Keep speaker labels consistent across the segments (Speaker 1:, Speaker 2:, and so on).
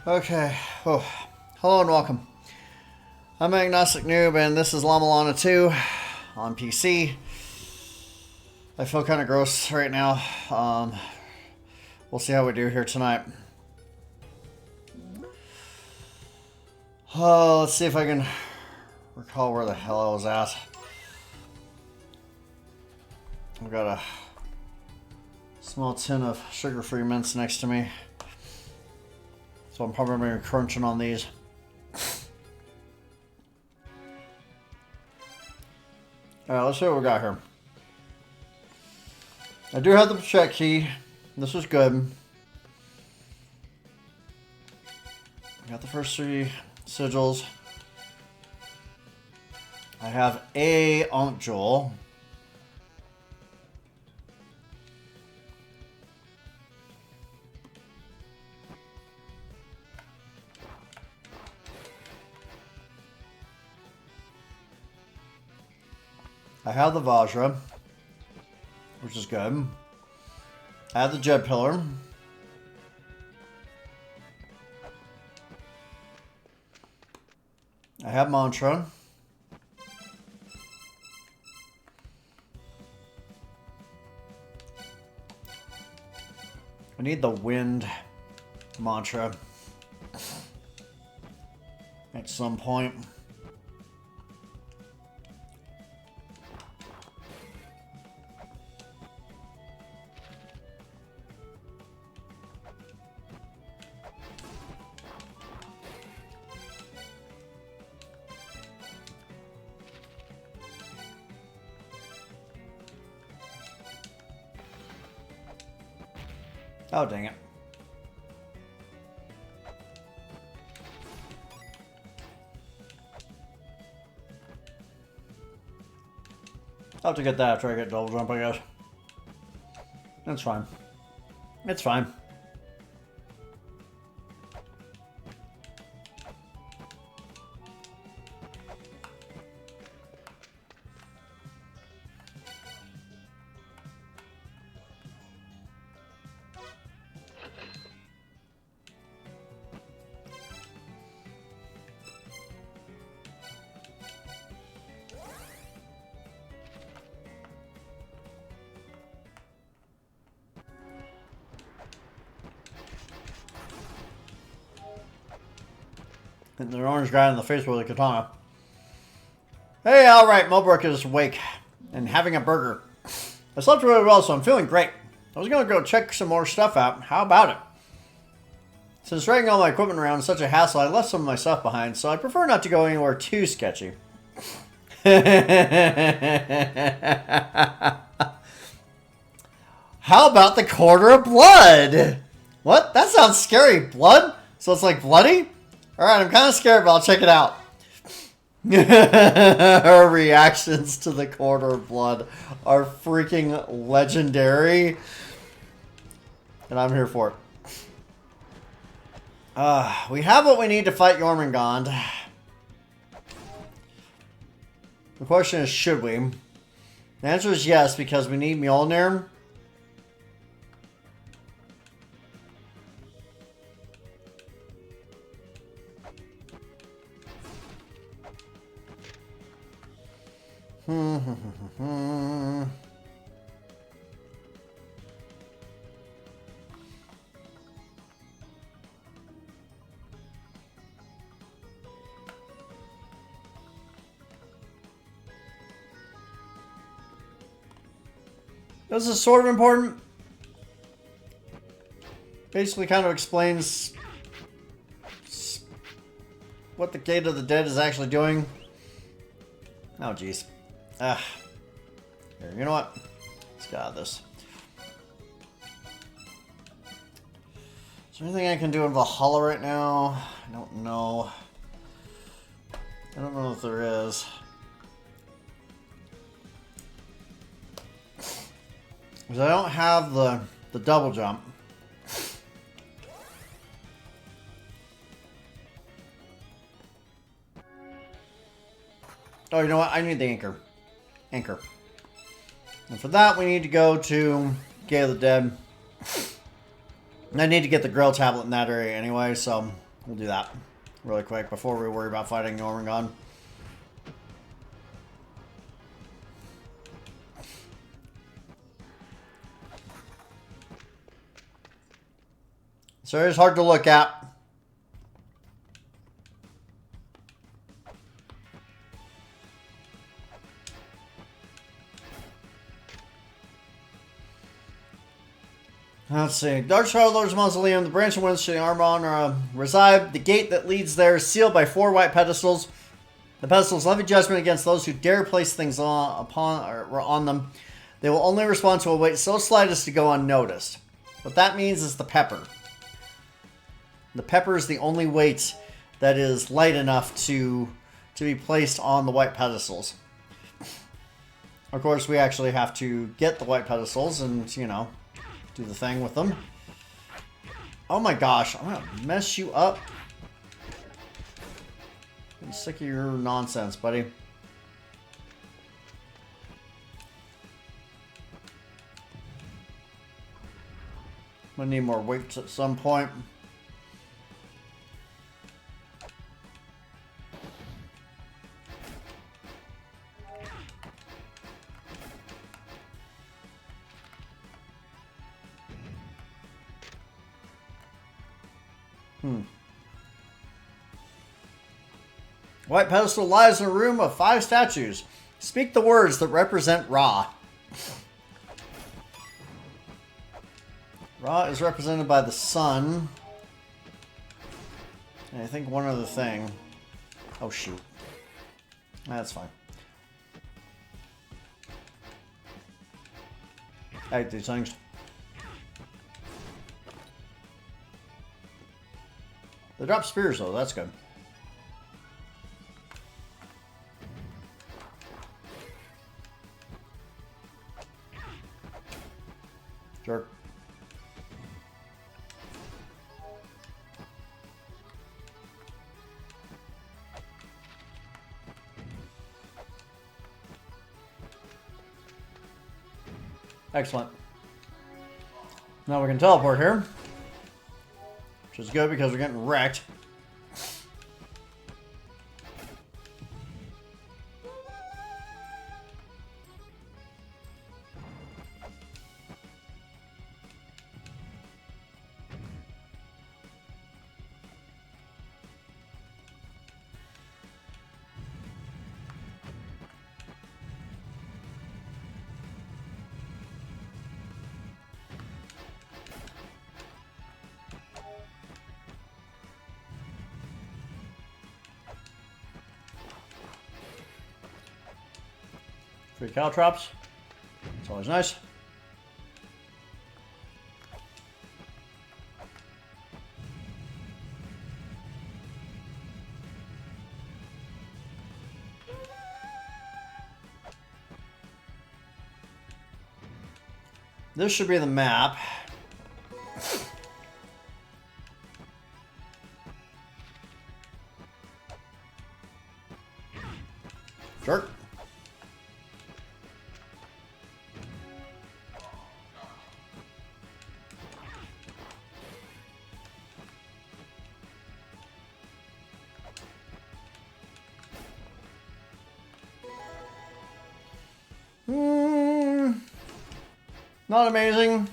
Speaker 1: Okay. Oh. Hello and welcome. I'm Agnostic Noob, and this is Mulana 2 on PC. I feel kind of gross right now. We'll see how we do here tonight. Let's see if I can recall where the hell I was at. I've got a small tin of sugar-free mints next to me. So I'm probably going to be crunching on these. Alright, let's see what we got here. I do have the check key. This is good. I got the first 3 sigils. I have a Aunt Joel. I have the Vajra, which is good. I have the Jet Pillar. I have Mantra. I need the Wind Mantra at some point. Oh, dang it. I'll have to get that after I get double jump, I guess. That's fine. It's fine. Hitting the orange guy in the face with a katana. Hey, alright, Mulbrook is awake and having a burger. I slept really well, so I'm feeling great. I was going to go check some more stuff out. How about it? Since dragging all my equipment around is such a hassle, I left some of my stuff behind, so I prefer not to go anywhere too sketchy. How about the quarter of blood? What? That sounds scary. Blood? So it's like bloody? Alright, I'm kind of scared, but I'll check it out. Her reactions to the quarter of blood are freaking legendary. And I'm here for it. We have what we need to fight Jormungand. The question is, should we? The answer is yes, because we need Mjolnir. This is sort of important. Basically kind of explains what the Gate of the Dead is actually doing. Oh, jeez. Here, you know what? Let's get out of this. Is there anything I can do in Valhalla right now? I don't know. I don't know if there is. Because I don't have the double jump. Oh, you know what? I need the anchor. Anchor. And for that, we need to go to Gate of the Dead. And I need to get the Grail tablet in that area anyway, so We'll do that really quick before we worry about fighting Normangon. So it's hard to look at. Let's see. Dark Lord's Mausoleum, the branch of whence the Armon reside. The gate that leads there is sealed by 4 white pedestals. The pedestals levy judgment against those who dare place things on them. They will only respond to a weight so slight as to go unnoticed. What that means is the pepper. The pepper is the only weight that is light enough to be placed on the white pedestals. Of course, we actually have to get the white pedestals and, you know, do the thing with them. Oh my gosh, I'm gonna mess you up. I'm sick of your nonsense, buddy. I'm gonna need more weights at some point. White pedestal lies in a room of 5 statues. Speak the words that represent Ra. Ra is represented by the sun. And I think one other thing. Oh shoot. That's fine. I hate these things. They drop spears though, that's good. Jerk. Excellent. Now we can teleport here. Which is good because we're getting wrecked. Free caltrops. It's always nice. This should be the map. Jerk. Not amazing.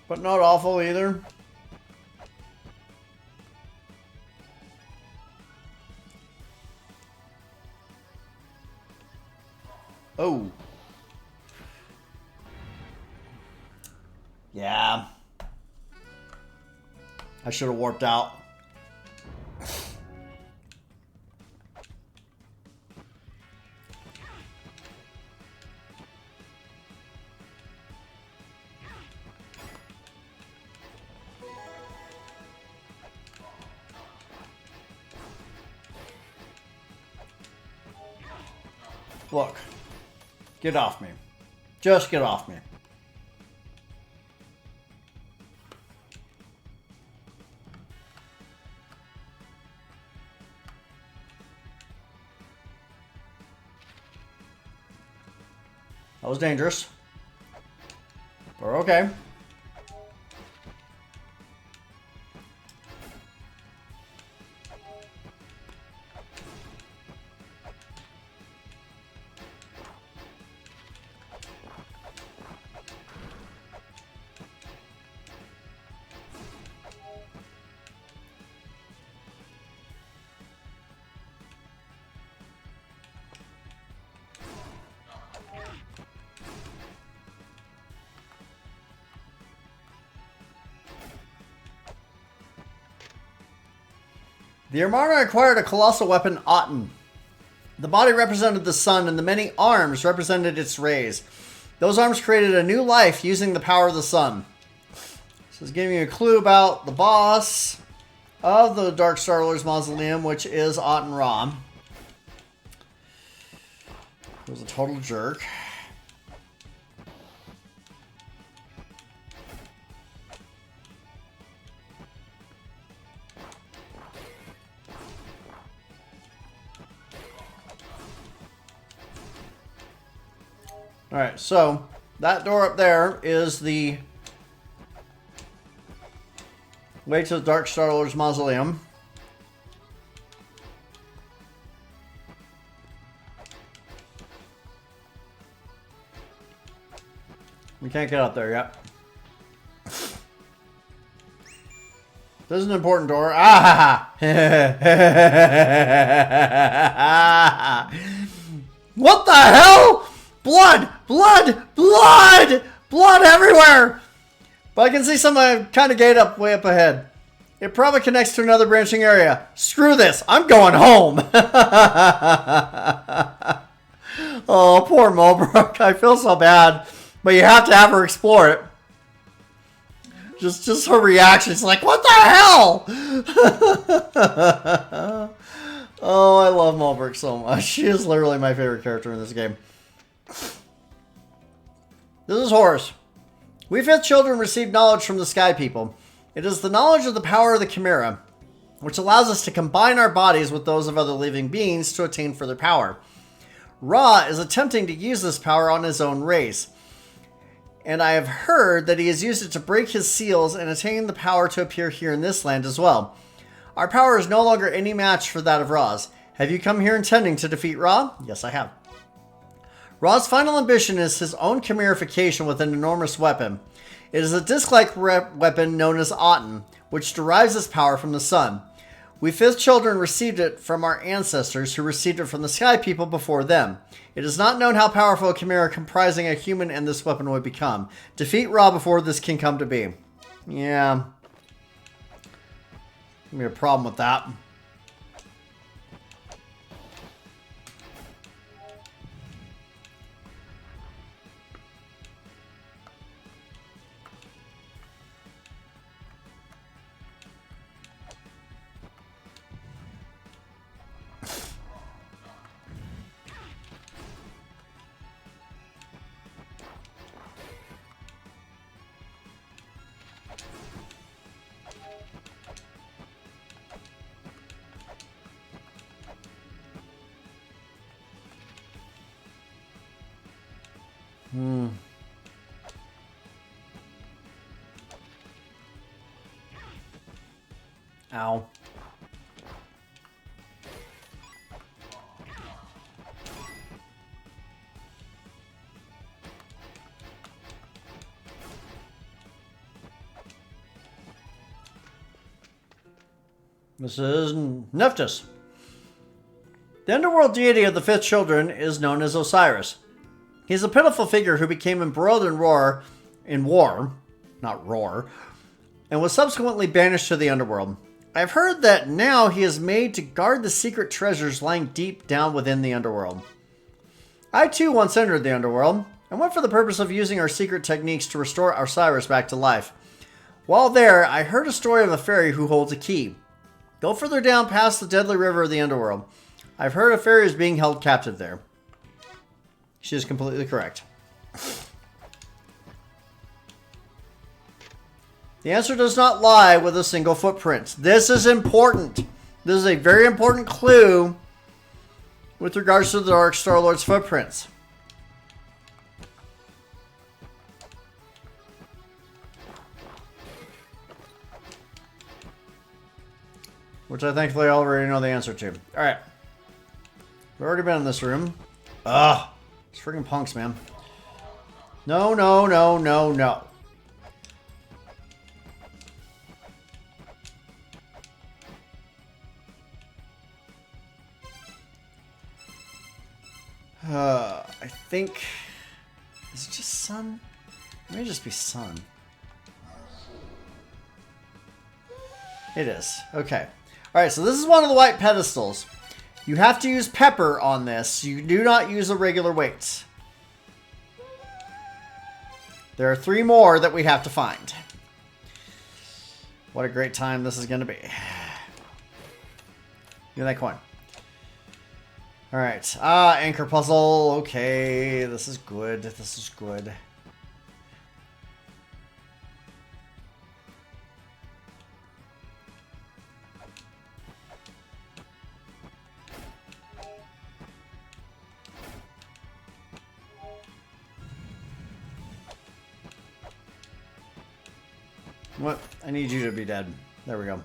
Speaker 1: But not awful either. Oh. Yeah. I should have warped out. Look, get off me. Just get off me. That was dangerous. We're okay. The Armana acquired a colossal weapon, Aten. The body represented the sun, and the many arms represented its rays. Those arms created a new life using the power of the sun. This is giving you a clue about the boss of the Dark Star Lord's Mausoleum, which is Aten Ra. He was a total jerk. Alright, so that door up there is the way to the Dark Star Lord's Mausoleum. We can't get up there yet. This is an important door. Ah! What the hell? Blood! Blood! Blood! Blood everywhere! But I can see some kind of gate way up ahead. It probably connects to another branching area. Screw this! I'm going home! Oh, poor Mulbrook. I feel so bad. But you have to have her explore it. Just her reaction. It's like, what the hell? Oh, I love Mulbrook so much. She is literally my favorite character in this game. This is Horus. We fifth children receive knowledge from the Sky People. It is the knowledge of the power of the Chimera, which allows us to combine our bodies with those of other living beings to attain further power. Ra is attempting to use this power on his own race, and I have heard that he has used it to break his seals and attain the power to appear here in this land as well. Our power is no longer any match for that of Ra's. Have you come here intending to defeat Ra? Yes, I have. Ra's final ambition is his own chimerification with an enormous weapon. It is a disc-like weapon known as Aten, which derives its power from the sun. We fifth children received it from our ancestors, who received it from the Sky People before them. It is not known how powerful a chimera comprising a human and this weapon would become. Defeat Ra before this can come to be. Yeah. Gonna be a problem with that. Ow. This is Nephthys. The underworld deity of the fifth children is known as Osiris. He is a pitiful figure who became embroiled in war, and was subsequently banished to the underworld. I've heard that now he is made to guard the secret treasures lying deep down within the underworld. I too once entered the underworld, and went for the purpose of using our secret techniques to restore Osiris back to life. While there, I heard a story of a fairy who holds a key. Go further down past the deadly river of the underworld. I've heard a fairy is being held captive there. She is completely correct. The answer does not lie with a single footprint. This is important. This is a very important clue with regards to the Dark Star Lord's footprints. Which I thankfully already know the answer to. Alright. We've already been in this room. Ugh. It's freaking punks, man. No, no, no, no, no. I think... Is it just sun? It may just be sun. It is. Okay. Alright, so this is one of the white pedestals. You have to use pepper on this. You do not use the regular weights. There are 3 more that we have to find. What a great time this is going to be. Give me that coin. Alright. Anchor puzzle. Okay, this is good. This is good. What? I need you to be dead. There we go.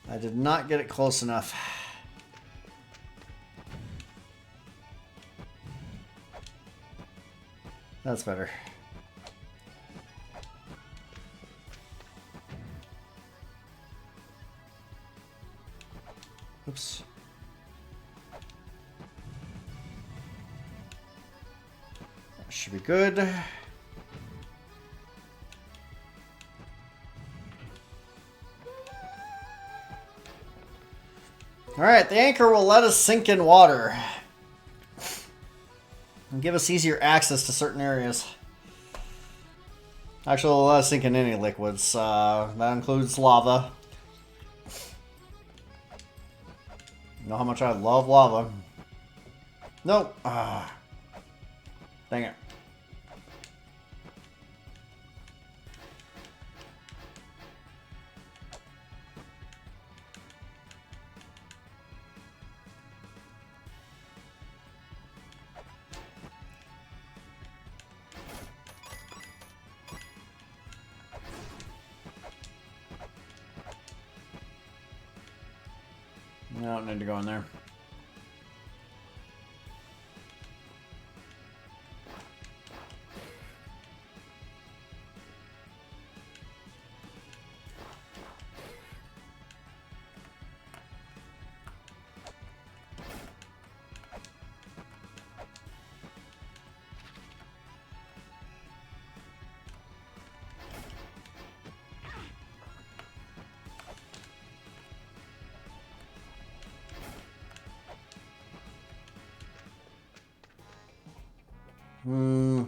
Speaker 1: I did not get it close enough. That's better. Oops. That should be good. Alright, the anchor will let us sink in water. And give us easier access to certain areas. Actually, it'll let us sink in any liquids. That includes lava. You know how much I love lava. Nope. Dang it. I don't need to go in there.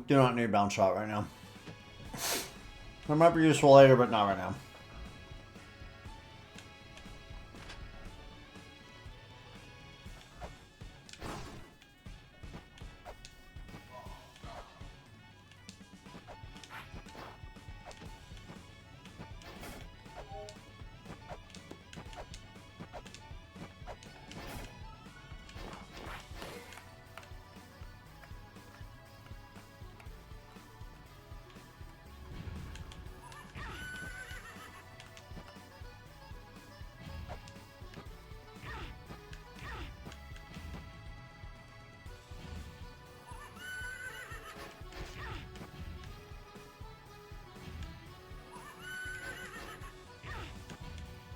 Speaker 1: Do not need a bounce shot right now. That might be useful later, but not right now.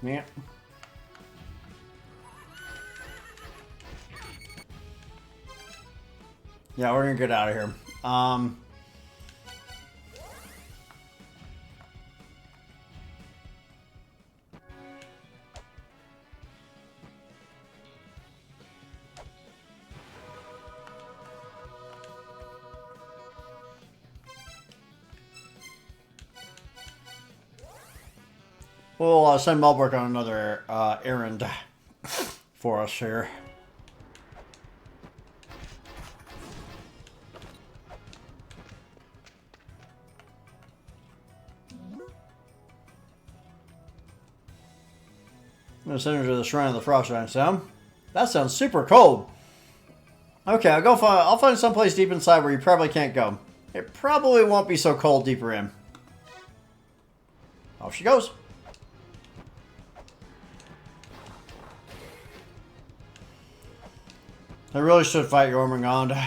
Speaker 1: Yeah. Yeah, we're gonna get out of here. We'll send Melberg on another errand for us here. I'm gonna send her to the Shrine of the Frost Giant Sound. That sounds super cold. Okay, I'll find someplace deep inside where you probably can't go. It probably won't be so cold deeper in. Off she goes. I really should fight Jormungand.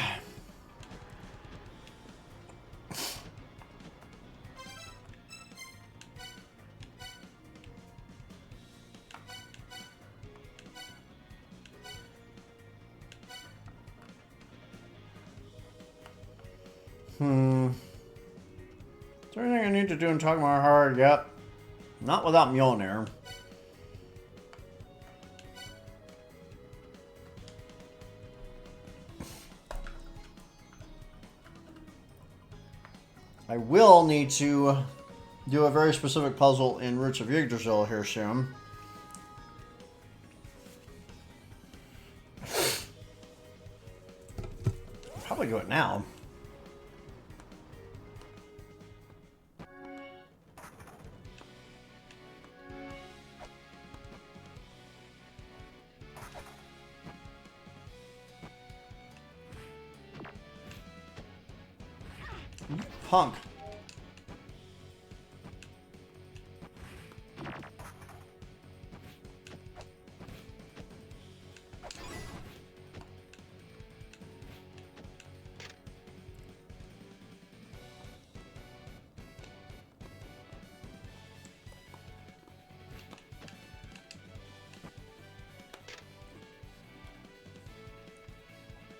Speaker 1: Is there anything I need to do in talking about hard? Yep. Not without Mjolnir. I will need to do a very specific puzzle in Roots of Yggdrasil here soon. I'll probably do it now. Punk.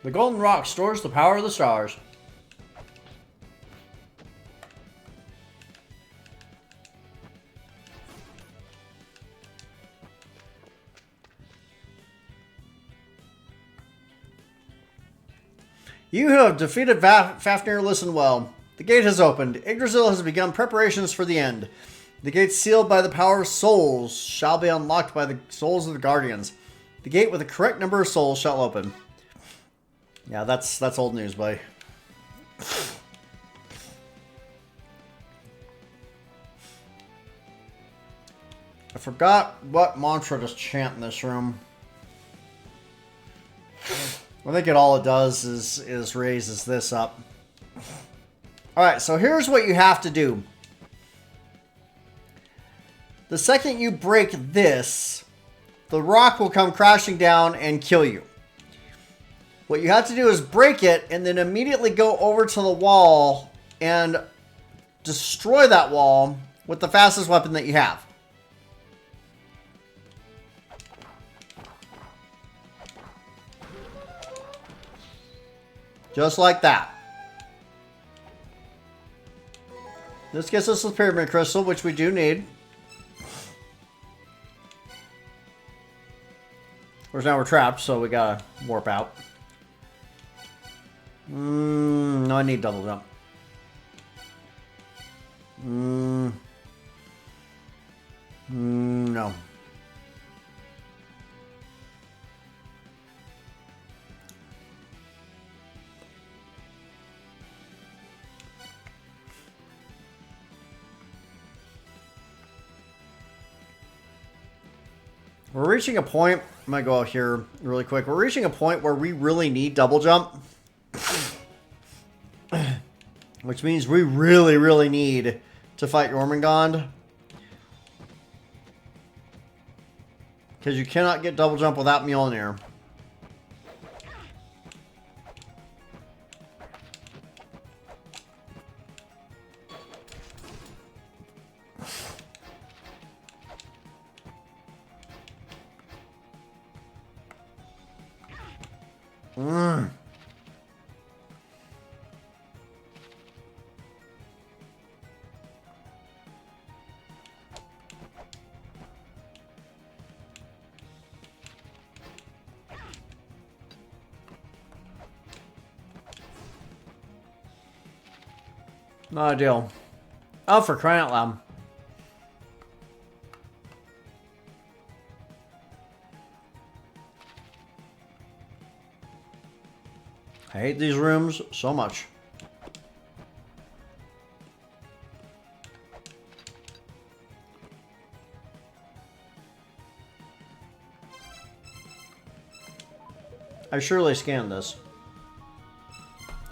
Speaker 1: The golden rock stores the power of the stars. You who have defeated Fafnir, listen well. The gate has opened. Yggdrasil has begun preparations for the end. The gate sealed by the power of souls shall be unlocked by the souls of the guardians. The gate with the correct number of souls shall open. Yeah, that's old news, buddy. I forgot what mantra to chant in this room. I think all it does is raises this up. Alright, so here's what you have to do. The second you break this, the rock will come crashing down and kill you. What you have to do is break it and then immediately go over to the wall and destroy that wall with the fastest weapon that you have. Just like that. This gets us the pyramid crystal, which we do need. Of course, now we're trapped, so we gotta warp out. No, I need double jump. No. We're reaching a point, I'm going to go out here really quick. We're reaching a point where we really need double jump. Which means we really, really need to fight Jormungand. Because you cannot get double jump without Mjolnir. Not ideal. Oh, for crying out loud. I hate these rooms so much. I surely scanned this.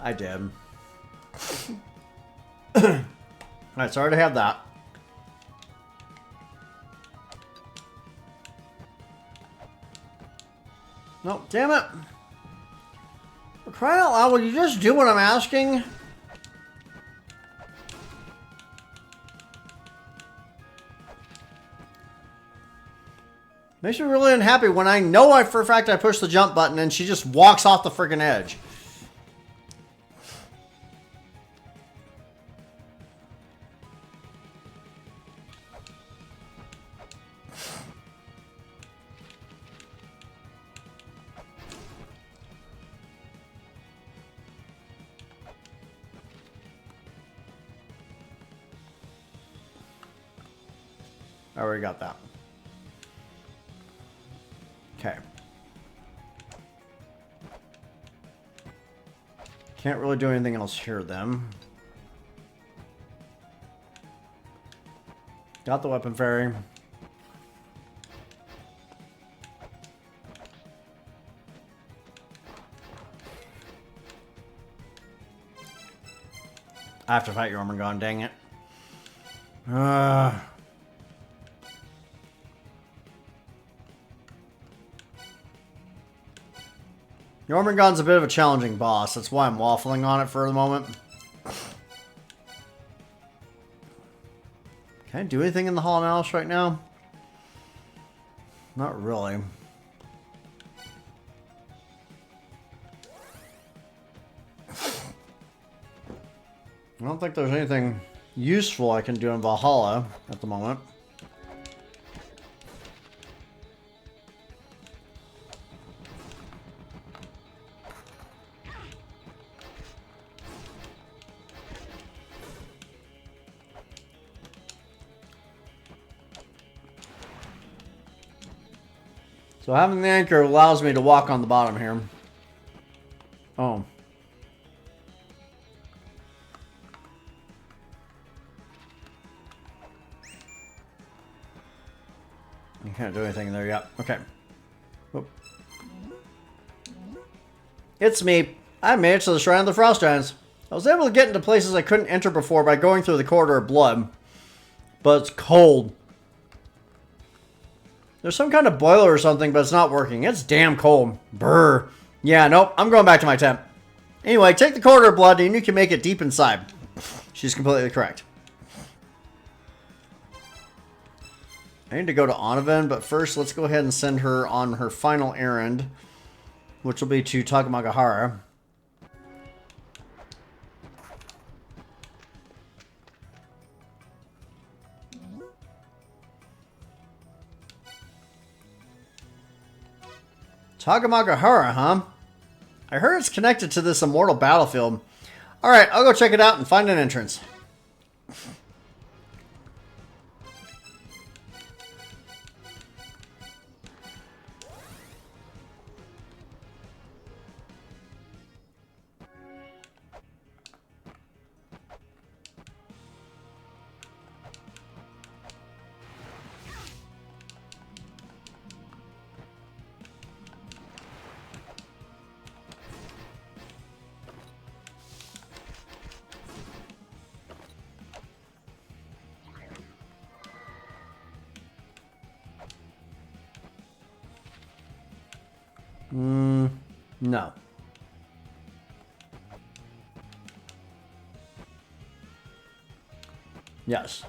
Speaker 1: I did. Alright, sorry to have that. No, damn it. For crying out loud, will you just do what I'm asking? Makes me really unhappy when I know for a fact I pushed the jump button and she just walks off the freaking edge. I already got that. Okay. Can't really do anything else here then. Got the weapon fairy. I have to fight Jormungand, dang it. Jormungand's a bit of a challenging boss. That's why I'm waffling on it for the moment. Can I do anything in the Hall of Malice right now? Not really. I don't think there's anything useful I can do in Valhalla at the moment. So having the anchor allows me to walk on the bottom here. Oh. You can't do anything there yet. Okay. Whoop. It's me. I made it to the Shrine of the Frost Giants. I was able to get into places I couldn't enter before by going through the Corridor of Blood. But it's cold. There's some kind of boiler or something, but it's not working. It's damn cold. Brr. Yeah, nope. I'm going back to my tent. Anyway, take the Corridor of Blood and you can make it deep inside. She's completely correct. I need to go to Anaven, but first let's go ahead and send her on her final errand, which will be to Takamagahara. Takamagahara, huh? I heard it's connected to this immortal battlefield. Alright, I'll go check it out and find an entrance. No. Yes.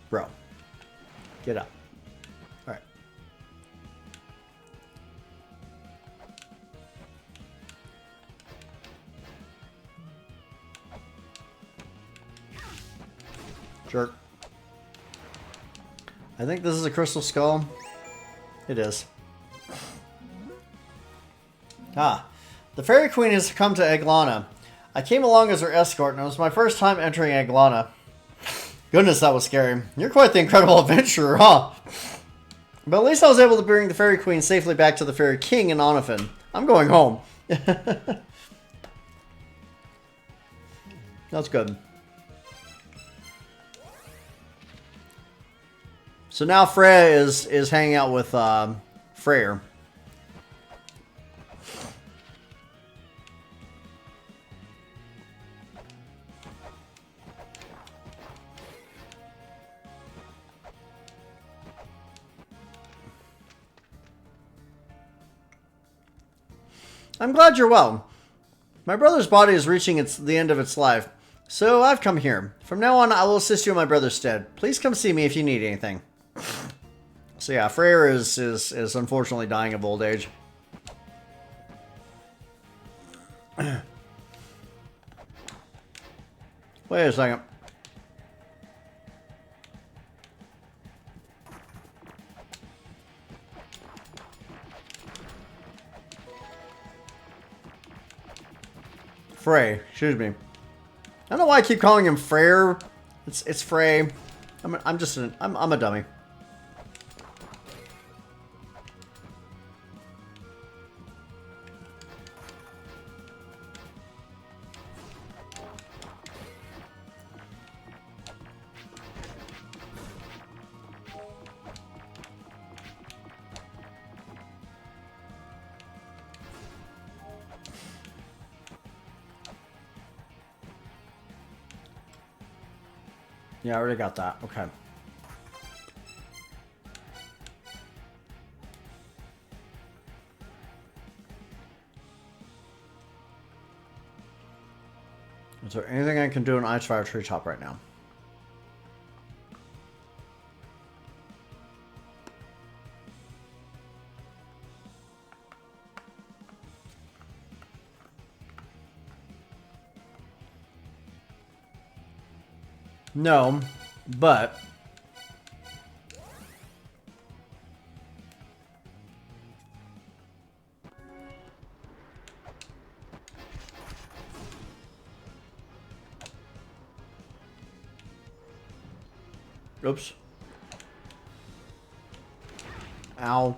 Speaker 1: Bro. Get up. All right. Jerk. I think this is a crystal skull. It is. Ah. The Fairy Queen has come to Eglana. I came along as her escort, and it was my first time entering Eglana. Goodness, that was scary. You're quite the incredible adventurer, huh? But at least I was able to bring the Fairy Queen safely back to the Fairy King in Anafen. I'm going home. That's good. So now Freya is hanging out with Freyr. I'm glad you're well. My brother's body is reaching the end of its life, so I've come here. From now on, I will assist you in my brother's stead. Please come see me if you need anything. So yeah, Freyr is unfortunately dying of old age. Wait a second. Frey. Excuse me. I don't know why I keep calling him Freyr. It's Frey. I'm a dummy. Yeah, I already got that. Okay. Is there anything I can do in Icefire Treetop right now? No, but oops. Ow.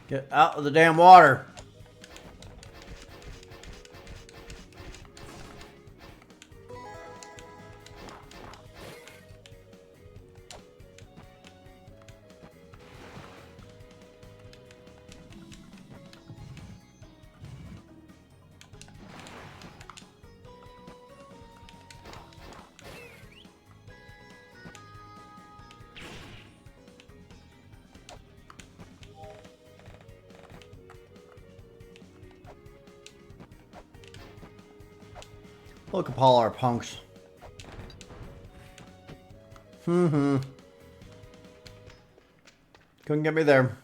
Speaker 1: Get out of the damn water. Look at all our punks. Couldn't get me there.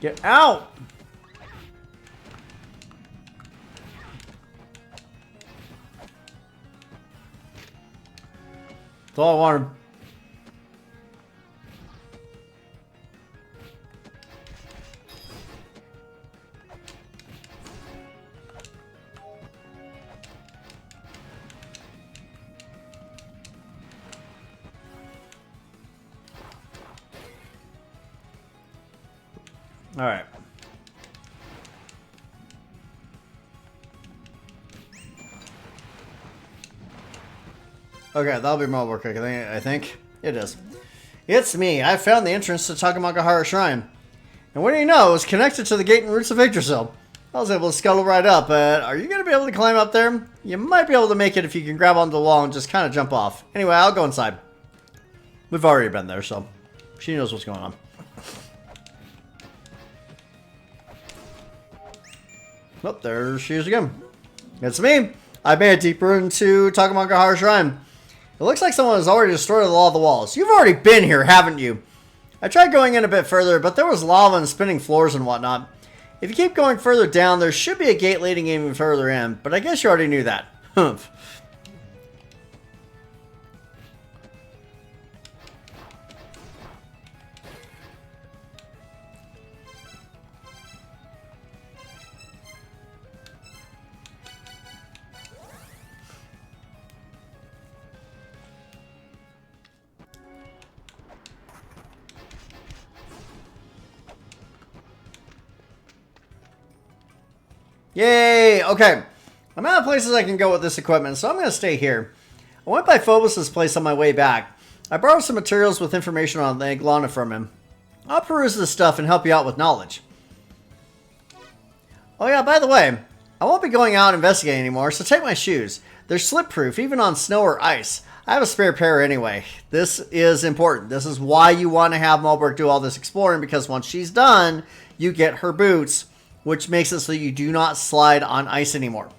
Speaker 1: Get out! That's all I wanted. All right. Okay, that'll be my work. I think it is. It's me. I found the entrance to Takamagahara Shrine, and what do you know? It's connected to the gate and roots of Yggdrasil. I was able to scuttle right up, but are you gonna be able to climb up there? You might be able to make it if you can grab onto the wall and just kind of jump off. Anyway, I'll go inside. We've already been there, so she knows what's going on. Oh, there she is again. It's me. I made it deeper into Takamagahara Shrine. It looks like someone has already destroyed a lot of the walls. You've already been here, haven't you? I tried going in a bit further, but there was lava and spinning floors and whatnot. If you keep going further down, there should be a gate leading even further in, but I guess you already knew that. Humph. Yay! Okay. I'm out of places I can go with this equipment, so I'm going to stay here. I went by Phobos' place on my way back. I borrowed some materials with information on the Mulana from him. I'll peruse this stuff and help you out with knowledge. Oh yeah, by the way, I won't be going out investigating anymore, so take my shoes. They're slip proof, even on snow or ice. I have a spare pair anyway. This is important. This is why you want to have Mulberg do all this exploring, because once she's done, you get her boots, which makes it so you do not slide on ice anymore.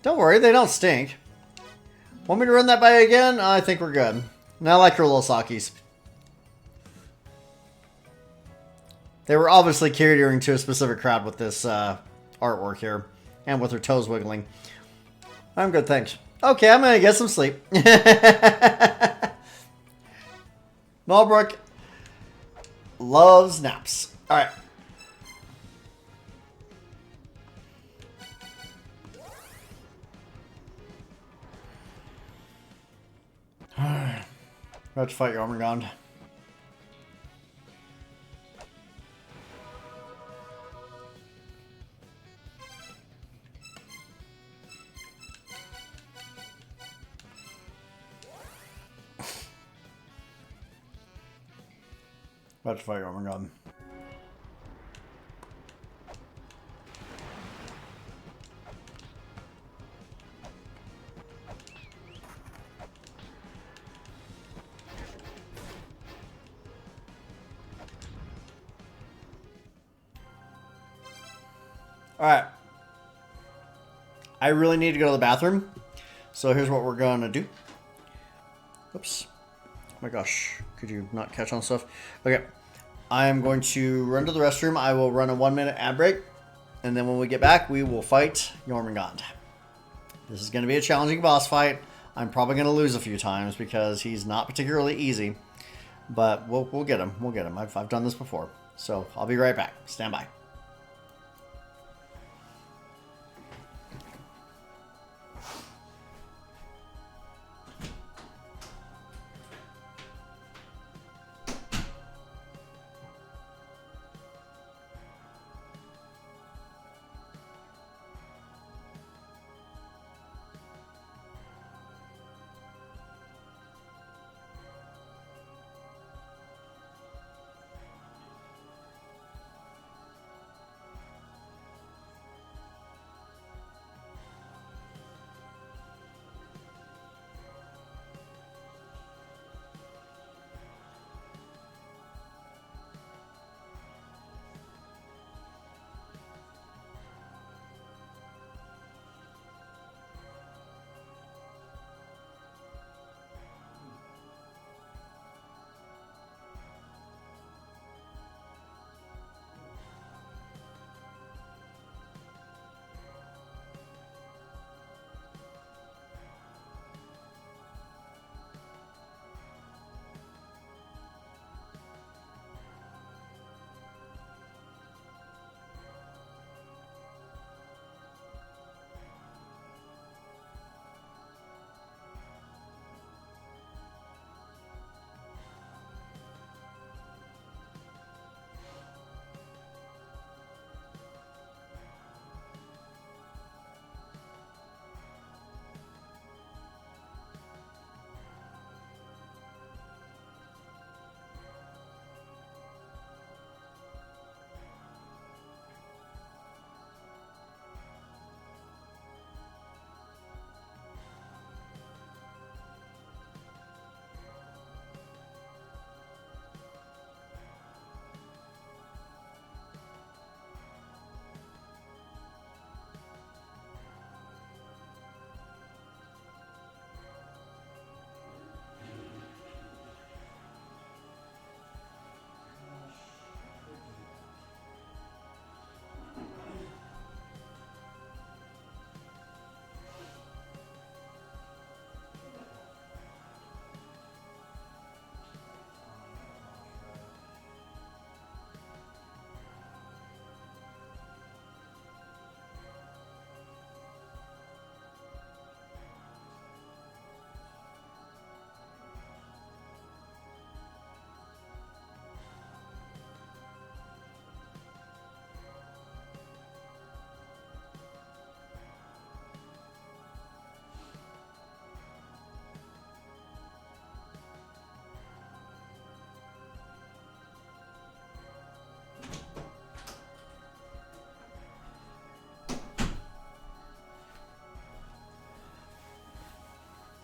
Speaker 1: Don't worry, they don't stink. Want me to run that by again? I think we're good. And I like her little sockies. They were obviously catering to a specific crowd with this artwork here. And with her toes wiggling. I'm good, thanks. Okay, I'm going to get some sleep. Mulbrook loves naps. Alright. Alright. We have to fight Jormungand. We have to fight Jormungand. Alright. I really need to go to the bathroom. So here's what we're going to do. Oops. Oh my gosh. Could you not catch on stuff? Okay. I'm going to run to the restroom. I will run a 1-minute ad break. And then when we get back, we will fight Jormungand. This is going to be a challenging boss fight. I'm probably going to lose a few times because he's not particularly easy. But we'll get him. We'll get him. I've done this before. So I'll be right back. Stand by.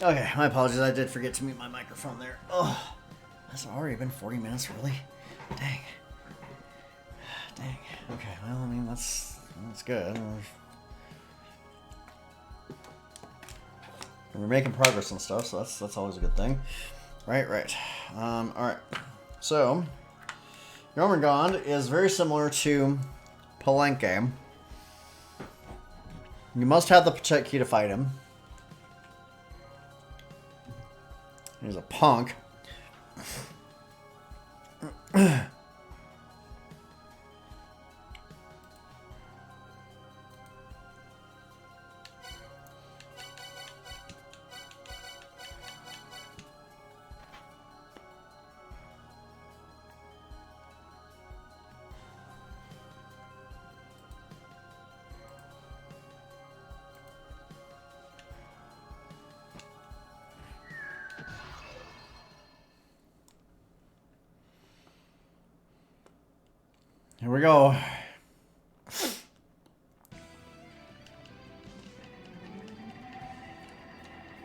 Speaker 1: Okay, my apologies. I did forget to mute my microphone there. Oh, has it already been 40 minutes, really? Dang. Dang. Okay, well, I mean, that's good. We're making progress and stuff, so that's always a good thing. Right. Alright. So, Jormungand is very similar to Palenque. You must have the Protect key to fight him. He's a punk. Here we go. If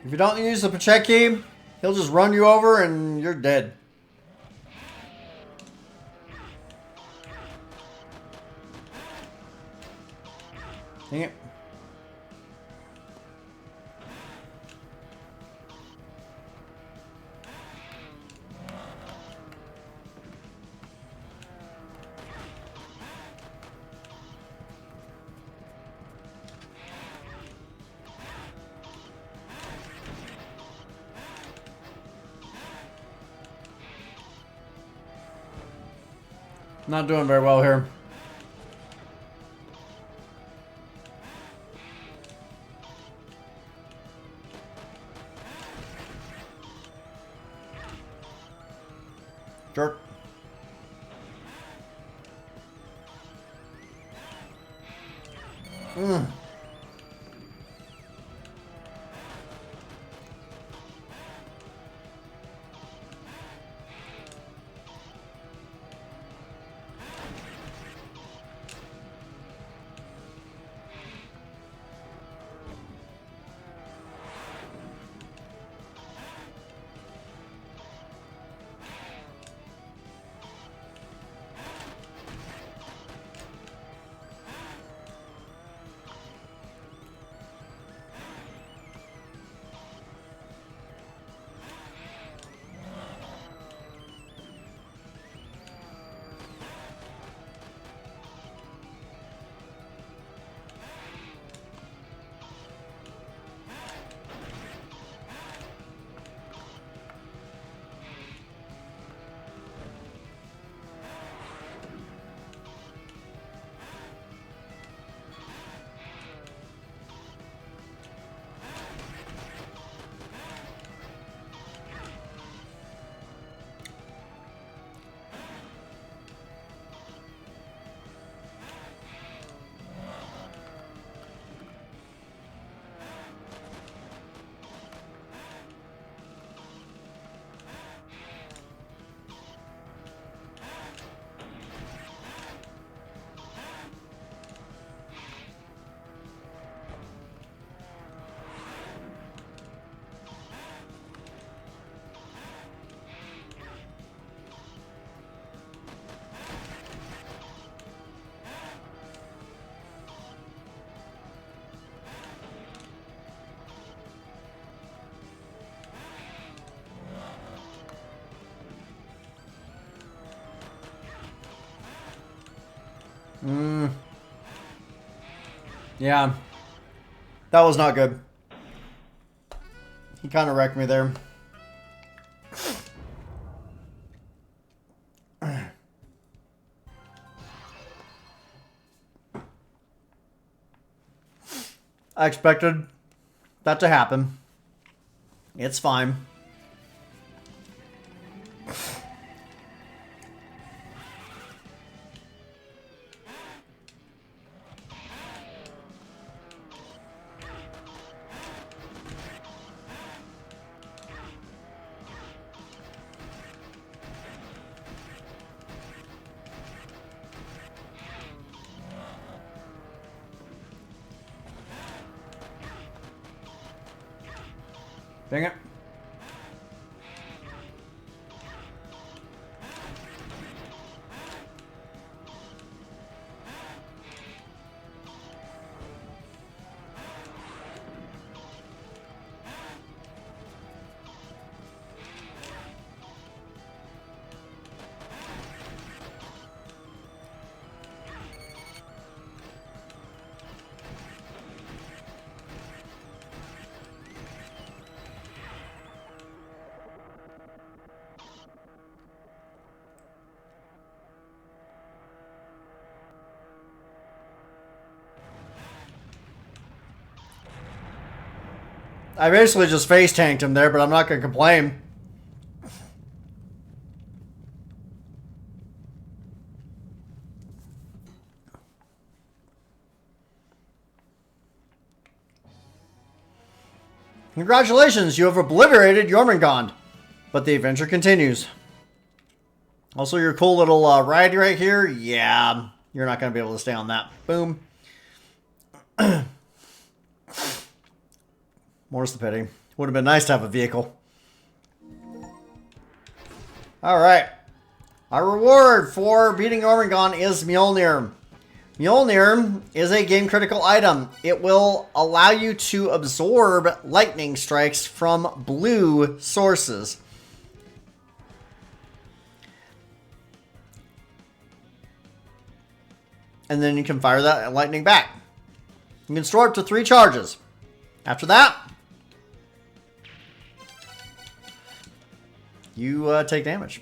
Speaker 1: you don't use the Protect key, he'll just run you over and you're dead. Dang it. Not doing very well here. Jerk. Yeah. That was not good. He kind of wrecked me there. I expected that to happen. It's fine. Dang it. I basically just face tanked him there, but I'm not going to complain. Congratulations, you have obliterated Jormungand. But the adventure continues. Also, your cool little ride right here. Yeah, you're not going to be able to stay on that. Boom. More's the pity. Would have been nice to have a vehicle. Alright. Our reward for beating Jormungand is Mjolnir. Mjolnir is a game critical item. It will allow you to absorb lightning strikes from blue sources. And then you can fire that lightning back. You can store up to 3 charges. After that, you take damage.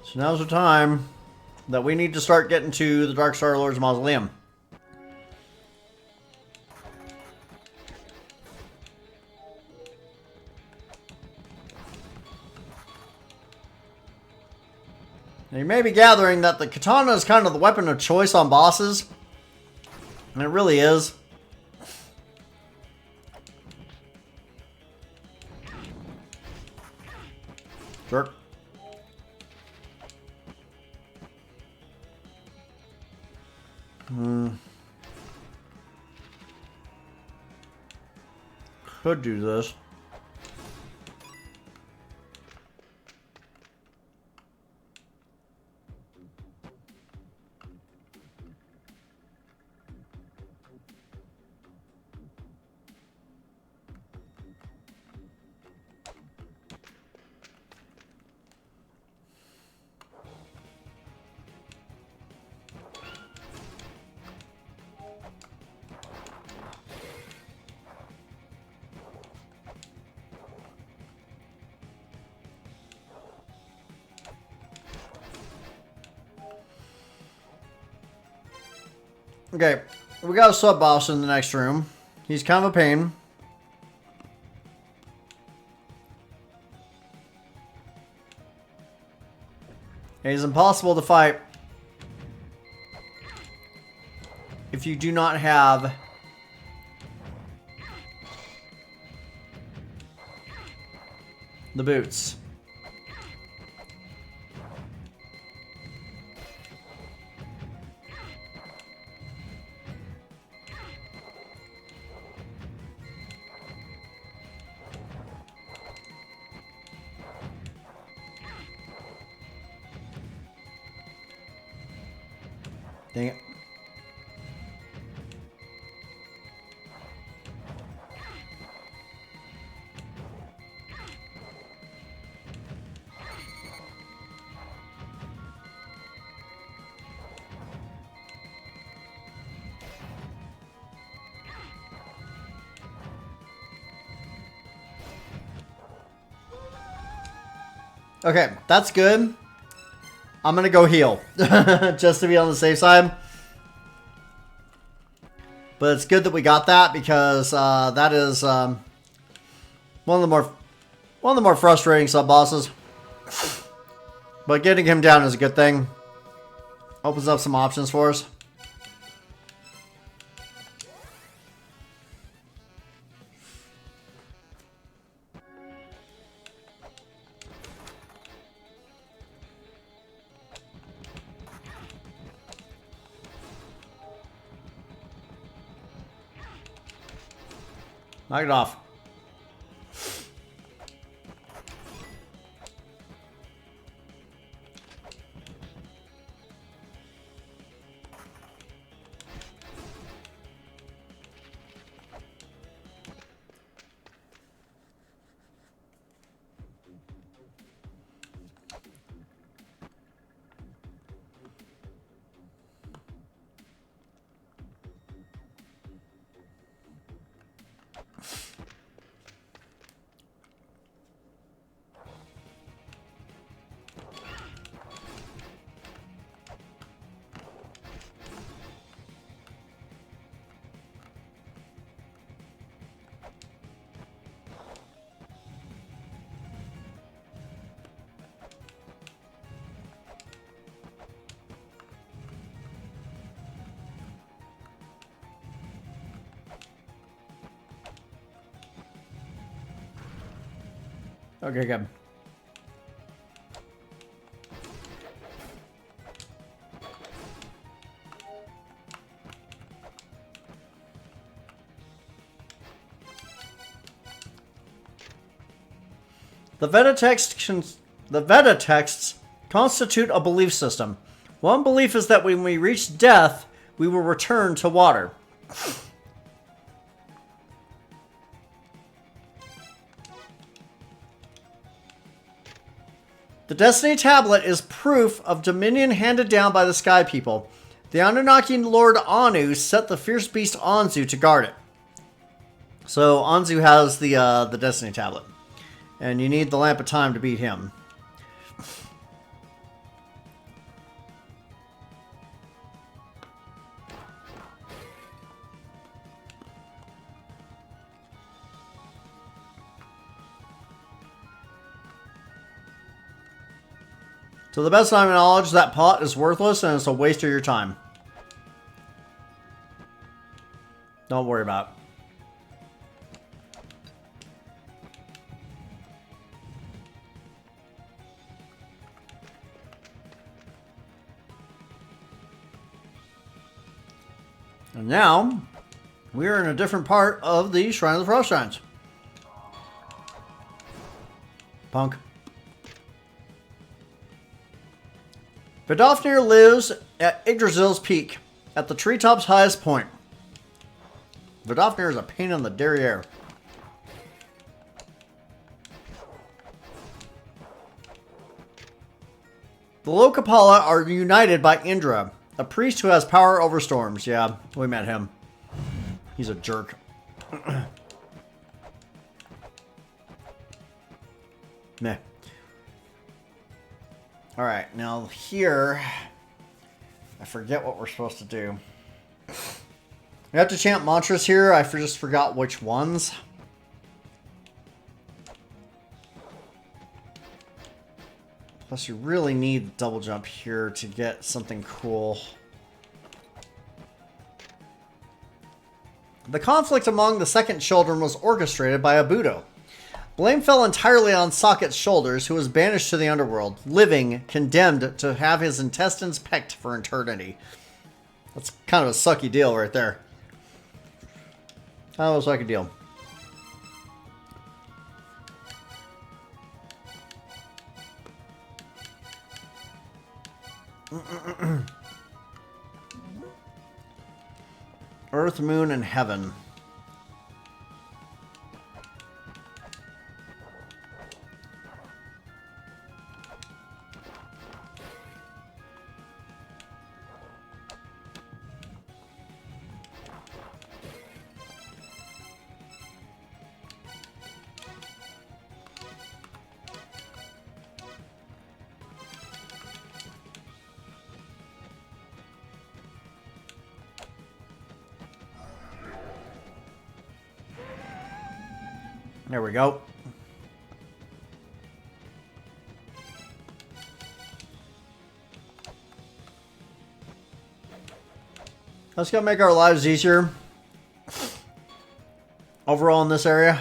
Speaker 1: So now's the time that we need to start getting to the Dark Star Lord's Mausoleum. Now you may be gathering that the katana is kind of the weapon of choice on bosses. And it really is. Jerk. Could do this. Okay, we got a sub-boss in the next room. He's kind of a pain. He's impossible to fight if you do not have the boots. Dang it. Okay, that's good. I'm gonna go heal, just to be on the safe side. But it's good that we got that because that is one of the more frustrating sub bosses. But getting him down is a good thing. Opens up some options for us. Knock it off. Okay, good. The Veda texts constitute a belief system. One belief is that when we reach death, we will return to water. The Destiny Tablet is proof of dominion handed down by the Sky People. The Anunnaki Lord Anu set the fierce beast Anzu to guard it. So Anzu has the Destiny Tablet. And you need the Lamp of Time to beat him. To the best of my knowledge, that pot is worthless and it's a waste of your time. Don't worry about it. And now, we are in a different part of the Shrine of the Frost Giants. Punk. Vidofnir lives at Yggdrasil's peak, at the treetop's highest point. Vidofnir is a pain in the derriere. The Lokapala are united by Indra, a priest who has power over storms. Yeah, we met him. He's a jerk. Meh. Alright, now here, I forget what we're supposed to do. We have to chant mantras here. I just forgot which ones. Plus, you really need the double jump here to get something cool. The conflict among the second children was orchestrated by Abudo. Blame fell entirely on Socket's shoulders, who was banished to the underworld, living, condemned to have his intestines pecked for eternity. That's kind of a sucky deal right there. Kind of a sucky deal. Earth, Moon, and Heaven. There we go. Let's go make our lives easier overall in this area.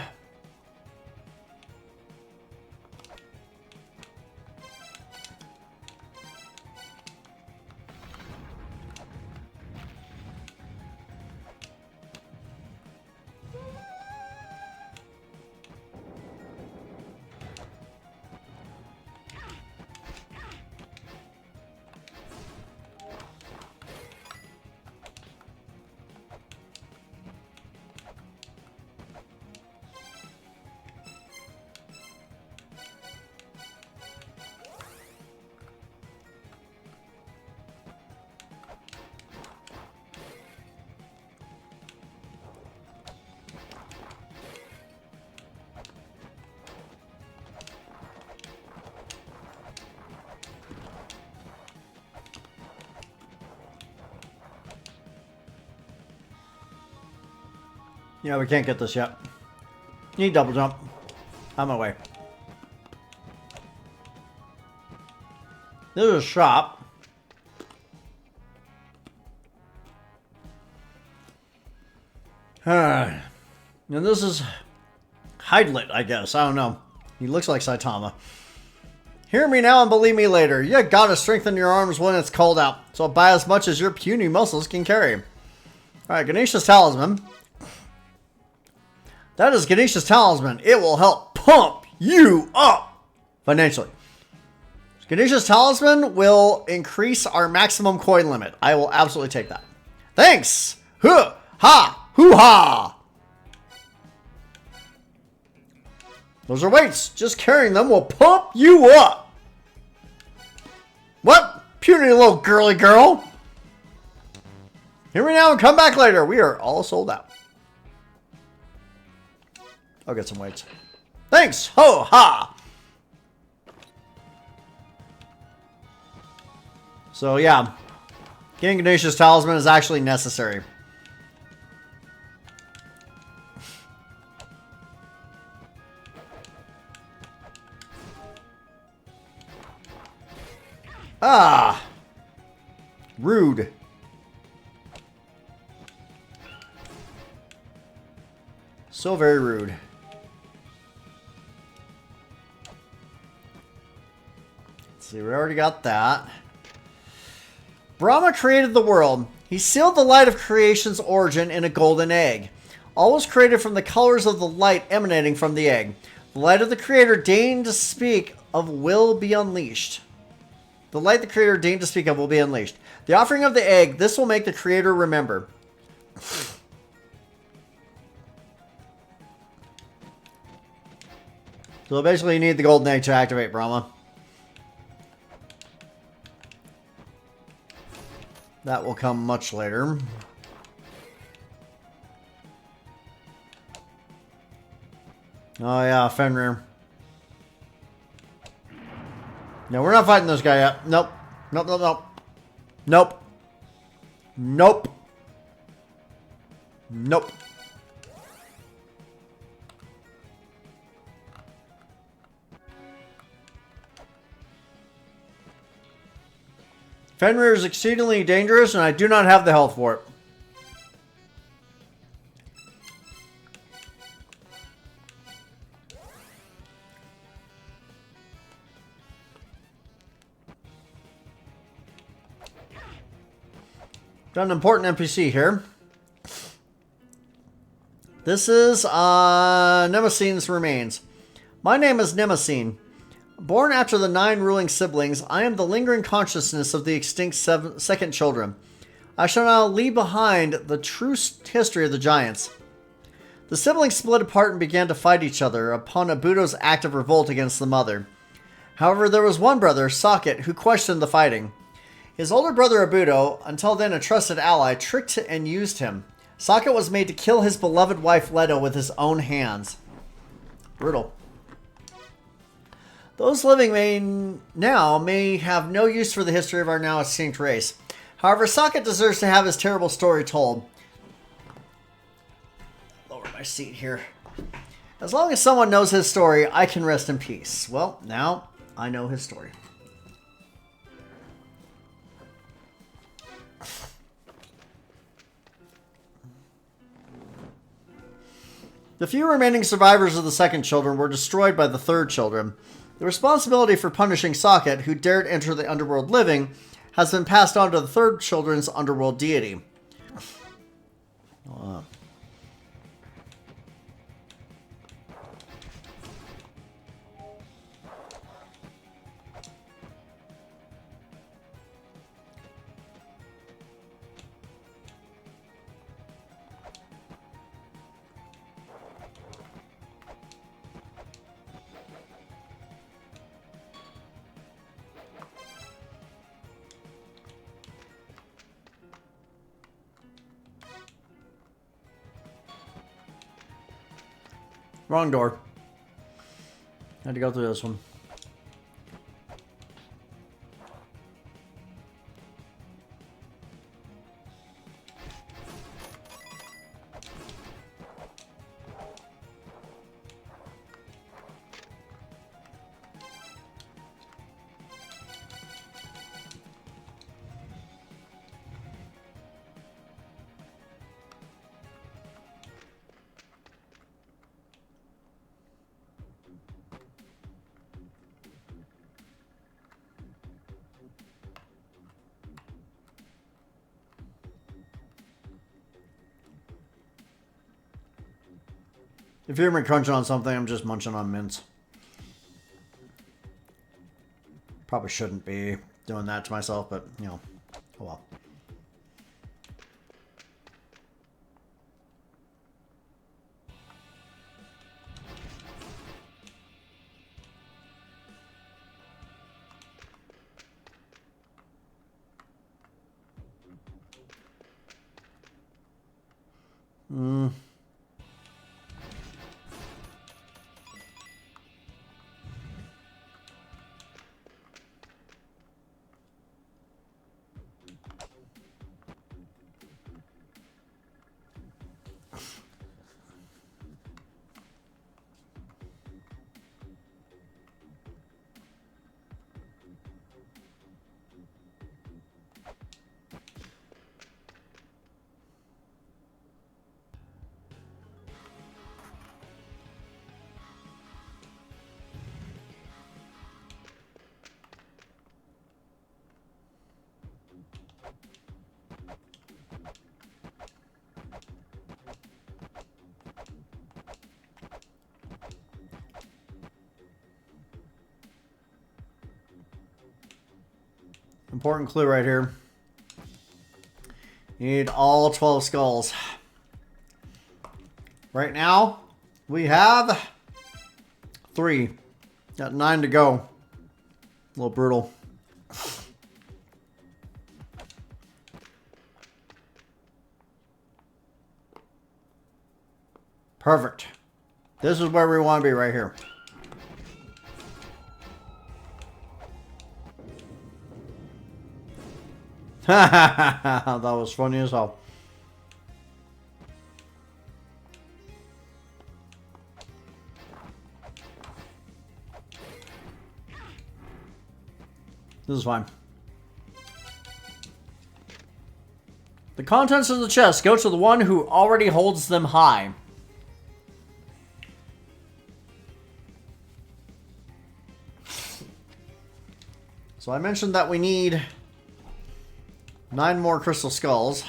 Speaker 1: Yeah, we can't get this yet. Need double jump. On my way. This is a shop. And this is Heidlit, I guess. I don't know. He looks like Saitama. Hear me now and believe me later. You gotta strengthen your arms when it's cold out. So buy as much as your puny muscles can carry. Alright, Ganesha's Talisman. That is Ganesha's Talisman. It will help pump you up financially. Ganesha's Talisman will increase our maximum coin limit. I will absolutely take that. Thanks! Huh! Ha! Hoo-ha! Those are weights. Just carrying them will pump you up. What? Puny little girly girl. Hear me now and come back later. We are all sold out. I'll get some weights. Thanks. Ho ha. So yeah, getting Ganesha's Talisman is actually necessary. Ah! Rude. So very rude. Let's see, we already got that. Brahma created the world. He sealed the light of creation's origin in a golden egg. All was created from the colors of the light emanating from the egg. The light of the Creator deigned to speak of will be unleashed. The light the Creator deigned to speak of will be unleashed. The offering of the egg, this will make the Creator remember. So basically you need the golden egg to activate Brahma. That will come much later. Oh yeah, Fenrir. No, we're not fighting this guy yet. Nope. Nope, nope, nope. Nope. Nope. Nope. Fenrir is exceedingly dangerous, and I do not have the health for it. Got an important NPC here. This is Nemesine's remains. My name is Nemesine. Born after the 9 ruling siblings, I am the lingering consciousness of the extinct second children. I shall now leave behind the true history of the giants. The siblings split apart and began to fight each other upon Abuto's act of revolt against the mother. However, there was one brother, Socket, who questioned the fighting. His older brother Abuto, until then a trusted ally, tricked and used him. Socket was made to kill his beloved wife Leto with his own hands. Brutal. Those living may have no use for the history of our now extinct race. However, Socket deserves to have his terrible story told. Lower my seat here. As long as someone knows his story, I can rest in peace. Well, now I know his story. The few remaining survivors of the second children were destroyed by the third children. The responsibility for punishing Socket, who dared enter the underworld living, has been passed on to the third children's underworld deity. Wrong door. Had to go through this one. If you hear me crunching on something, I'm just munching on mints. Probably shouldn't be doing that to myself, but, you know, oh well. Important clue right here. You need all 12 skulls. Right now, we have 3. Got 9 to go. A little brutal. Perfect. This is where we want to be right here. That was funny as hell. This is fine. The contents of the chest go to the one who already holds them high. So I mentioned that we need 9 more crystal skulls.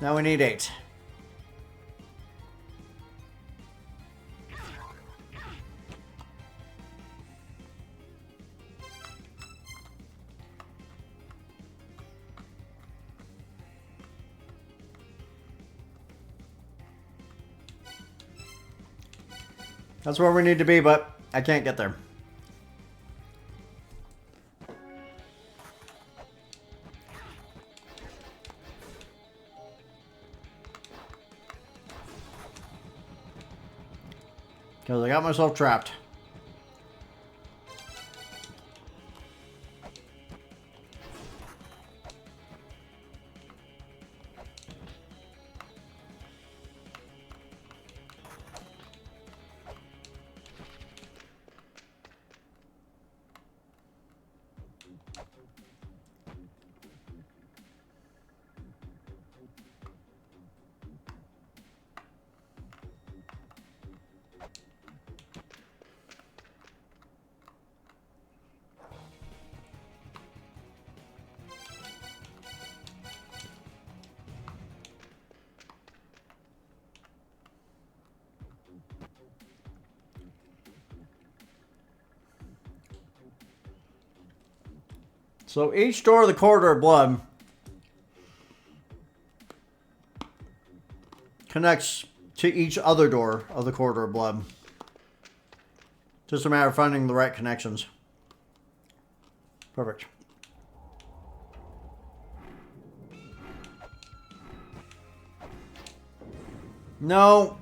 Speaker 1: Now we need 8. That's where we need to be, but I can't get there. Because I got myself trapped. So each door of the corridor of blood connects to each other door of the corridor of blood. Just a matter of finding the right connections. Perfect. No.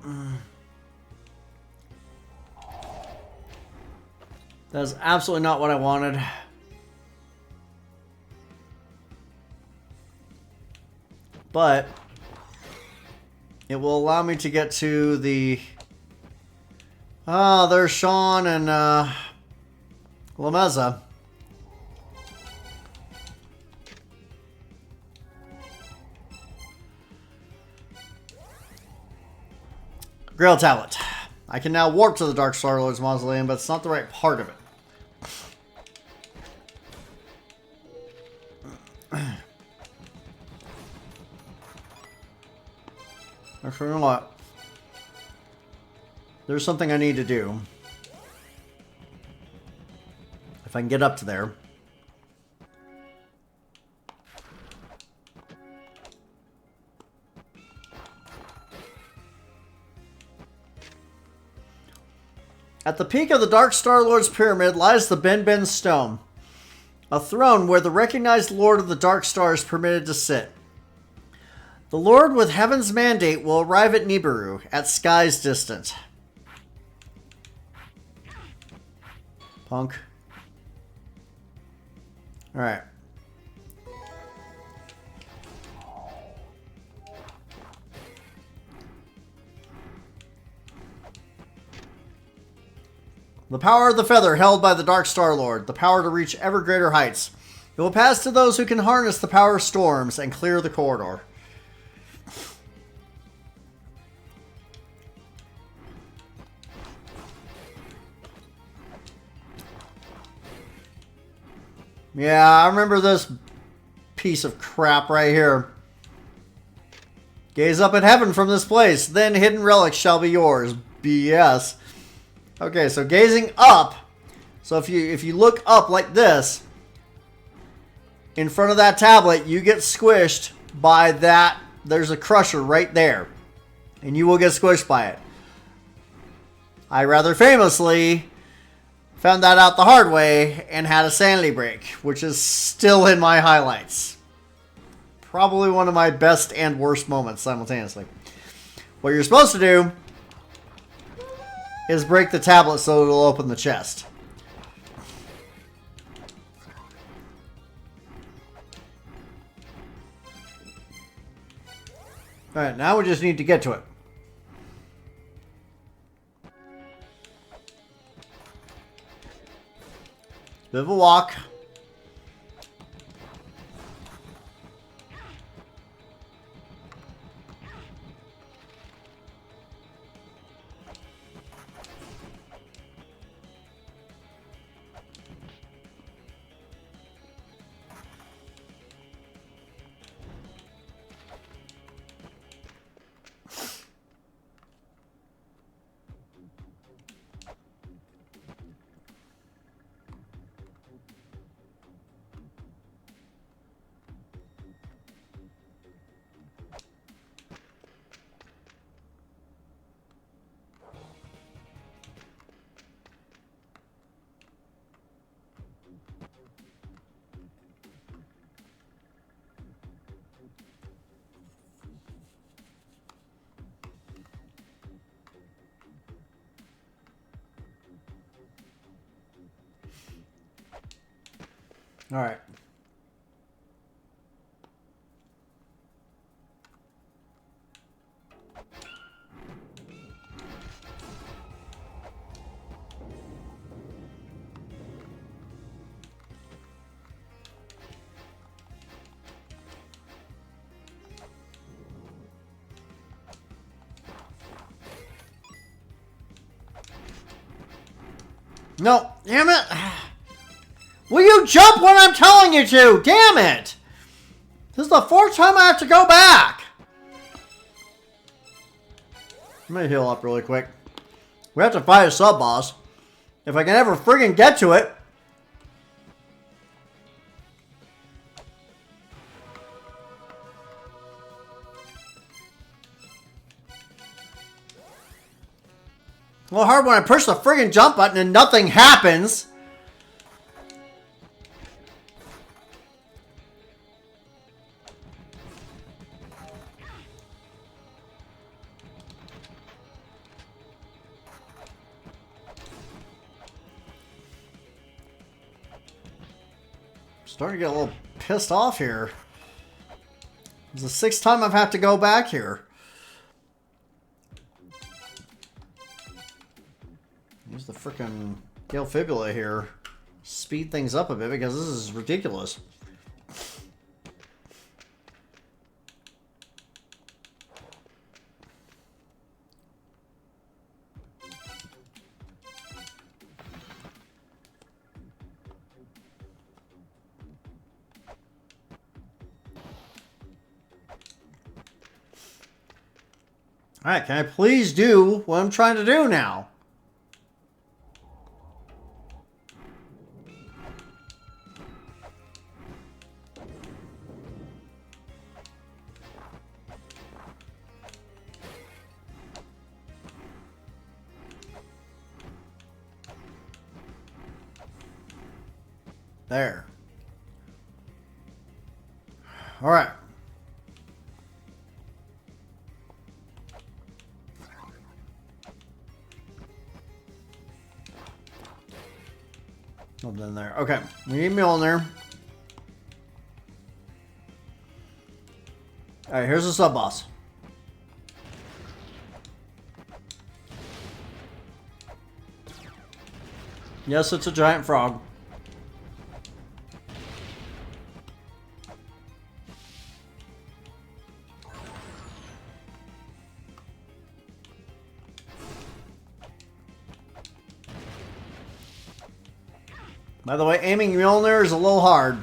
Speaker 1: That's absolutely not what I wanted. But it will allow me to get to the... Ah, there's Sean and Lameza. Grail Tablet. I can now warp to the Dark Star Lord's Mausoleum, but it's not the right part of it. Actually, you know what? There's something I need to do. If I can get up to there. At the peak of the Dark Star Lord's pyramid lies the Ben Ben Stone, a throne where the recognized Lord of the Dark Star is permitted to sit. The Lord with Heaven's mandate will arrive at Nibiru, at sky's distance. Punk. Alright. The power of the feather held by the Dark Star Lord, the power to reach ever greater heights. It will pass to those who can harness the power of storms and clear the corridor. Yeah, I remember this piece of crap right here. Gaze up at heaven from this place, then hidden relics shall be yours. BS. Okay, so gazing up. So if you look up like this, in front of that tablet, you get squished by that. There's a crusher right there, and you will get squished by it. I rather famously found that out the hard way and had a sanity break, which is still in my highlights. Probably one of my best and worst moments simultaneously. What you're supposed to do is break the tablet so it'll open the chest. Alright, now we just need to get to it. Bit of a walk. All right. No, damn it. Will you jump when I'm telling you to? Damn it. This is the fourth time I have to go back. I'm going to heal up really quick. We have to fight a sub-boss. If I can ever friggin' get to it. A little hard when I push the friggin' jump button and nothing happens. Starting to get a little pissed off here. It's the sixth time I've had to go back here. Use the frickin' Gale Fibula here. Speed things up a bit because this is ridiculous. Alright, can I please do what I'm trying to do now? There. Alright. Hold in there. Okay, we need meal in there. Alright, here's the sub boss. Yes, it's a giant frog. By the way, aiming Mjolnir is a little hard.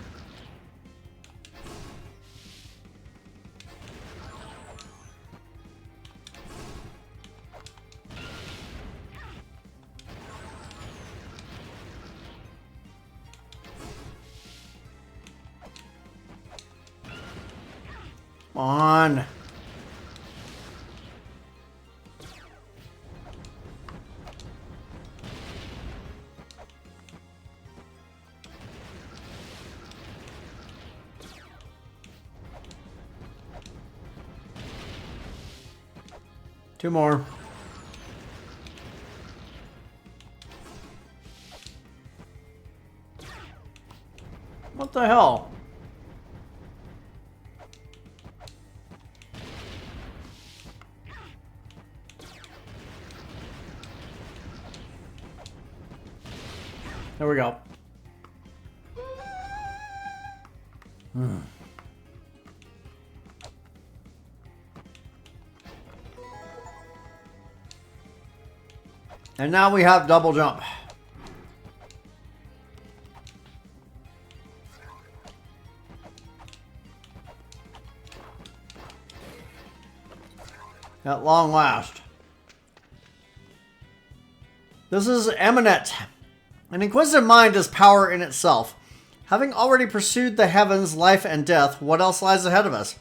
Speaker 1: Come on. Two more. What the hell? There we go. And now we have double jump. At long last. This is eminent. An inquisitive mind is power in itself. Having already pursued the heavens, life, and death, what else lies ahead of us?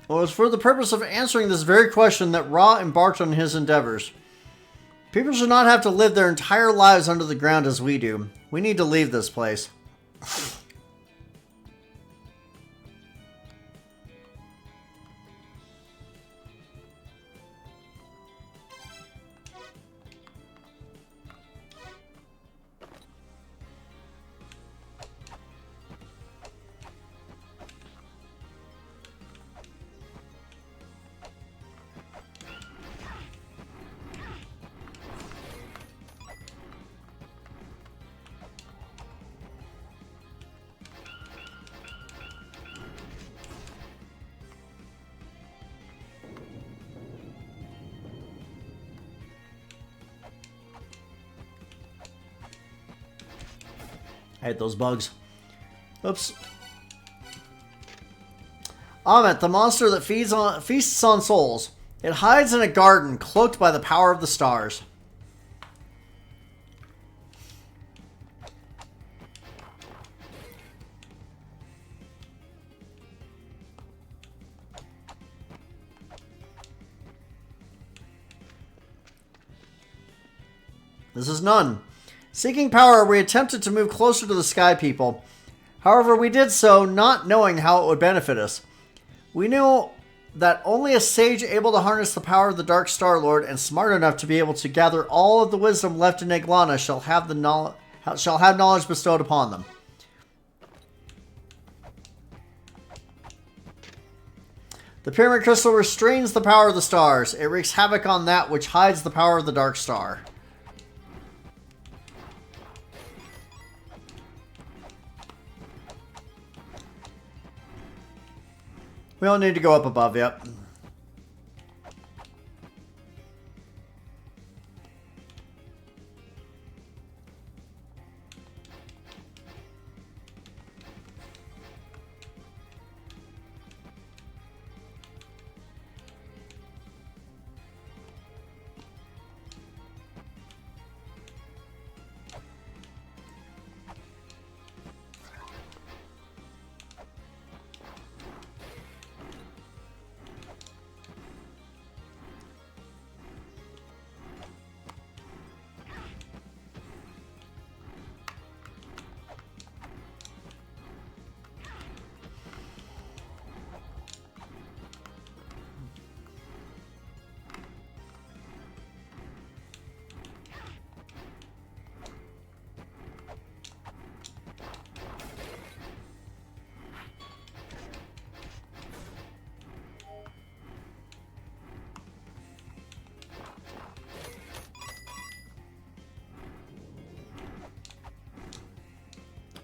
Speaker 1: It was for the purpose of answering this very question that Ra embarked on his endeavors. People should not have to live their entire lives under the ground as we do. We need to leave this place. I hate those bugs. Oops. Amit, the monster that feasts on souls. It hides in a garden, cloaked by the power of the stars. This is none. Seeking power, we attempted to move closer to the Sky People. However, we did so not knowing how it would benefit us. We knew that only a sage able to harness the power of the Dark Star Lord and smart enough to be able to gather all of the wisdom left in Mulana shall have knowledge bestowed upon them. The Pyramid Crystal restrains the power of the stars. It wreaks havoc on that which hides the power of the Dark Star. We don't need to go up above yet.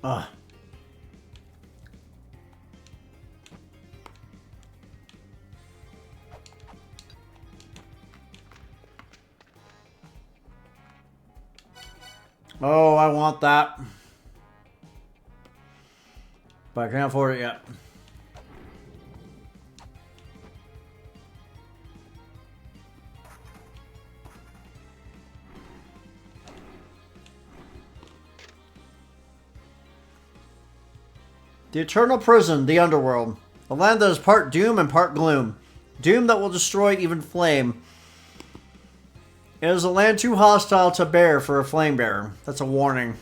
Speaker 1: Ugh. Oh, I want that. But I can't afford it yet. The Eternal Prison, the Underworld. A land that is part doom and part gloom. Doom that will destroy even flame. It is a land too hostile to bear for a flame bearer. That's a warning.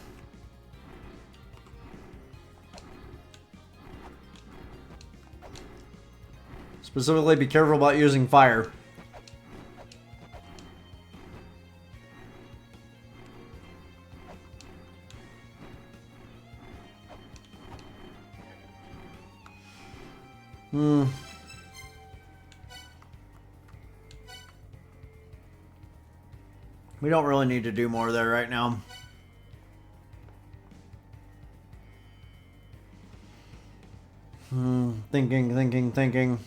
Speaker 1: Specifically, be careful about using fire. We don't really need to do more there right now. Thinking.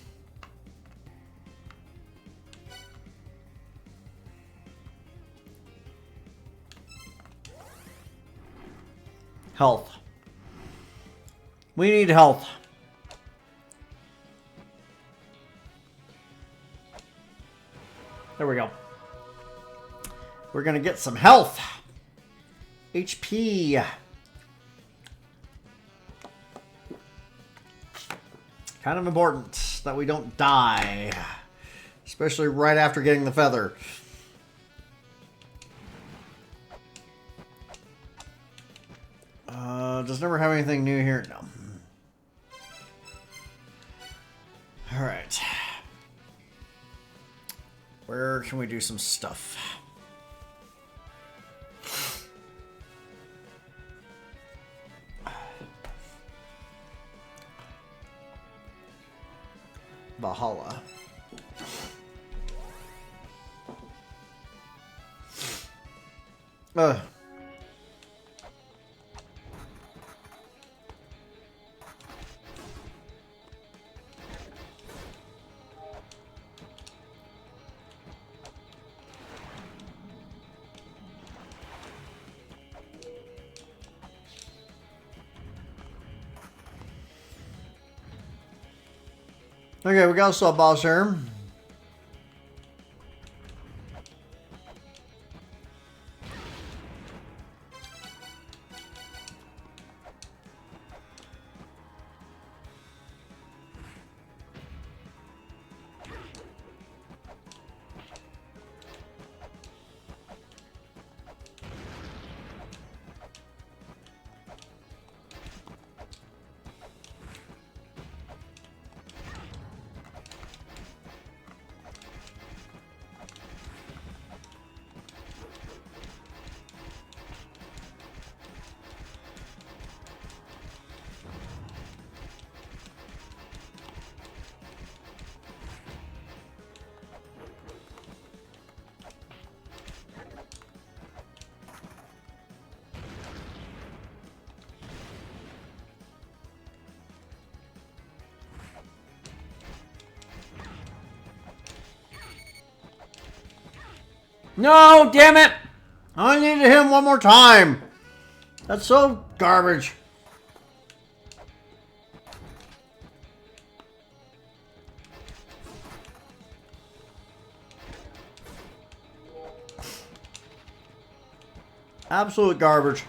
Speaker 1: Health. We need health. There we go. We're gonna get some health. HP. Kind of important that we don't die. Especially right after getting the feather. Does never have anything new here? No. Alright. Where can we do some stuff? Valhalla. Okay, we got a sub boss here. No, damn it! I need to hit him one more time. That's so garbage. Absolute garbage.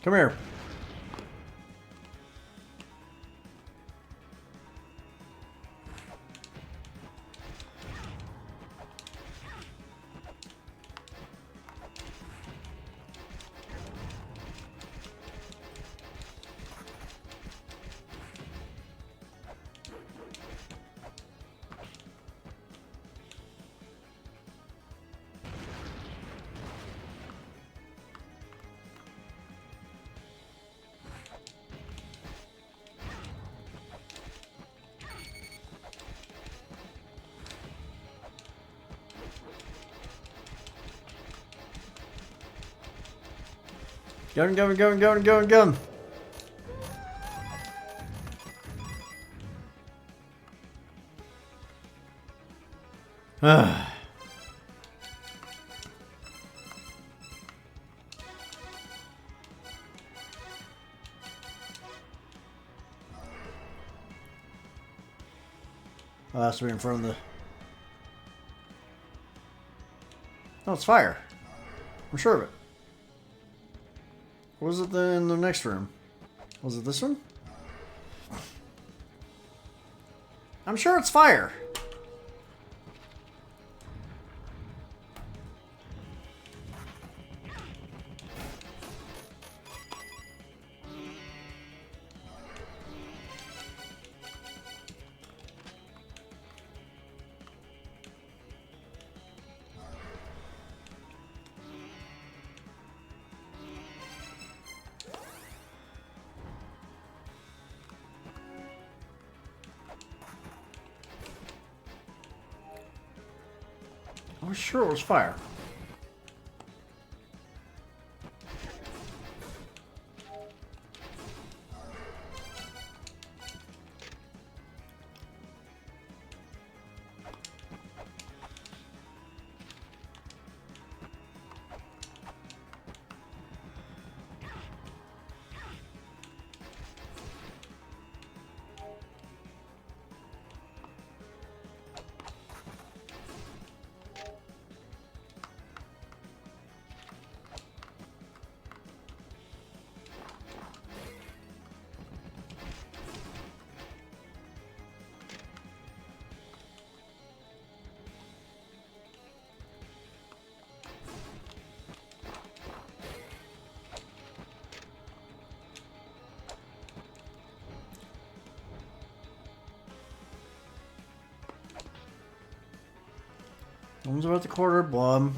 Speaker 1: Come here. Gun. Ah. Oh, that's to be in front of the... Oh, it's fire. I'm sure of it. What was it then in the next room? Was it this one? I'm sure it's fire. I was sure it was fire. One's about the quarter blob.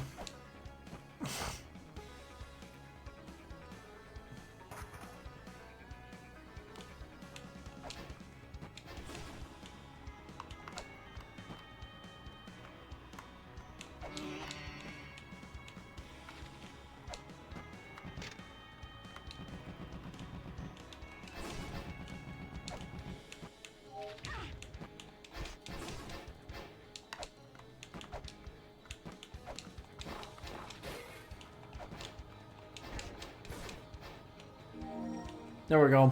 Speaker 1: There we go.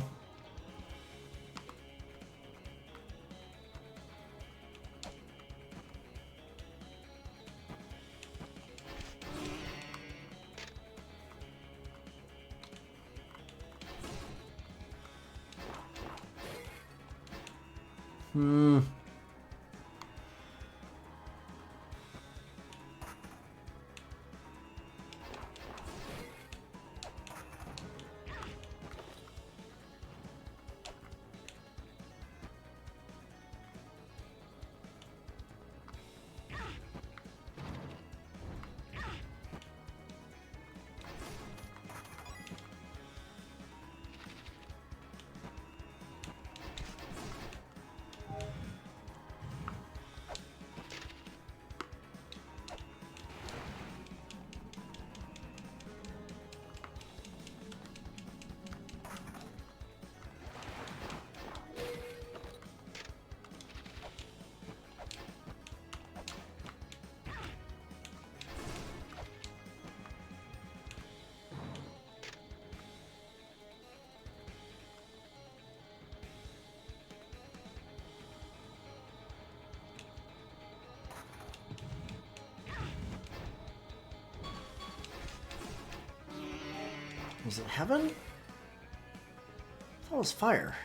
Speaker 1: Was it heaven? I thought it was fire.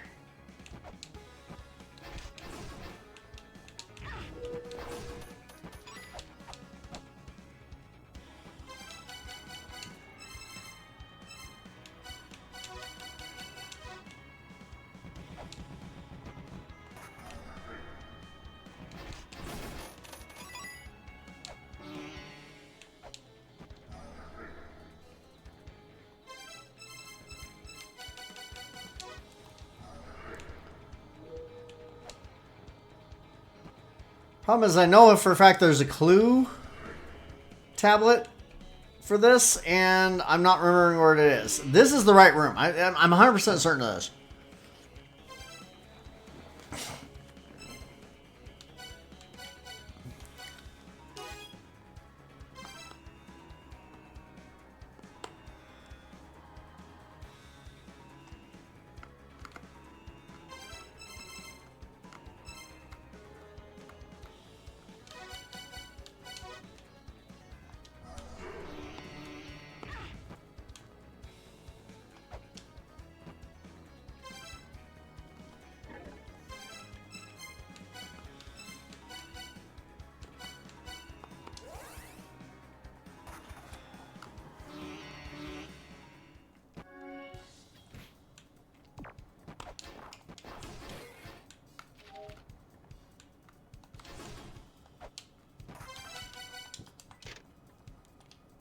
Speaker 1: Problem is, I know for a fact there's a clue tablet for this, and I'm not remembering where it is. This is the right room. I'm 100% certain of this.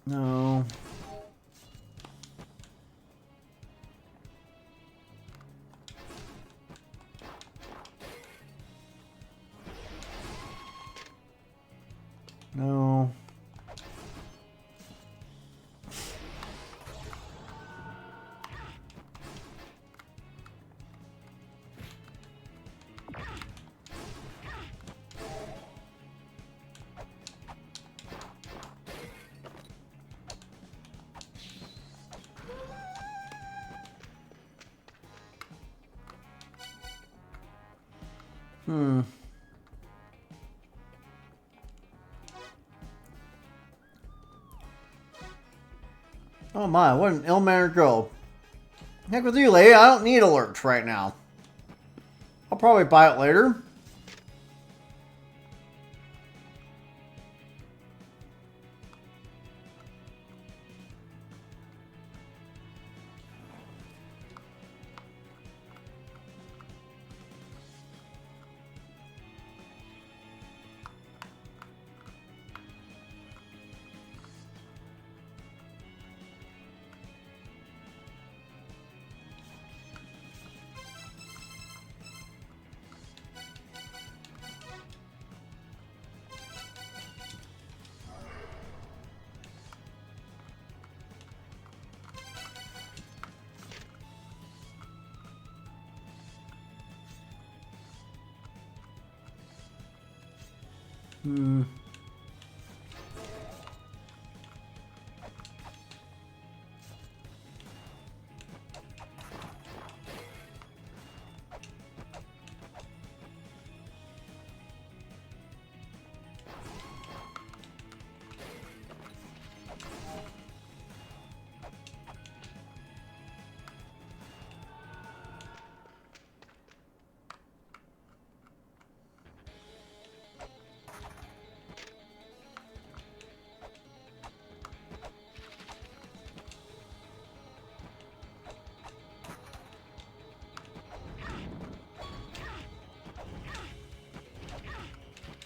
Speaker 1: No. No. Hmm. Oh my, what an ill-mannered girl. Heck with you, lady. I don't need alerts right now. I'll probably buy it later. Hmm.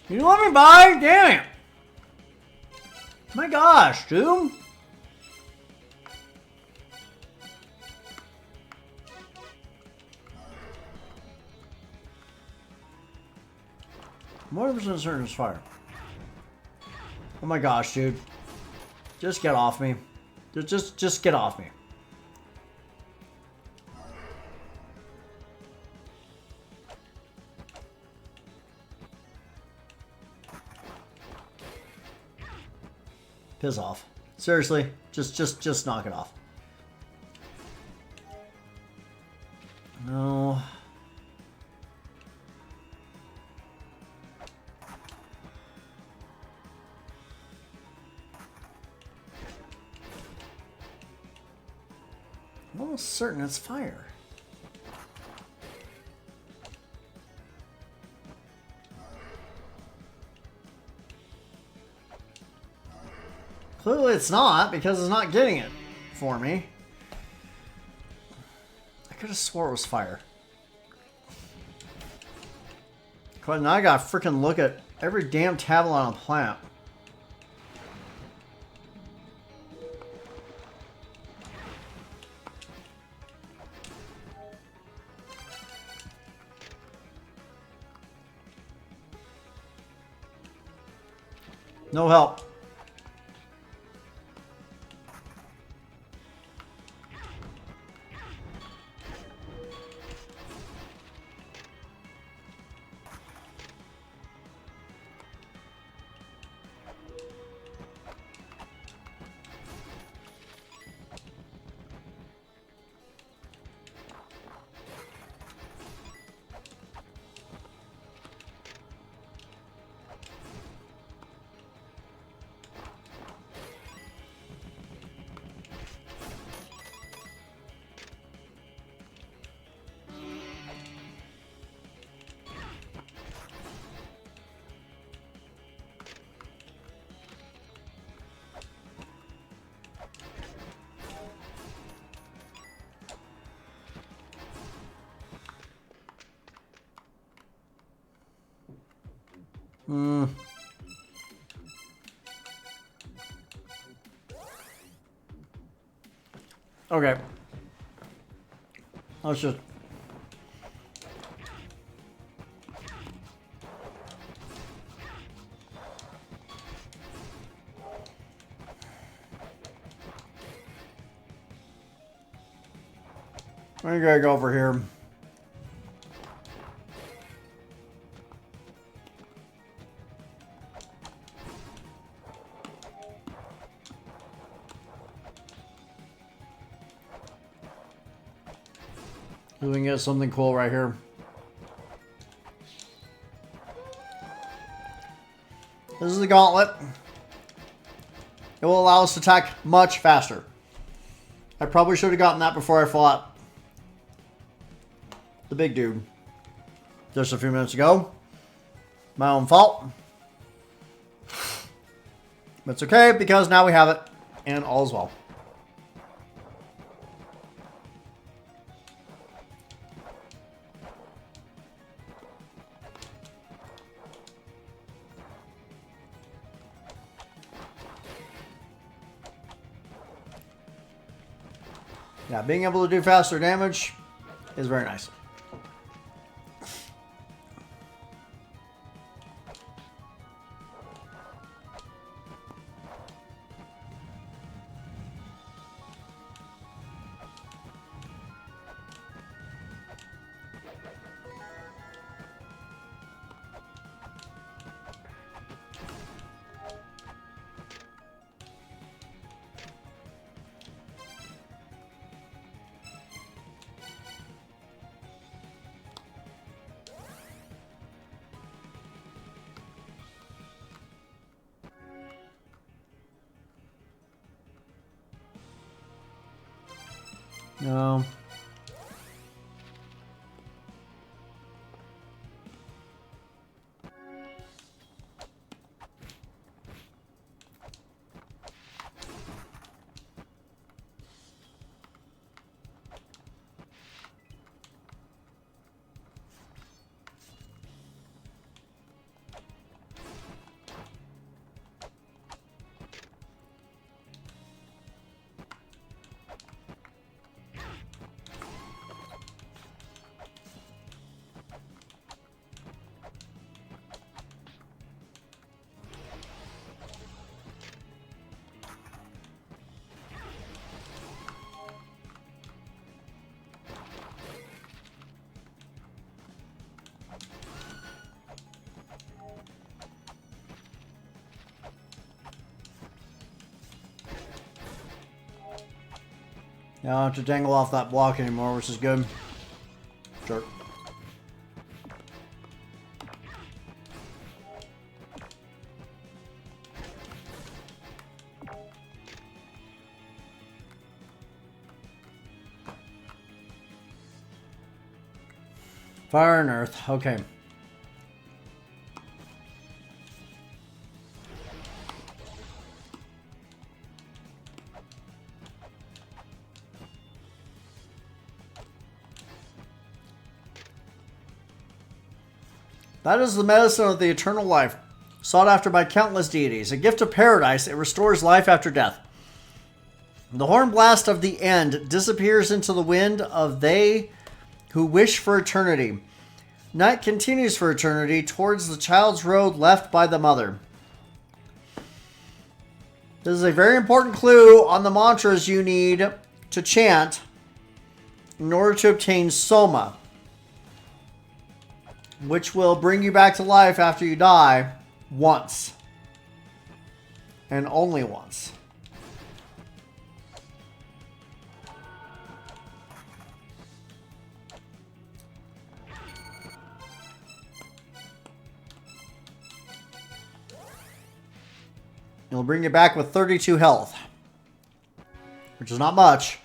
Speaker 1: You let me buy? Damn it. My gosh, dude. What percent certain is fire? Oh my gosh, dude. Just get off me. Just get off me. Piss off. Seriously, just knock it off. No. I'm almost certain it's fire. Clearly it's not, because it's not getting it for me. I could have swore it was fire. But now I gotta freaking look at every damn tablet on a plant. No help. Hmm. Okay. Let's just... We gotta go over here. We can get something cool right here. This is the gauntlet. It will allow us to attack much faster. I probably should have gotten that before I fought the big dude just a few minutes ago. My own fault. But it's okay because now we have it and all is well. Yeah, being able to do faster damage is very nice. No. I don't have to dangle off that block anymore, which is good. Jerk. Fire and earth. Okay. That is the medicine of the eternal life, sought after by countless deities. A gift of paradise, it restores life after death. The horn blast of the end disappears into the wind of they who wish for eternity. Night continues for eternity towards the child's road left by the mother. This is a very important clue on the mantras you need to chant in order to obtain Soma, which will bring you back to life after you die once. And only once. It'll bring you back with 32 health, which is not much.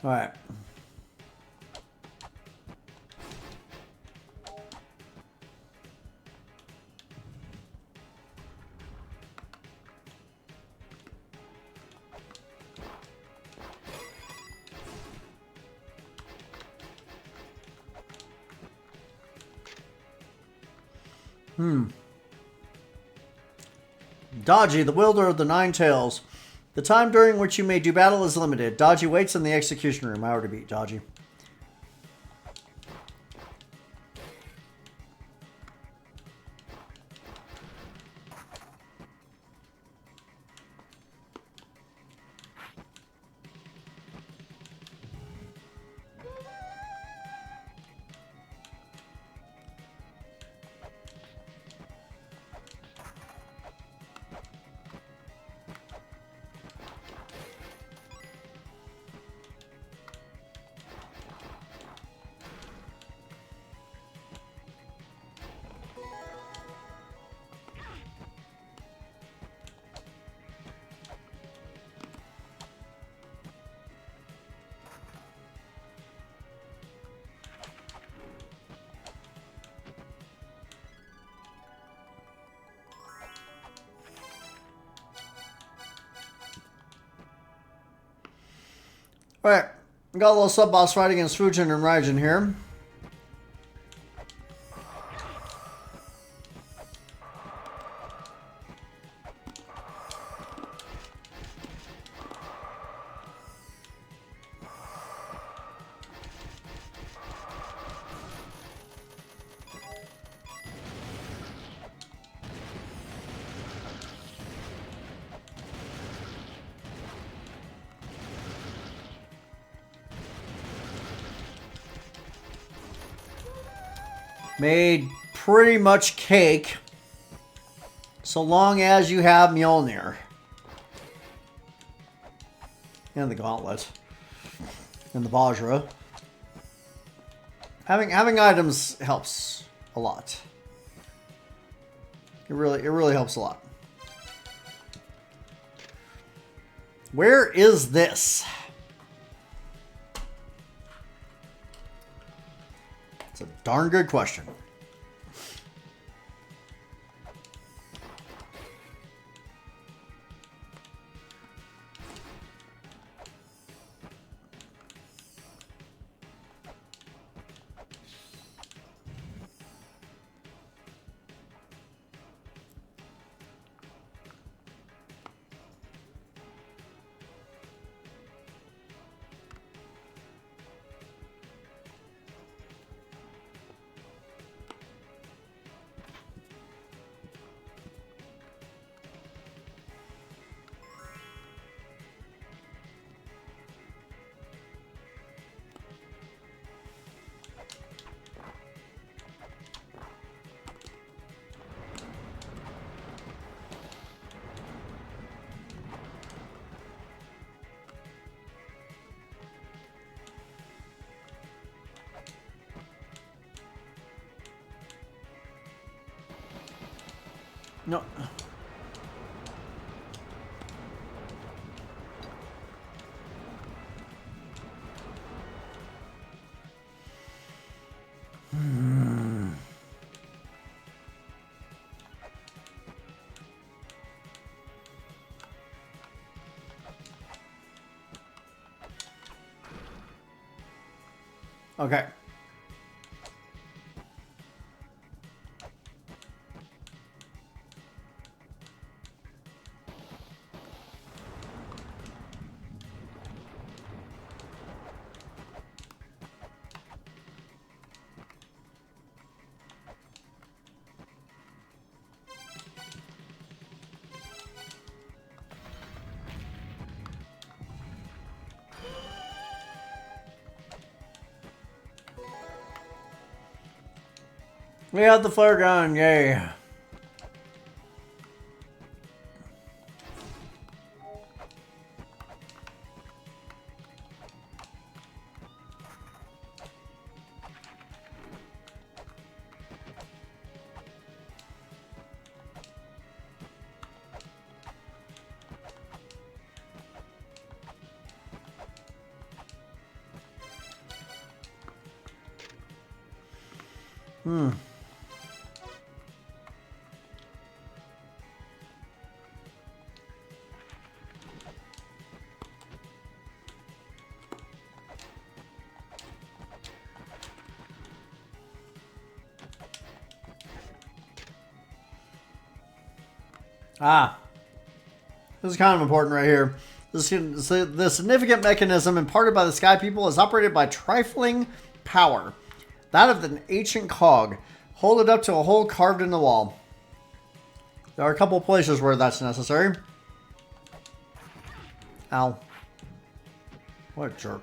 Speaker 1: All right. Dodgy, the wielder of the Nine Tails. The time during which you may do battle is limited. Dodgy waits in the execution room. I already beat Dodgy. Alright, got a little sub-boss fight against Fujin and Raijin here. Made pretty much cake, so long as you have Mjolnir. And the gauntlet. And the Vajra. Having items helps a lot. It really helps a lot. Where is this? It's a darn good question. No. Okay. We have the flare gun, yay. Hmm. Ah. This is kind of important right here. The significant mechanism imparted by the Sky People is operated by trifling power. That of an ancient cog. Hold it up to a hole carved in the wall. There are a couple places where that's necessary. Ow. What a jerk.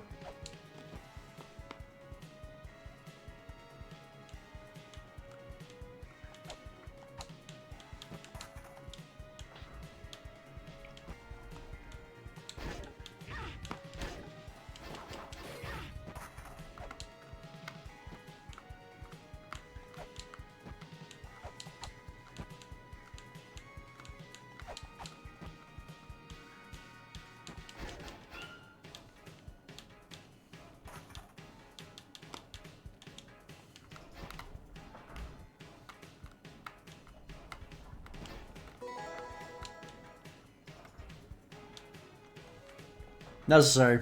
Speaker 1: Necessary.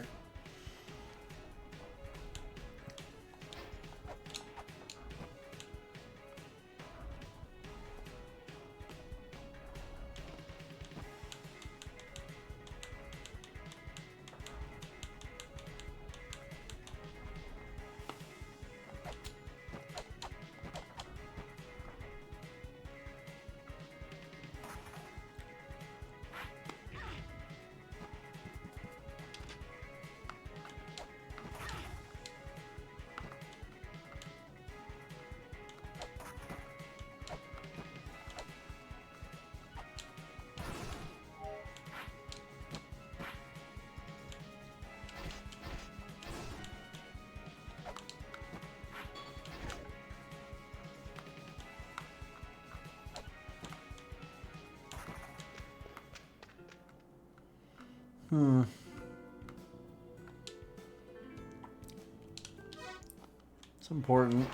Speaker 1: It's important.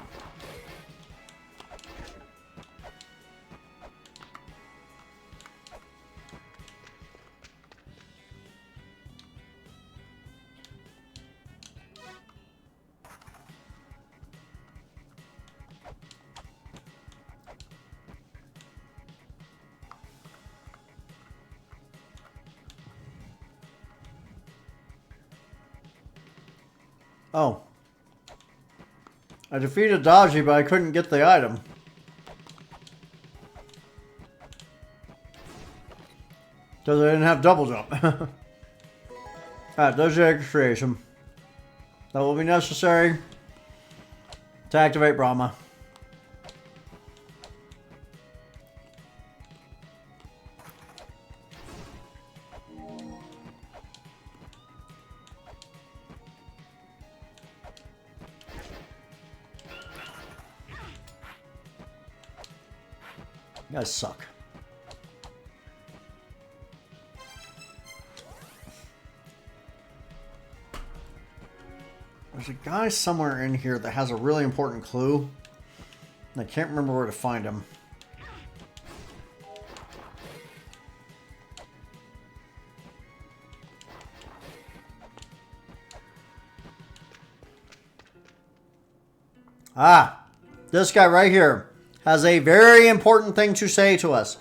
Speaker 1: Oh. I defeated Dodgy, but I couldn't get the item. Because I didn't have double jump. Alright, there's the extra. That will be necessary to activate Brahma. You guys suck. There's a guy somewhere in here that has a really important clue. And I can't remember where to find him. Ah, this guy right here has a very important thing to say to us.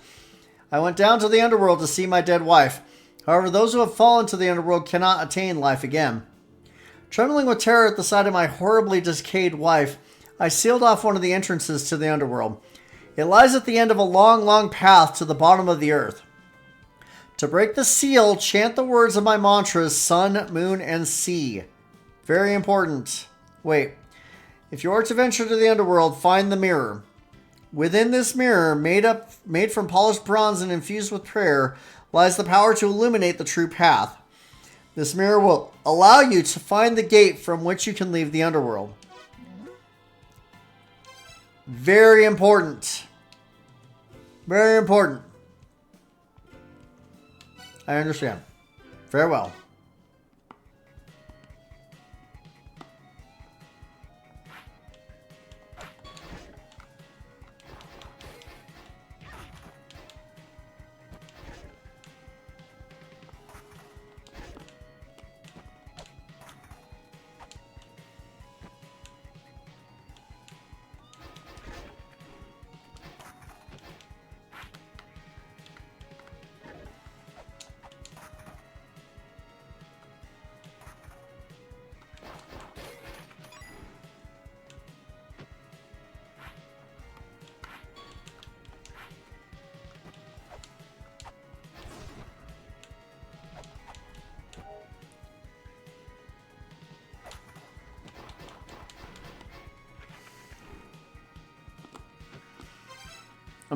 Speaker 1: I went down to the underworld to see my dead wife. However, those who have fallen to the underworld cannot attain life again. Trembling with terror at the sight of my horribly decayed wife, I sealed off one of the entrances to the underworld. It lies at the end of a long, long path to the bottom of the earth. To break the seal, chant the words of my mantras, sun, moon, and sea. Very important. Wait. If you are to venture to the underworld, find the mirror. Within this mirror, made from polished bronze and infused with prayer, lies the power to illuminate the true path. This mirror will allow you to find the gate from which you can leave the underworld. Very important. Very important. I understand. Very well.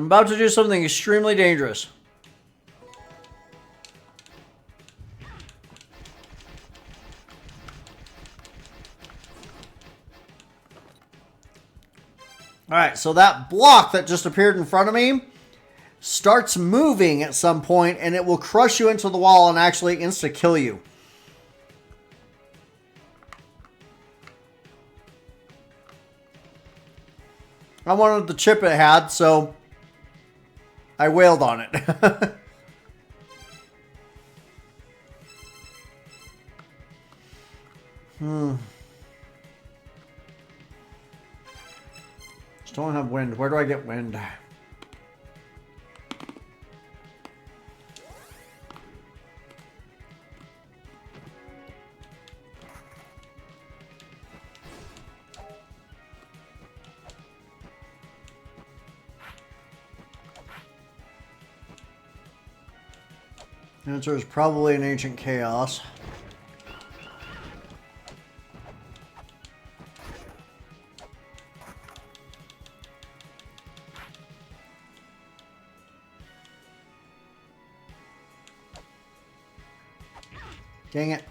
Speaker 1: I'm about to do something extremely dangerous. Alright, so that block that just appeared in front of me starts moving at some point, and it will crush you into the wall and actually insta-kill you. I wanted the chip it had, so I wailed on it. Just don't have wind. Where do I get wind? The answer is probably an ancient chaos. Dang it.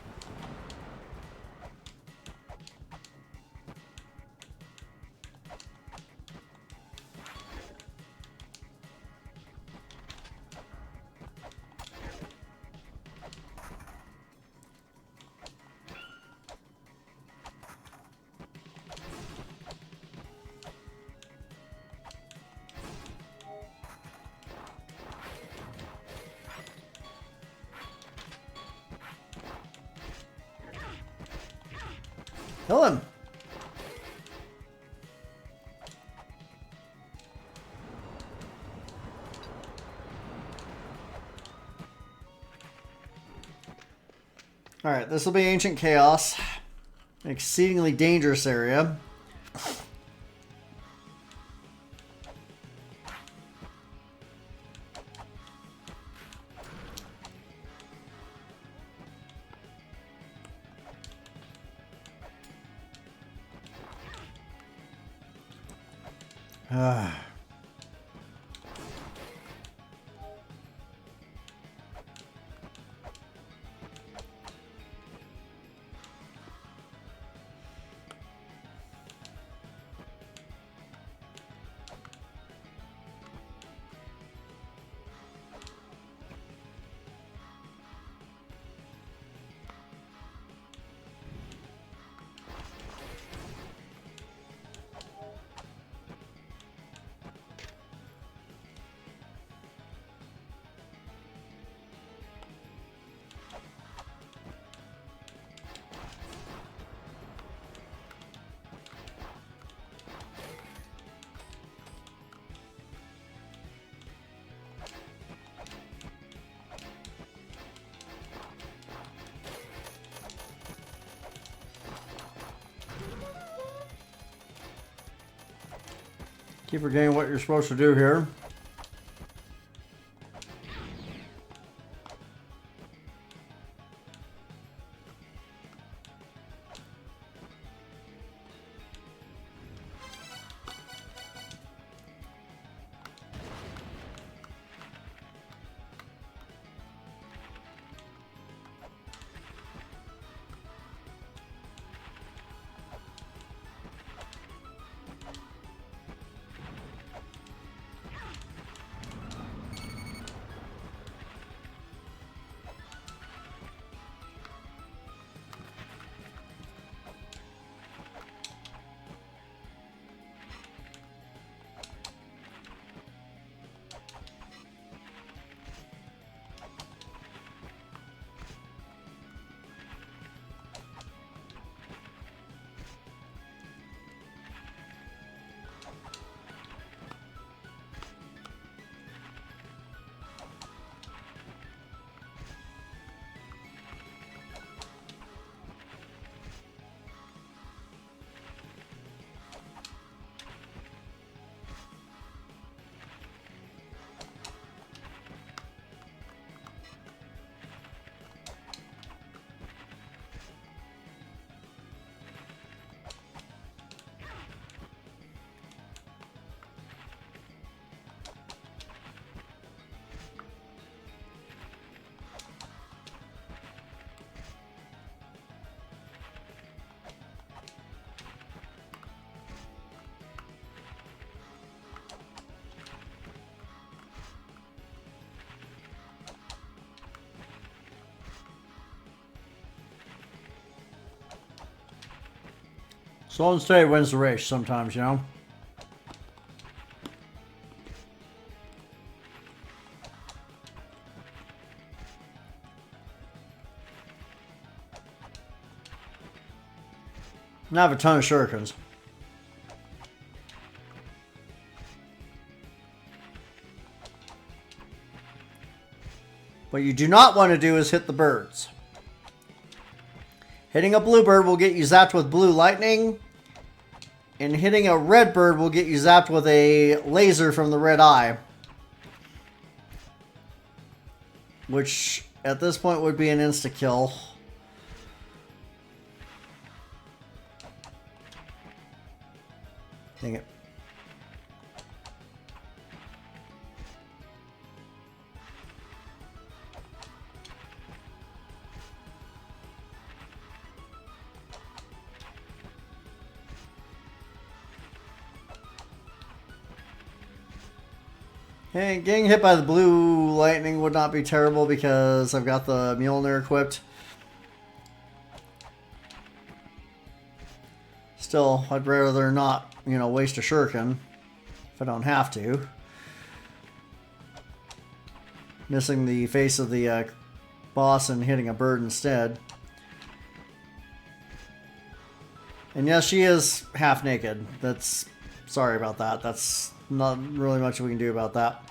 Speaker 1: Kill him. Alright, this will be Ancient Chaos. An exceedingly dangerous area. Keep forgetting what you're supposed to do here. Slow and steady wins the race sometimes, you know? And I have a ton of shurikens. What you do not want to do is hit the birds. Hitting a blue bird will get you zapped with blue lightning. And hitting a red bird will get you zapped with a laser from the red eye. Which, at this point, would be an insta-kill. Dang it. Hey, getting hit by the blue lightning would not be terrible because I've got the Mulana equipped. Still, I'd rather not, you know, waste a shuriken if I don't have to. Missing the face of the boss and hitting a bird instead. And yes, she is half naked. That's... Sorry about that. That's not really much we can do about that.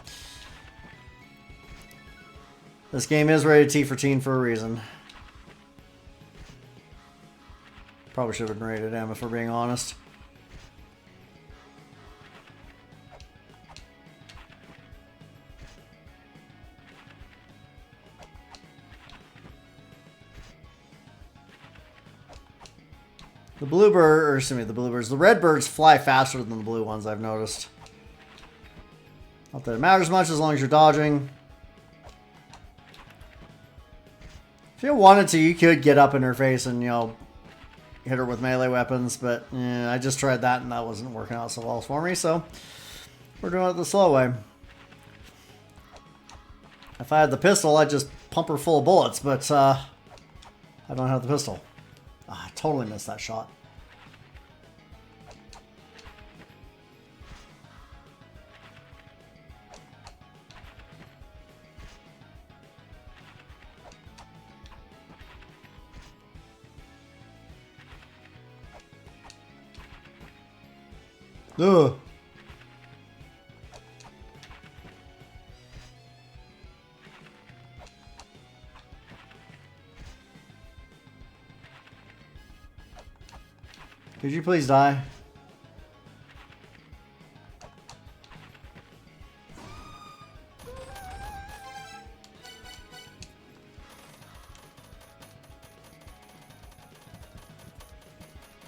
Speaker 1: This game is rated T for teen for a reason. Probably should have been rated M if we're being honest. The bluebird, or excuse me, the bluebirds. The red birds fly faster than the blue ones, I've noticed. Not that it matters much as long as you're dodging. If you wanted to, you could get up in her face and, you know, hit her with melee weapons, but I just tried that and that wasn't working out so well for me, so we're doing it the slow way. If I had the pistol, I'd just pump her full of bullets, but I don't have the pistol. Ah, I totally missed that shot. Ugh. Could you please die?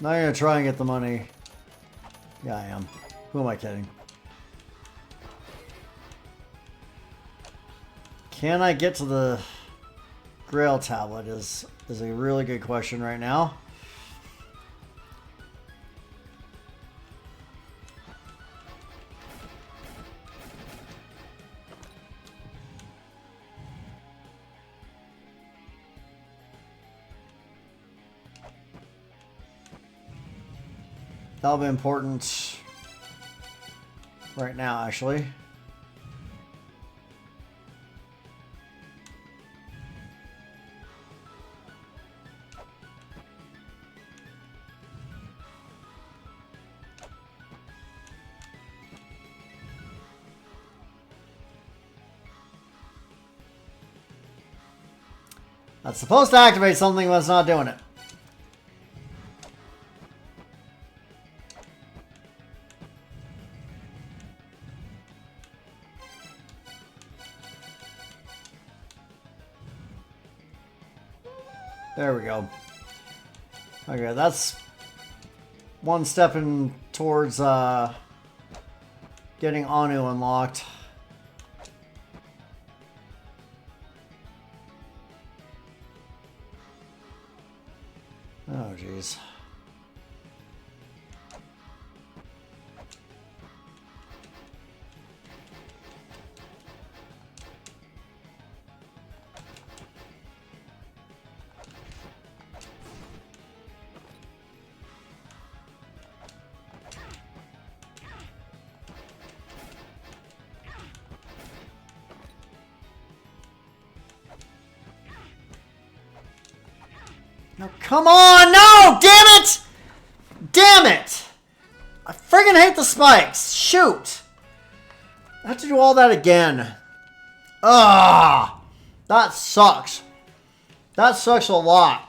Speaker 1: Now you're gonna try and get the money. Yeah, I am. Who am I kidding? Can I get to the Grail tablet is a really good question right now. That'll be important right now, actually. That's supposed to activate something, but it's not doing it. There we go. Okay, that's one step in towards getting Anu unlocked. Oh, jeez. No, come on! No! Damn it! Damn it! I friggin' hate the spikes. Shoot! I have to do all that again. Ah! That sucks. That sucks a lot.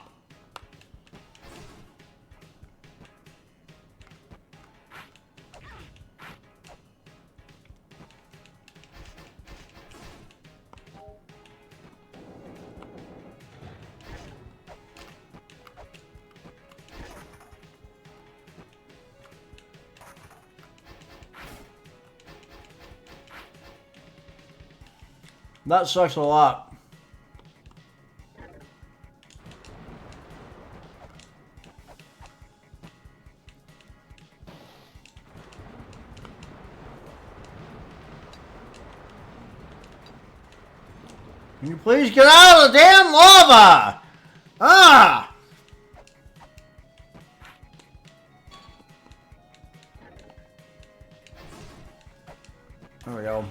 Speaker 1: That sucks a lot. Can you please get out of the damn lava? Ah! There we go.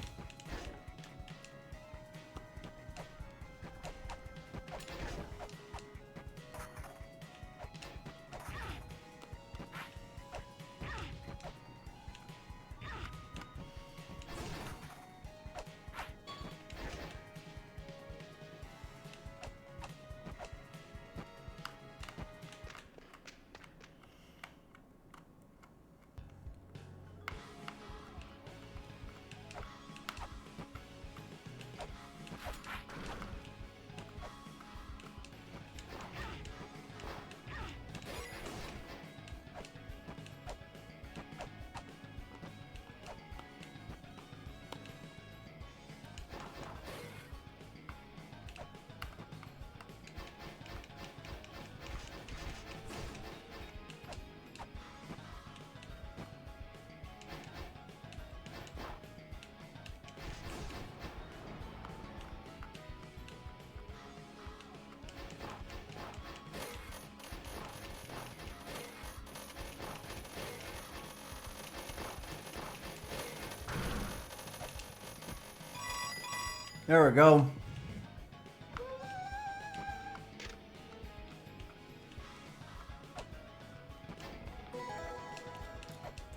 Speaker 1: There we go.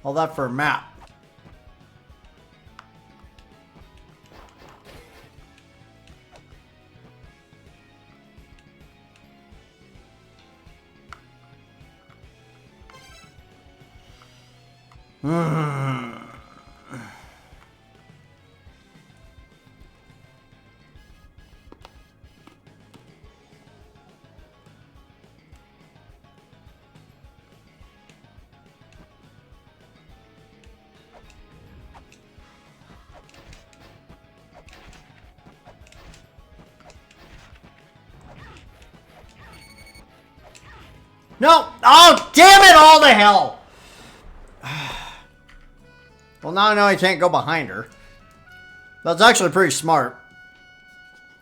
Speaker 1: All that for a map. No! Oh, damn it! All the hell! Well, now I know I can't go behind her. That's actually pretty smart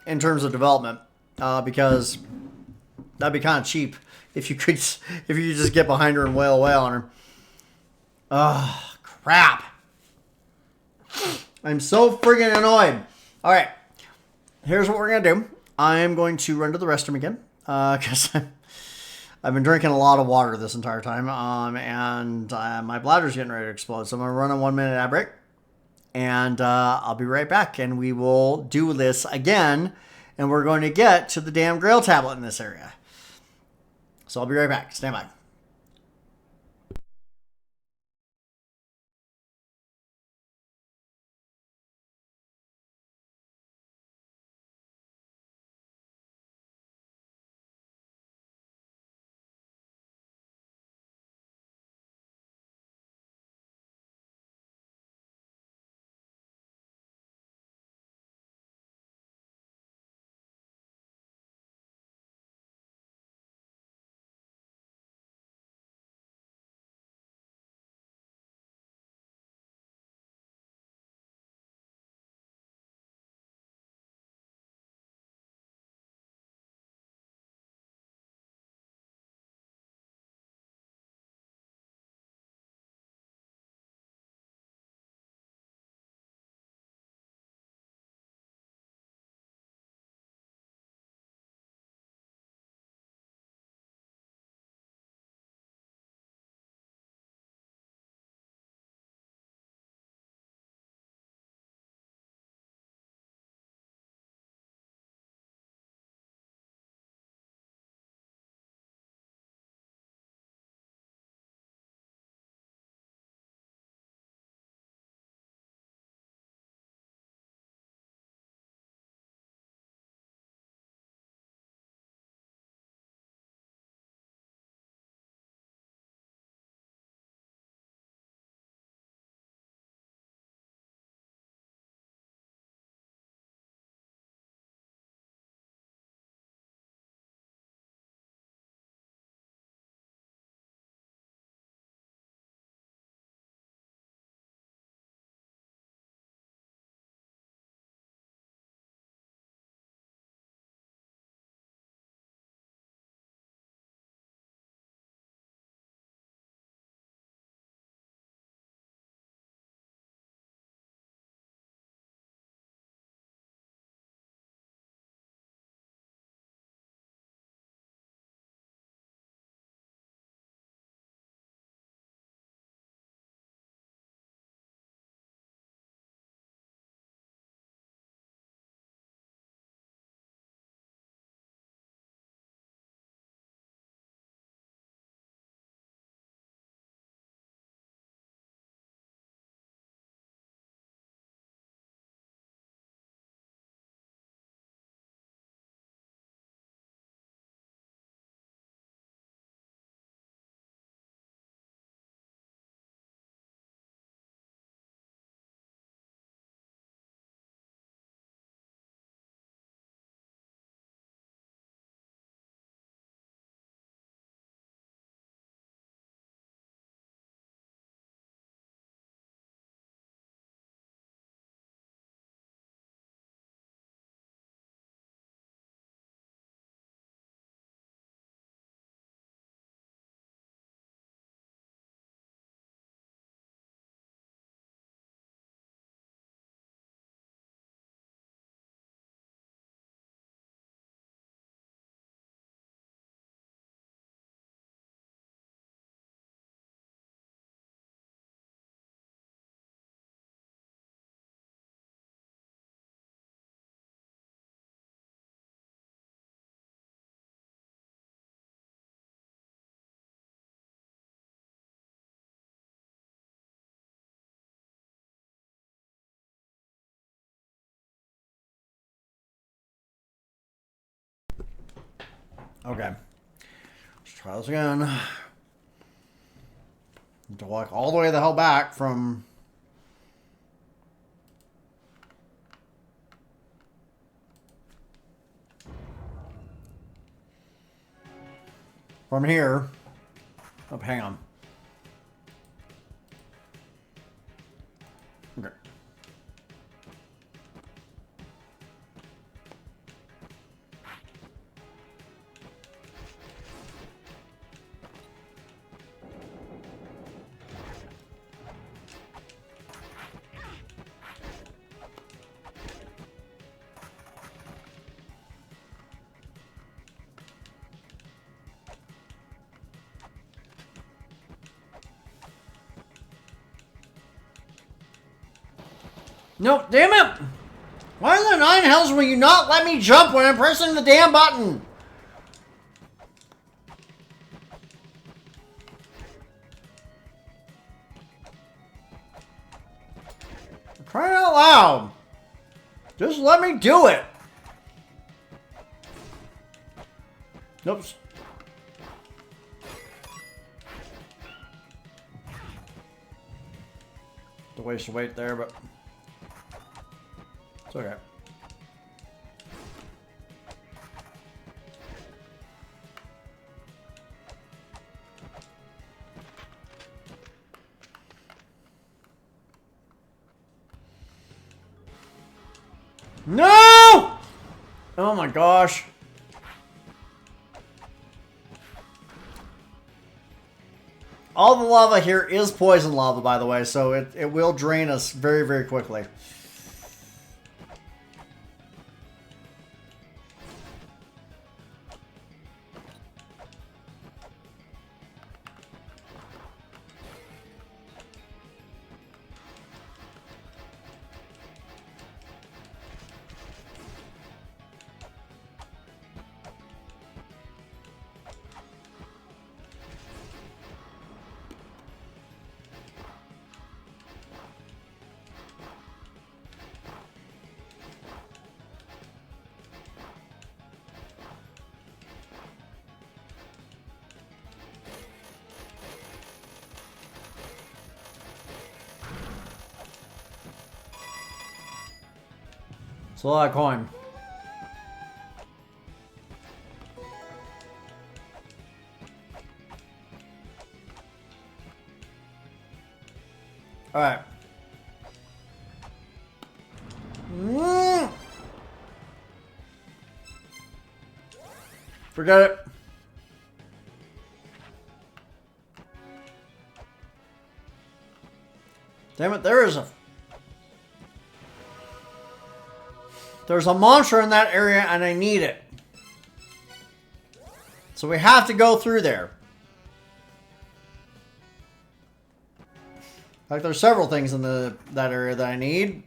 Speaker 1: in terms of development, because that'd be kind of cheap if you could just get behind her and wail away on her. Ugh, crap! I'm so friggin' annoyed. All right, here's what we're gonna do. I'm going to run to the restroom again because I've been drinking a lot of water this entire time, and my bladder's getting ready to explode. So I'm going to run a 1 minute ad break, and I'll be right back, and we will do this again, and we're going to get to the damn Grail tablet in this area. So I'll be right back. Stand by. Okay. Let's try this again. Need to walk all the way the hell back from... From here. Oh, hang on. Okay. No, damn it! Why in the nine hells will you not let me jump when I'm pressing the damn button? I'm crying out loud. Just let me do it. Nope. The waste of weight there, but it's okay. No! Oh my gosh. All the lava here is poison lava, by the way, so it will drain us very, very quickly. It's a lot of coin. Alright. Forget it. Damn it, there's a monster in that area and I need it. So we have to go through there. Like there's several things in that area that I need.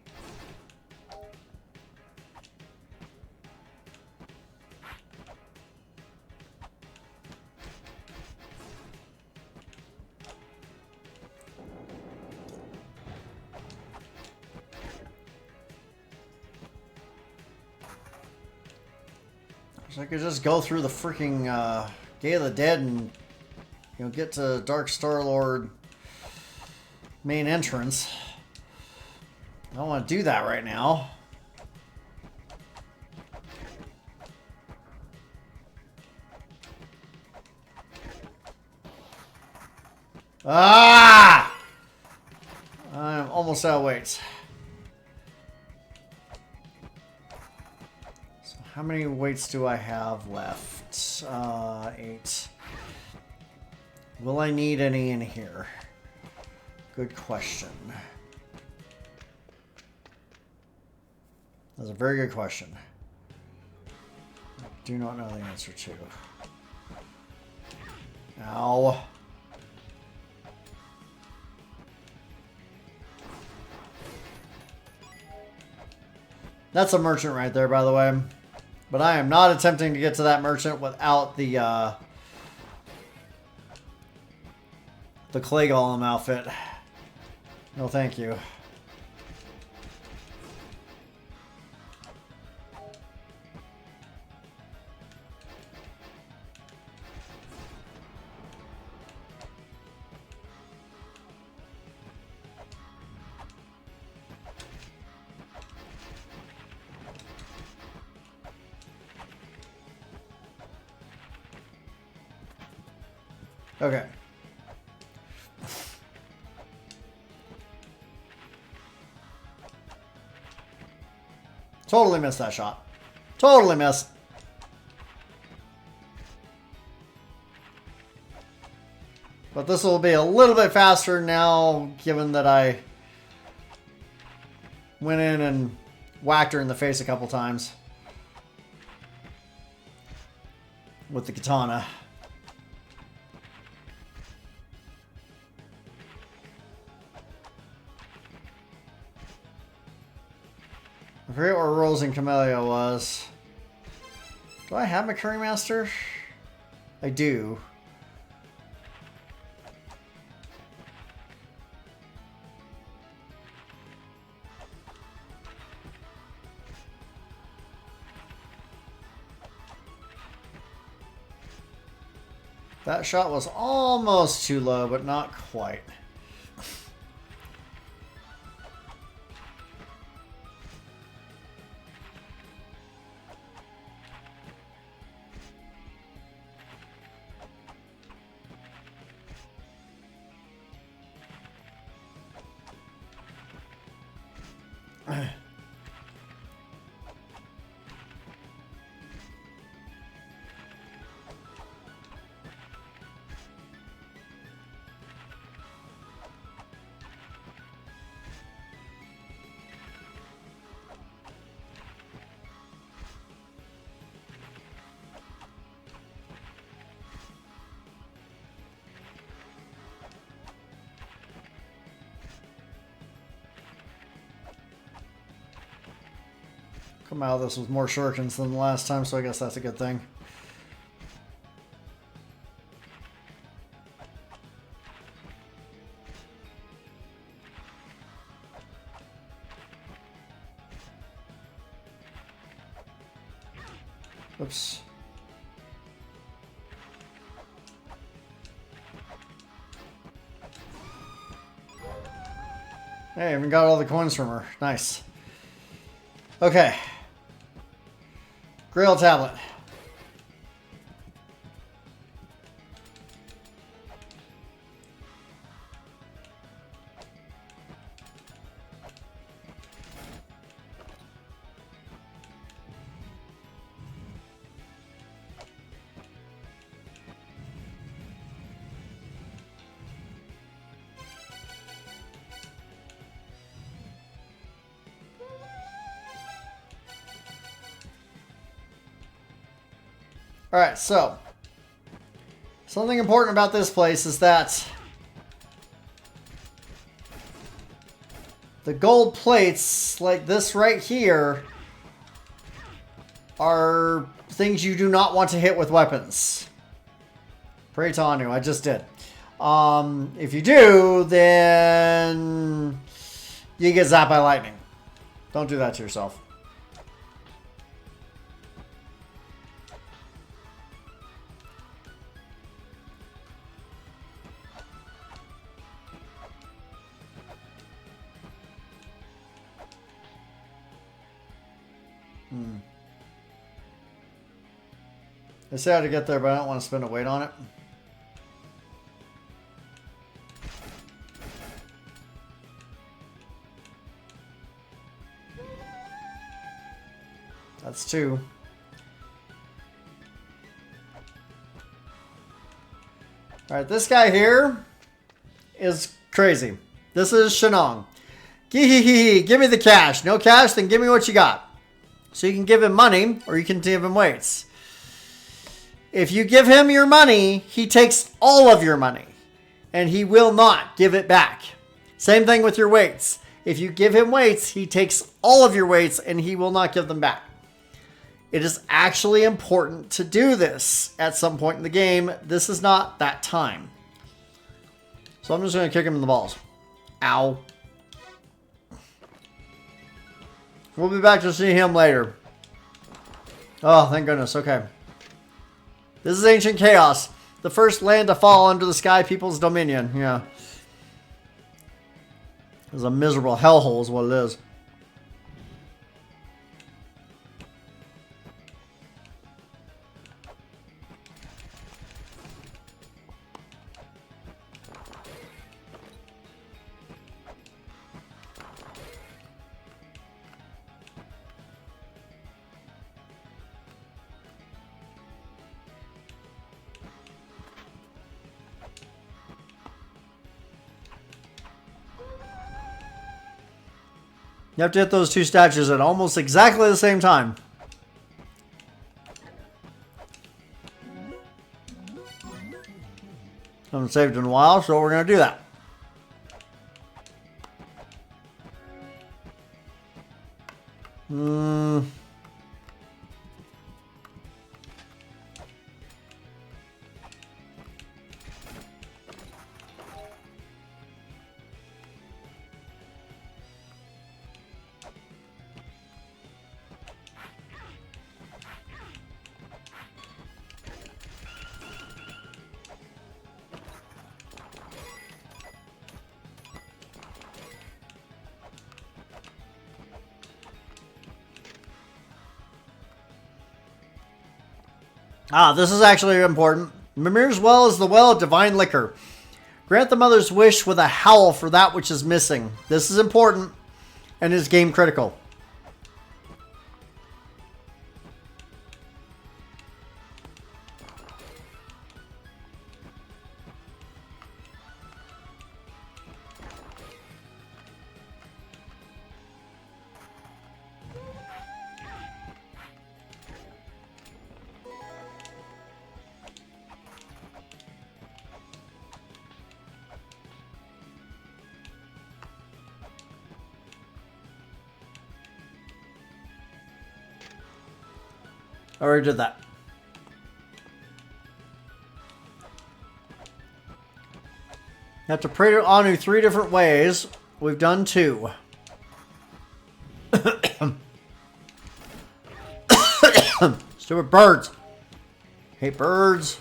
Speaker 1: So I could just go through the freaking Gate of the Dead and get to Dark Star-Lord main entrance. I don't want to do that right now. Ah! I'm almost out of weights. So how many weights do I have left? 8. Will I need any in here? Good question. That's a very good question. I do not know the answer to. Ow. That's a merchant right there, by the way. But I am not attempting to get to that merchant without the clay golem outfit. No, thank you. Okay. Totally missed that shot. Totally missed. But this will be a little bit faster now, given that I went in and whacked her in the face a couple times with the katana. I forget where Rose and Camellia was. Do I have my Curry Master? I do. That shot was almost too low, but not quite. Come out of this with more shurikens than the last time, so I guess that's a good thing. Oops. Hey, I even got all the coins from her. Nice. Okay. Grail tablet. Alright, so something important about this place is that the gold plates, like this right here, are things you do not want to hit with weapons. Pray to Anu, I just did. If you do, then you get zapped by lightning. Don't do that to yourself. I say how to get there, but I don't want to spend a weight on it. That's 2. Alright, this guy here is crazy. This is Shenong. Give me the cash. No cash, then give me what you got. So you can give him money, or you can give him weights. If you give him your money, he takes all of your money. And he will not give it back. Same thing with your weights. If you give him weights, he takes all of your weights and he will not give them back. It is actually important to do this at some point in the game. This is not that time. So I'm just going to kick him in the balls. Ow. We'll be back to see him later. Oh, thank goodness. Okay. This is Ancient Chaos. The first land to fall under the Sky People's dominion. Yeah. It's a miserable hellhole is what it is. You have to hit those two statues at almost exactly the same time. Haven't saved in a while, so we're going to do that. Ah, this is actually important. Mimir's well is the well of divine liquor. Grant the mother's wish with a howl for that which is missing. This is important and is game critical. I already did that. You have to pray to Anu 3 different ways. We've done 2. Stupid birds. Hate birds.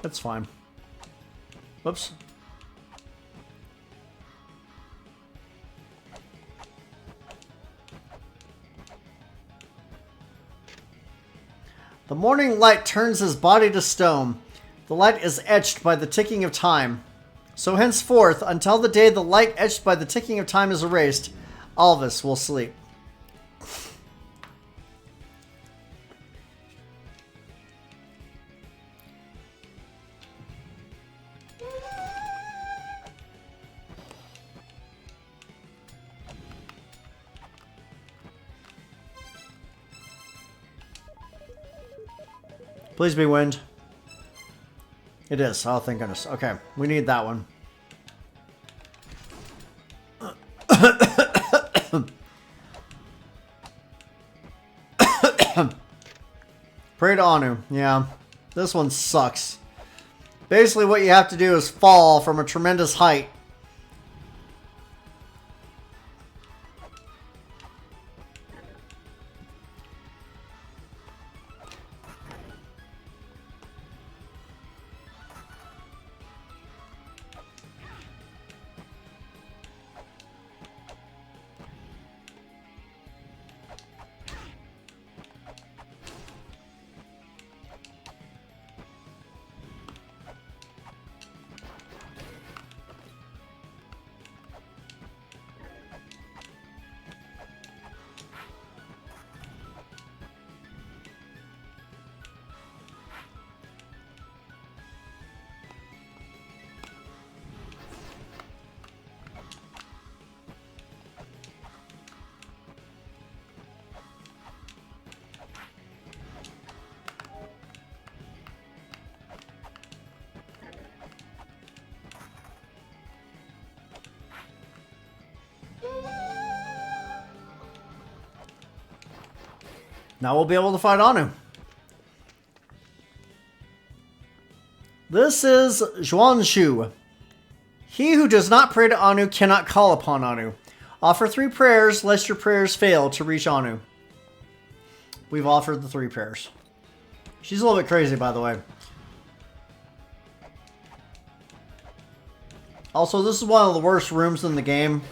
Speaker 1: That's fine. Whoops. The morning light turns his body to stone. The light is etched by the ticking of time. So henceforth, until the day the light etched by the ticking of time is erased, all of us will sleep. Please be wind. It is. Oh, thank goodness. Okay, we need that one. Pray to Anu. Yeah, this one sucks. Basically, what you have to do is fall from a tremendous height. Now we'll be able to fight Anu. This is Zhuanshu. He who does not pray to Anu cannot call upon Anu. Offer 3 prayers, lest your prayers fail to reach Anu. We've offered the 3 prayers. She's a little bit crazy, by the way. Also, this is one of the worst rooms in the game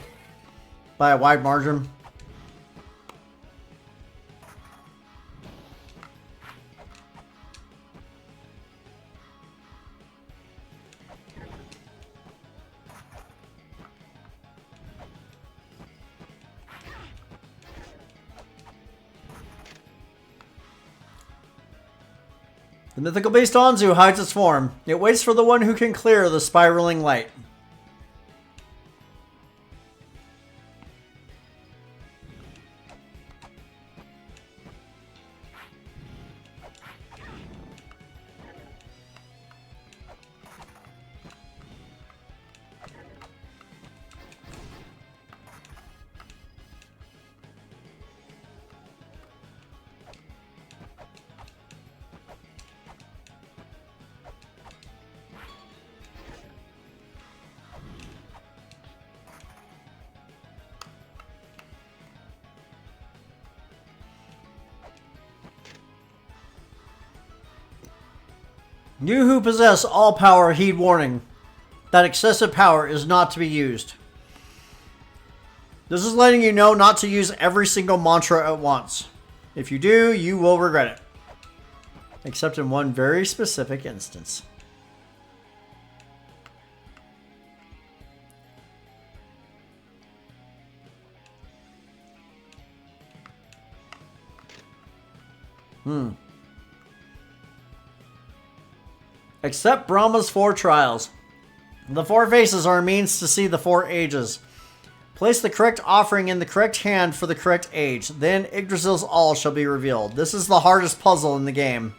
Speaker 1: by a wide margin. The mythical beast Anzu hides its form. It waits for the one who can clear the spiraling light. You who possess all power, heed warning. That excessive power is not to be used. This is letting you know not to use every single mantra at once. If you do, you will regret it. Except in one very specific instance. Accept Brahma's 4 trials. The 4 faces are a means to see the 4 ages. Place the correct offering in the correct hand for the correct age. Then Yggdrasil's all shall be revealed. This is the hardest puzzle in the game.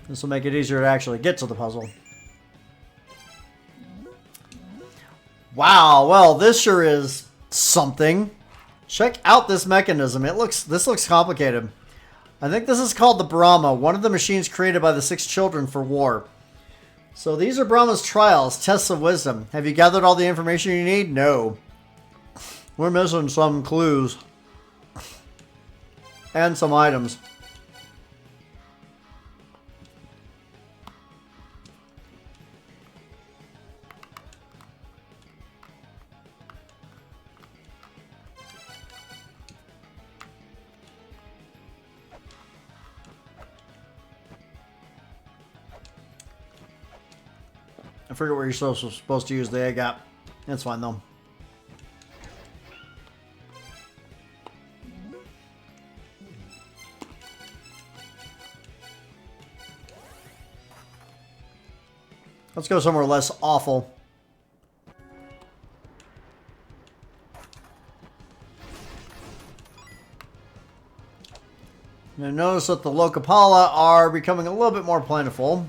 Speaker 1: This will make it easier to actually get to the puzzle. Wow, well, this sure is something. Check out this mechanism. This looks complicated. I think this is called the Brahma, one of the machines created by the 6 children for war. So these are Brahma's trials, tests of wisdom. Have you gathered all the information you need? No. We're missing some clues. And some items. I forget where you're supposed to use the egg at. That's fine though. Let's go somewhere less awful. Now notice that the Lokapala are becoming a little bit more plentiful.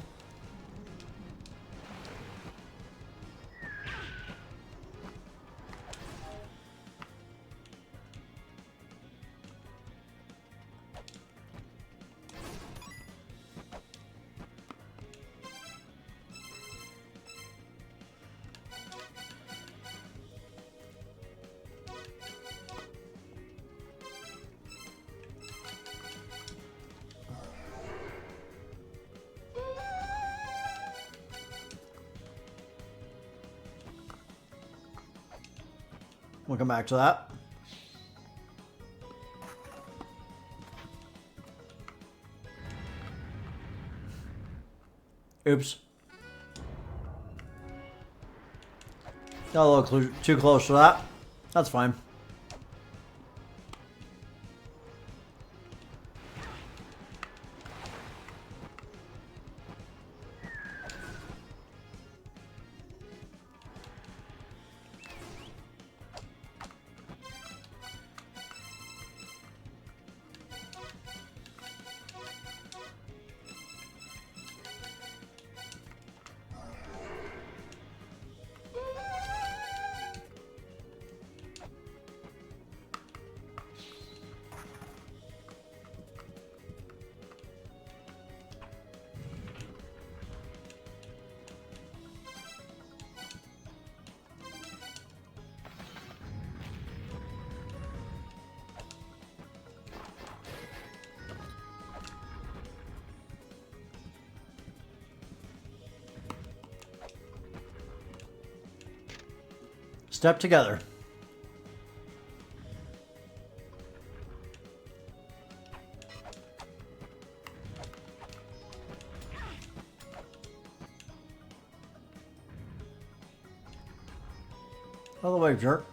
Speaker 1: We'll come back to that. Oops. Got a little too close to that. That's fine. Step together. By the way, jerk.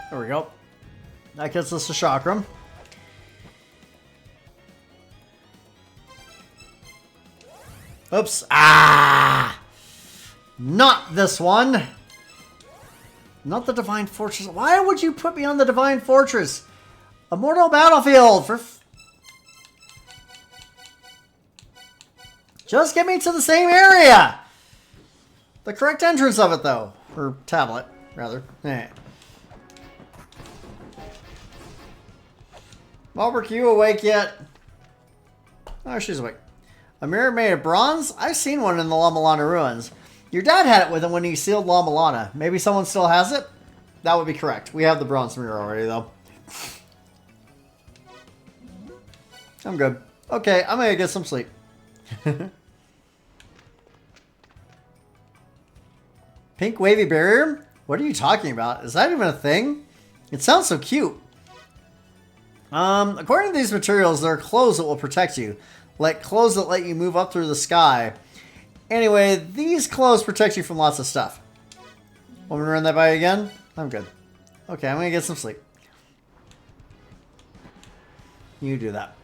Speaker 1: There we go. That gets us to Chakram. Oops. Ah! Not this one. Not the Divine Fortress. Why would you put me on the Divine Fortress? Immortal Battlefield for... Just get me to the same area. The correct entrance of it, though. Or tablet, rather. Eh. Malbrook, you awake yet? Oh, she's awake. A mirror made of bronze? I've seen one in the La Mulana ruins. Your dad had it with him when he sealed La Mulana. Maybe someone still has it? That would be correct. We have the bronze mirror already, though. I'm good. Okay, I'm gonna get some sleep. Pink wavy barrier? What are you talking about? Is that even a thing? It sounds so cute. According to these materials, there are clothes that will protect you. Like clothes that let you move up through the sky. Anyway, these clothes protect you from lots of stuff. Want me to run that by you again? I'm good. Okay, I'm gonna get some sleep. You do that.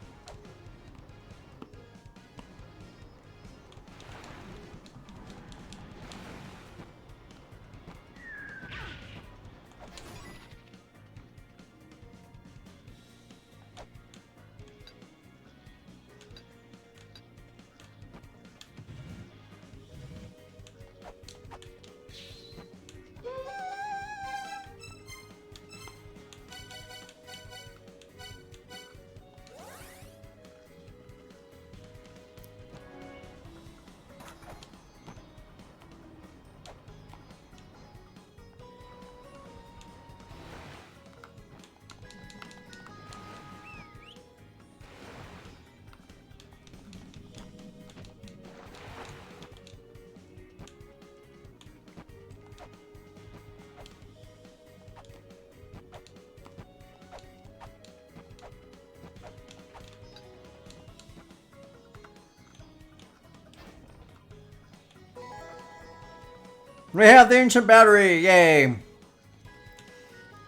Speaker 1: We have the Ancient Battery, yay!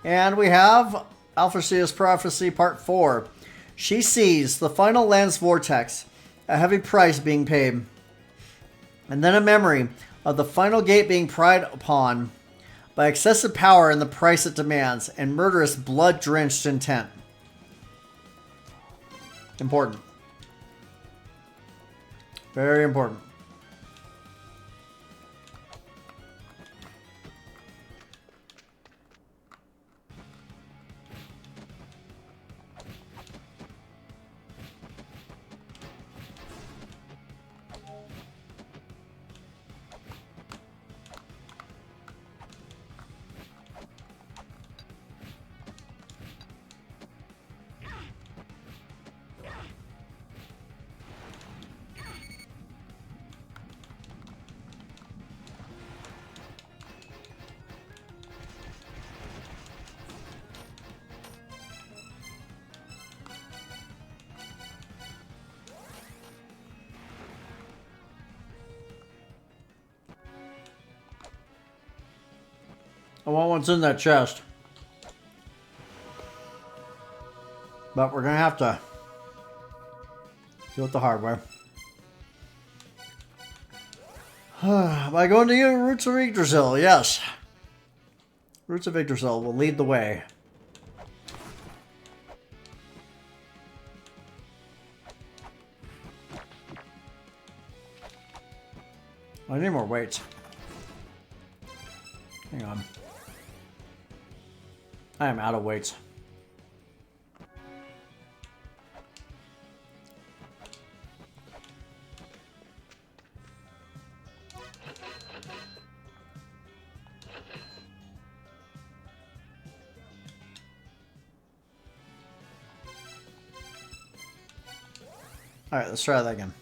Speaker 1: And we have Alphacea's Prophecy Part 4. She sees the final lens vortex, a heavy price being paid, and then a memory of the final gate being pried upon by excessive power and the price it demands, and murderous blood-drenched intent. Important. Very important. I want what's in that chest. But we're going to have to do it the hard way. By going to you, Roots of Yggdrasil, yes. Roots of Yggdrasil will lead the way. I need more weights. Hang on. I am out of weights. All right, let's try that again.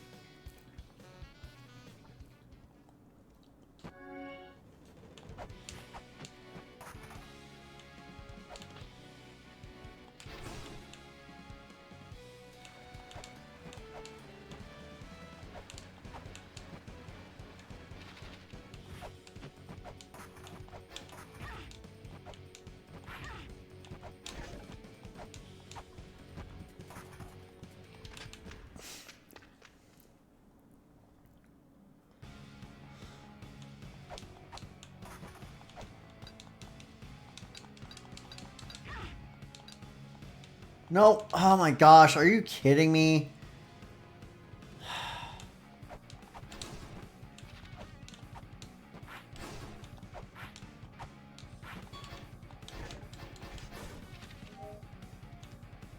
Speaker 1: No. Oh my gosh. Are you kidding me?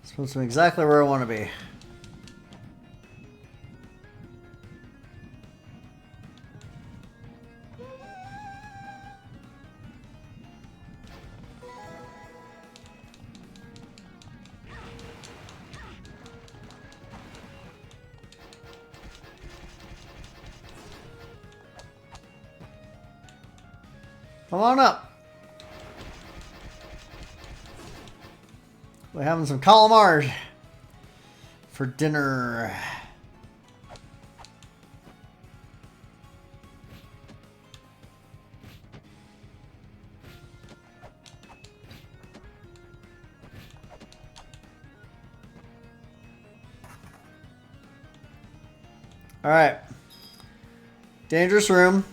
Speaker 1: Supposed to be exactly where I want to be. Come on up. We're having some calamari for dinner. All right. Dangerous room.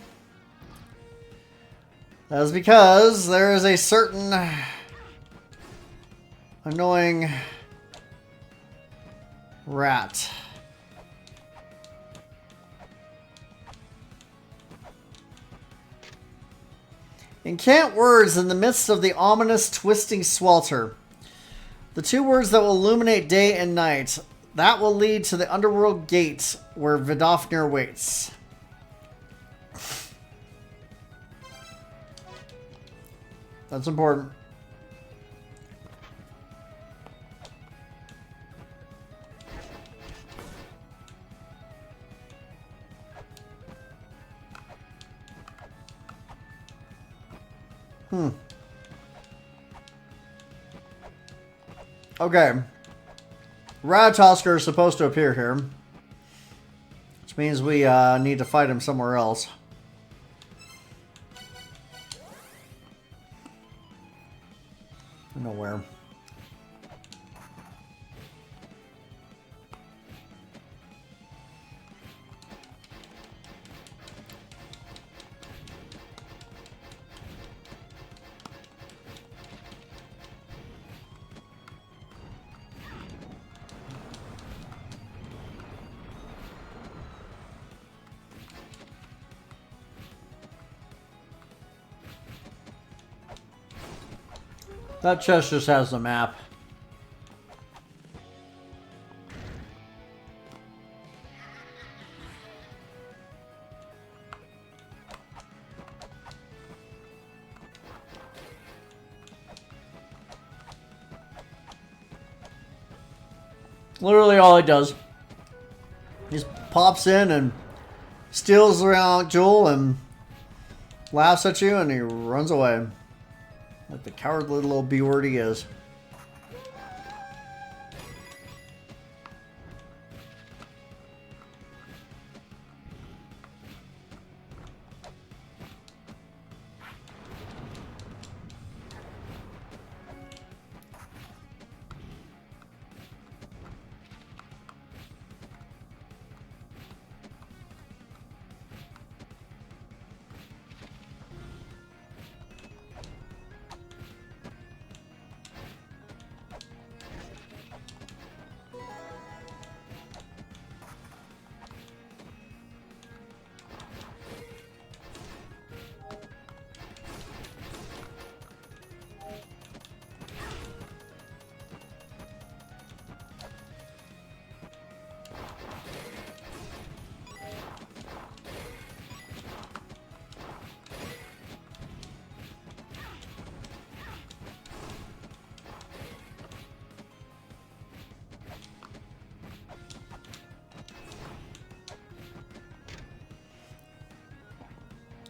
Speaker 1: That is because there is a certain annoying rat. Incant words in the midst of the ominous twisting swelter. The two words that will illuminate day and night. That will lead to the underworld gate where Vidofnir waits. That's important. Okay. Ratatosker is supposed to appear here. Which means we need to fight him somewhere else. Nowhere. That chest just has the map. Literally all it does. He just pops in and steals the relic jewel and laughs at you and he runs away. Like the cowardly little B-word he is.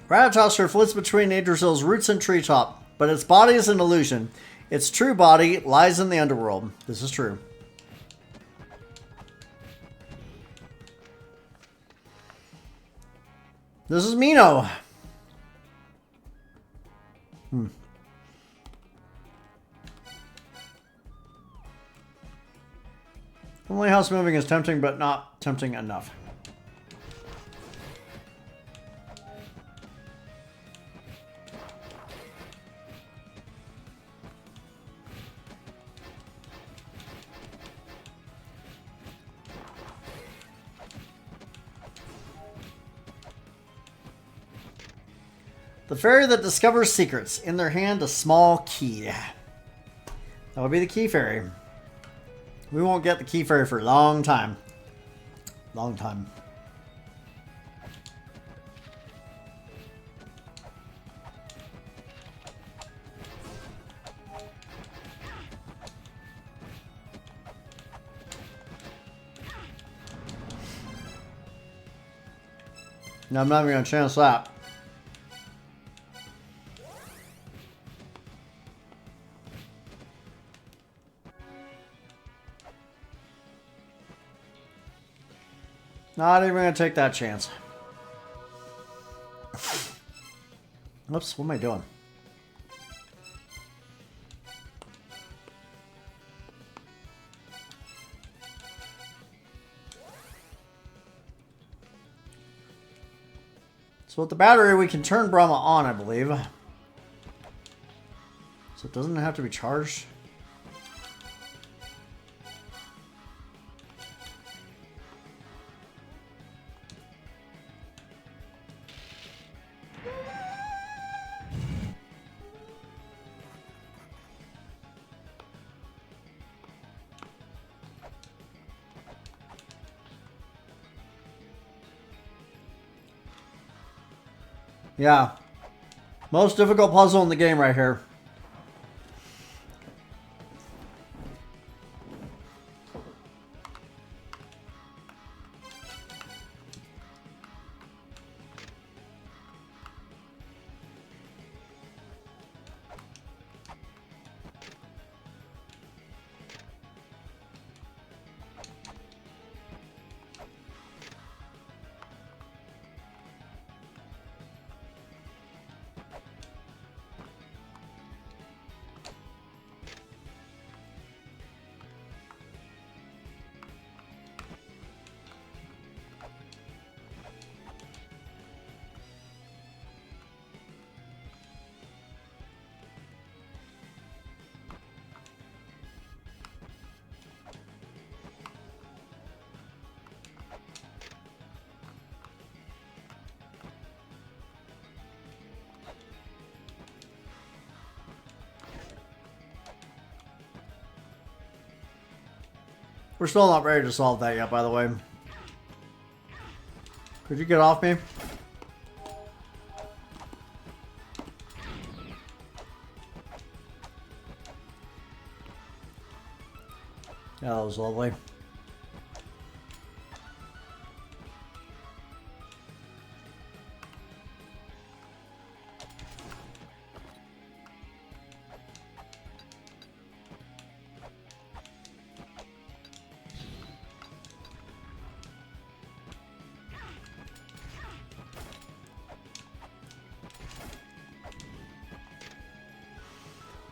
Speaker 1: Ratatosker flits between Yggdrasil's roots and treetop, but its body is an illusion. Its true body lies in the underworld. This is true. This is Mino. Only house moving is tempting, but not tempting enough. The fairy that discovers secrets. In their hand, a small key. That would be the key fairy. We won't get the key fairy for a long time. Long time. No, I'm not even going to chance that. Not even going to take that chance. Oops, what am I doing? So with the battery, we can turn Brahma on, I believe. So it doesn't have to be charged. Yeah. Most difficult puzzle in the game right here. We're still not ready to solve that yet, by the way. Could you get off me? Yeah, that was lovely.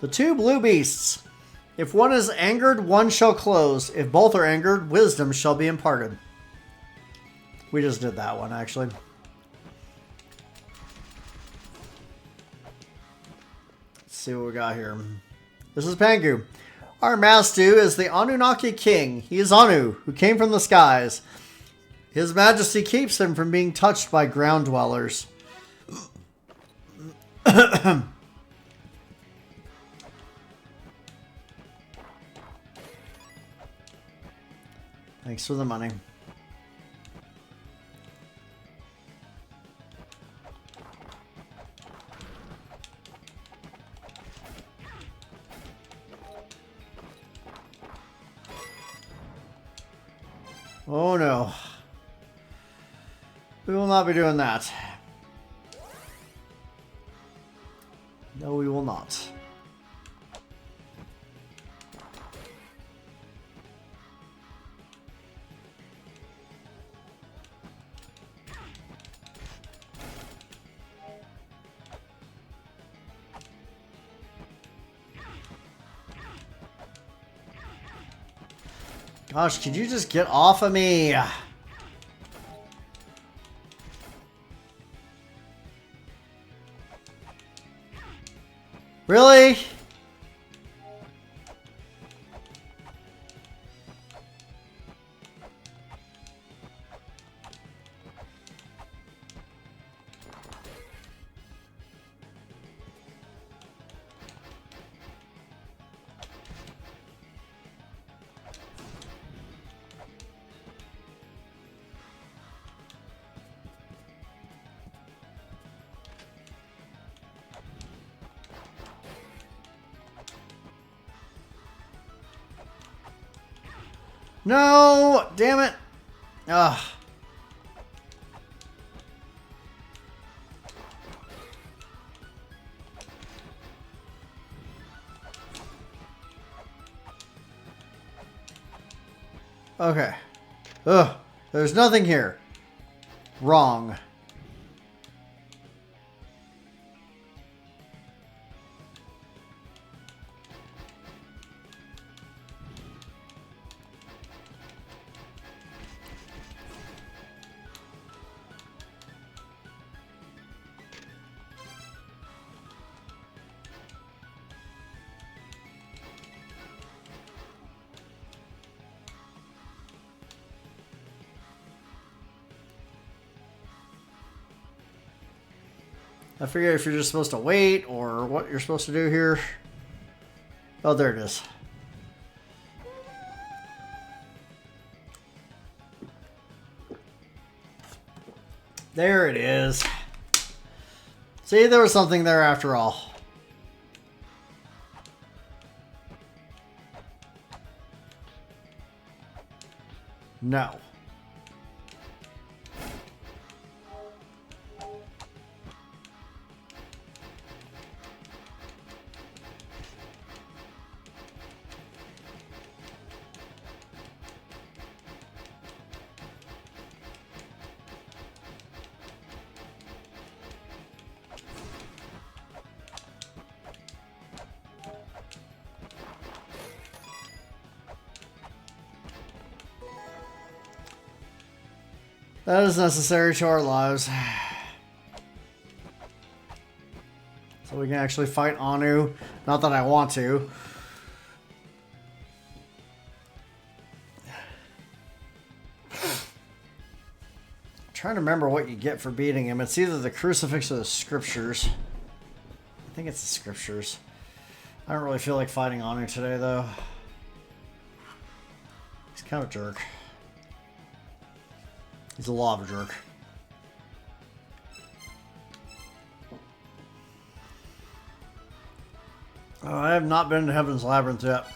Speaker 1: The two blue beasts. If one is angered, one shall close. If both are angered, wisdom shall be imparted. We just did that one, actually. Let's see what we got here. This is Pangu. Our Mastu is the Anunnaki king. He is Anu, who came from the skies. His majesty keeps him from being touched by ground dwellers. Thanks for the money. Oh no. We will not be doing that. No, we will not. Gosh, could you just get off of me? Really? No! Damn it! Ugh. Okay. Ugh. There's nothing here. Wrong. I figure if you're just supposed to wait or what you're supposed to do here. Oh, there it is. There it is. See, there was something there after all. No. That is necessary to our lives. So we can actually fight Anu. Not that I want to. I'm trying to remember what you get for beating him. It's either the crucifix or the scriptures. I think it's the scriptures. I don't really feel like fighting Anu today, though. He's kind of a jerk. He's a lava jerk. Oh, I have not been to Heaven's Labyrinth yet.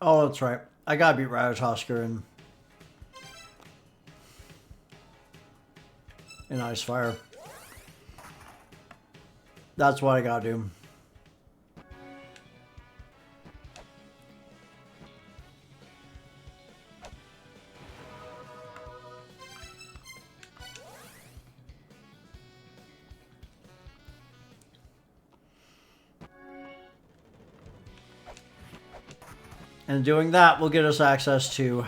Speaker 1: Oh, that's right. I gotta beat Ratatoskr in Icefire. That's what I gotta do. And doing that will get us access to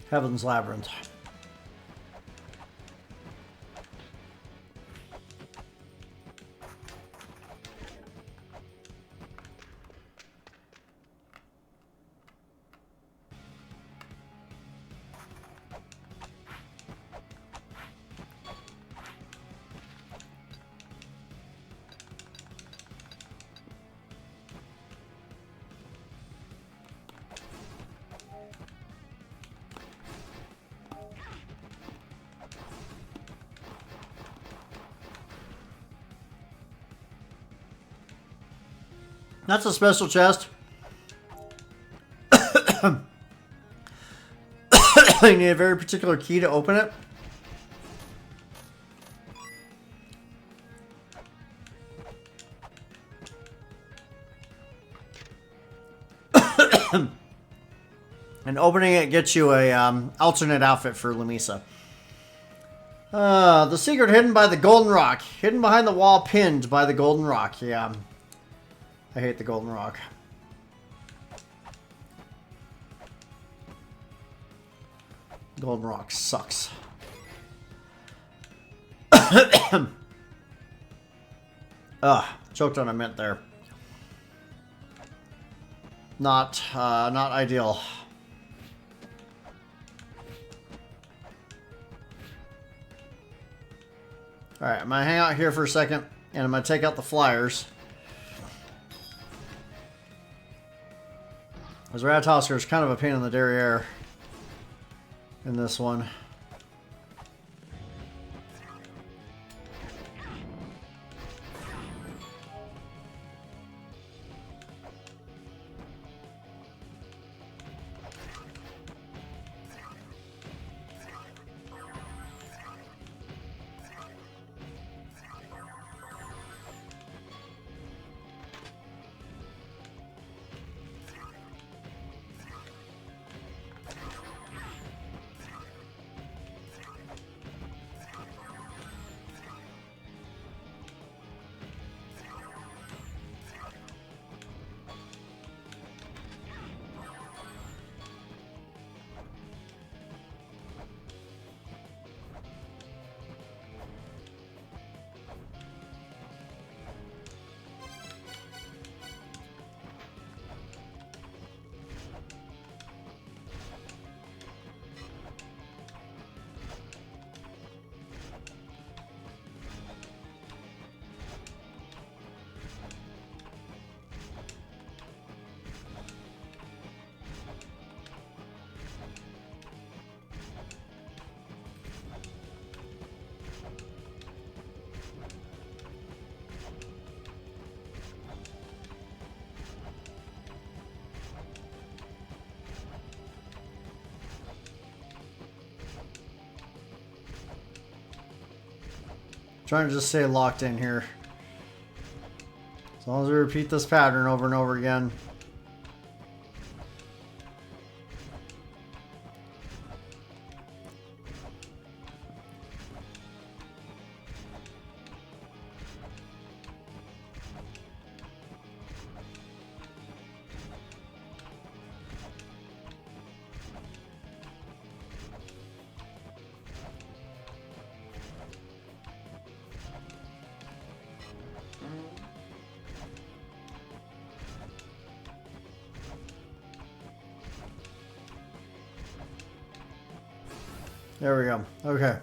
Speaker 1: Heaven's Labyrinth. That's a special chest. You need a very particular key to open it. And opening it gets you a alternate outfit for Lamisa. The secret hidden by the golden rock. Hidden behind the wall, pinned by the golden rock. Yeah. I hate the golden rock. Golden rock sucks. Choked on a mint there. Not ideal. Alright, I'm going to hang out here for a second, and I'm going to take out the flyers. Because Ratatosker is kind of a pain in the derriere in this one. Trying to just stay locked in here. As long as we repeat this pattern over and over again. There we go. Okay.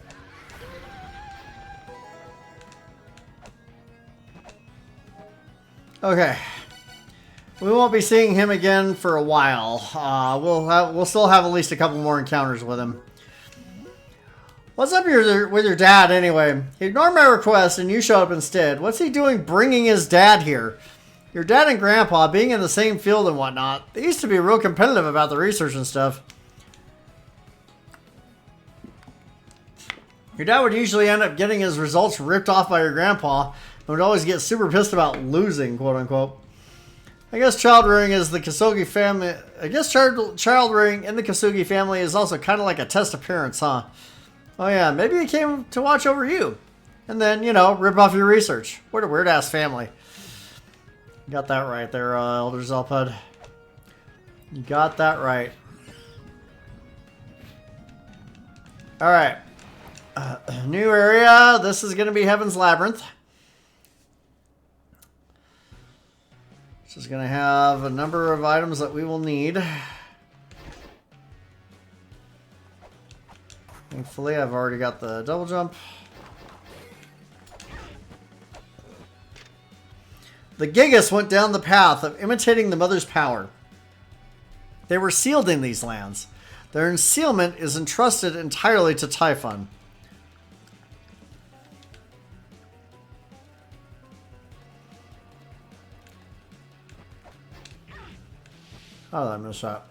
Speaker 1: Okay. We won't be seeing him again for a while. We'll still have at least a couple more encounters with him. What's up with your dad anyway? He ignored my request and you showed up instead. What's he doing bringing his dad here? Your dad and grandpa being in the same field and whatnot. They used to be real competitive about the research and stuff. Your dad would usually end up getting his results ripped off by your grandpa and would always get super pissed about losing, quote unquote. I guess child rearing is the Kasugi family. I guess child rearing in the Kasugi family is also kind of like a test appearance, huh? Oh yeah, maybe he came to watch over you. And then, you know, rip off your research. What a weird ass family. You got that right there, Elder Zelpud. You got that right. Alright. New area. This is going to be Heaven's Labyrinth. This is going to have a number of items that we will need. Thankfully, I've already got the double jump. The Gigas went down the path of imitating the Mother's power. They were sealed in these lands. Their ensealment is entrusted entirely to Typhon. How did I miss that?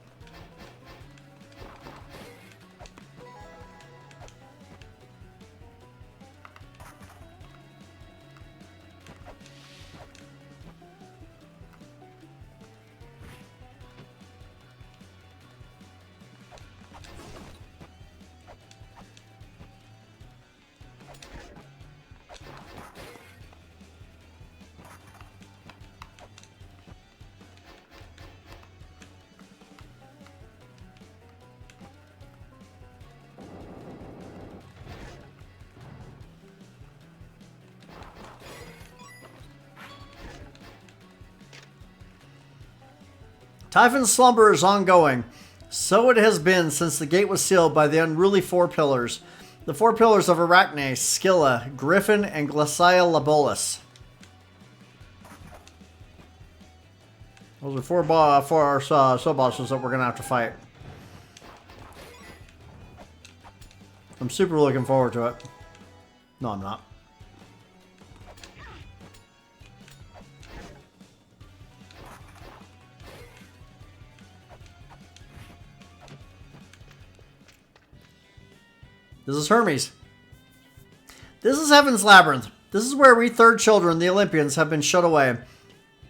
Speaker 1: Typhon's slumber is ongoing. So it has been since the gate was sealed by the unruly four pillars. The four pillars of Arachne, Scylla, Griffin, and Glacia Labolis. Those are four sub-bosses that we're going to have to fight. I'm super looking forward to it. No, I'm not. This is Hermes. This is Heaven's Labyrinth. This is where we third children, the Olympians, have been shut away.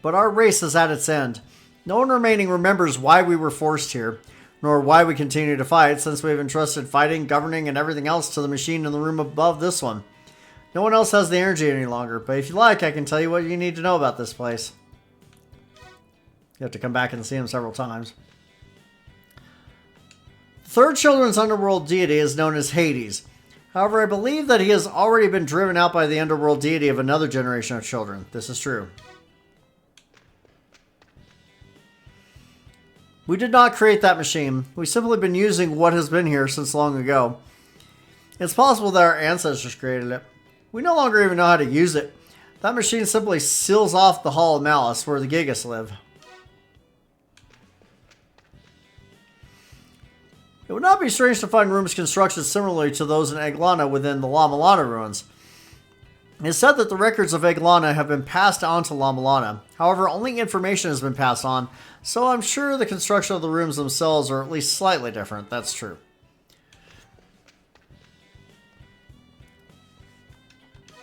Speaker 1: But our race is at its end. No one remaining remembers why we were forced here, nor why we continue to fight, since we have entrusted fighting, governing, and everything else to the machine in the room above this one. No one else has the energy any longer, but if you like, I can tell you what you need to know about this place. You have to come back and see him several times. Third children's underworld deity is known as Hades. However, I believe that he has already been driven out by the underworld deity of another generation of children. This is true. We did not create that machine. We've simply been using what has been here since long ago. It's possible that our ancestors created it. We no longer even know how to use it. That machine simply seals off the Hall of Malice where the Gigas live. It would not be strange to find rooms constructed similarly to those in Eglana within the La Mulana ruins. It is said that the records of Eglana have been passed on to La Mulana. However, only information has been passed on, so I'm sure the construction of the rooms themselves are at least slightly different. That's true.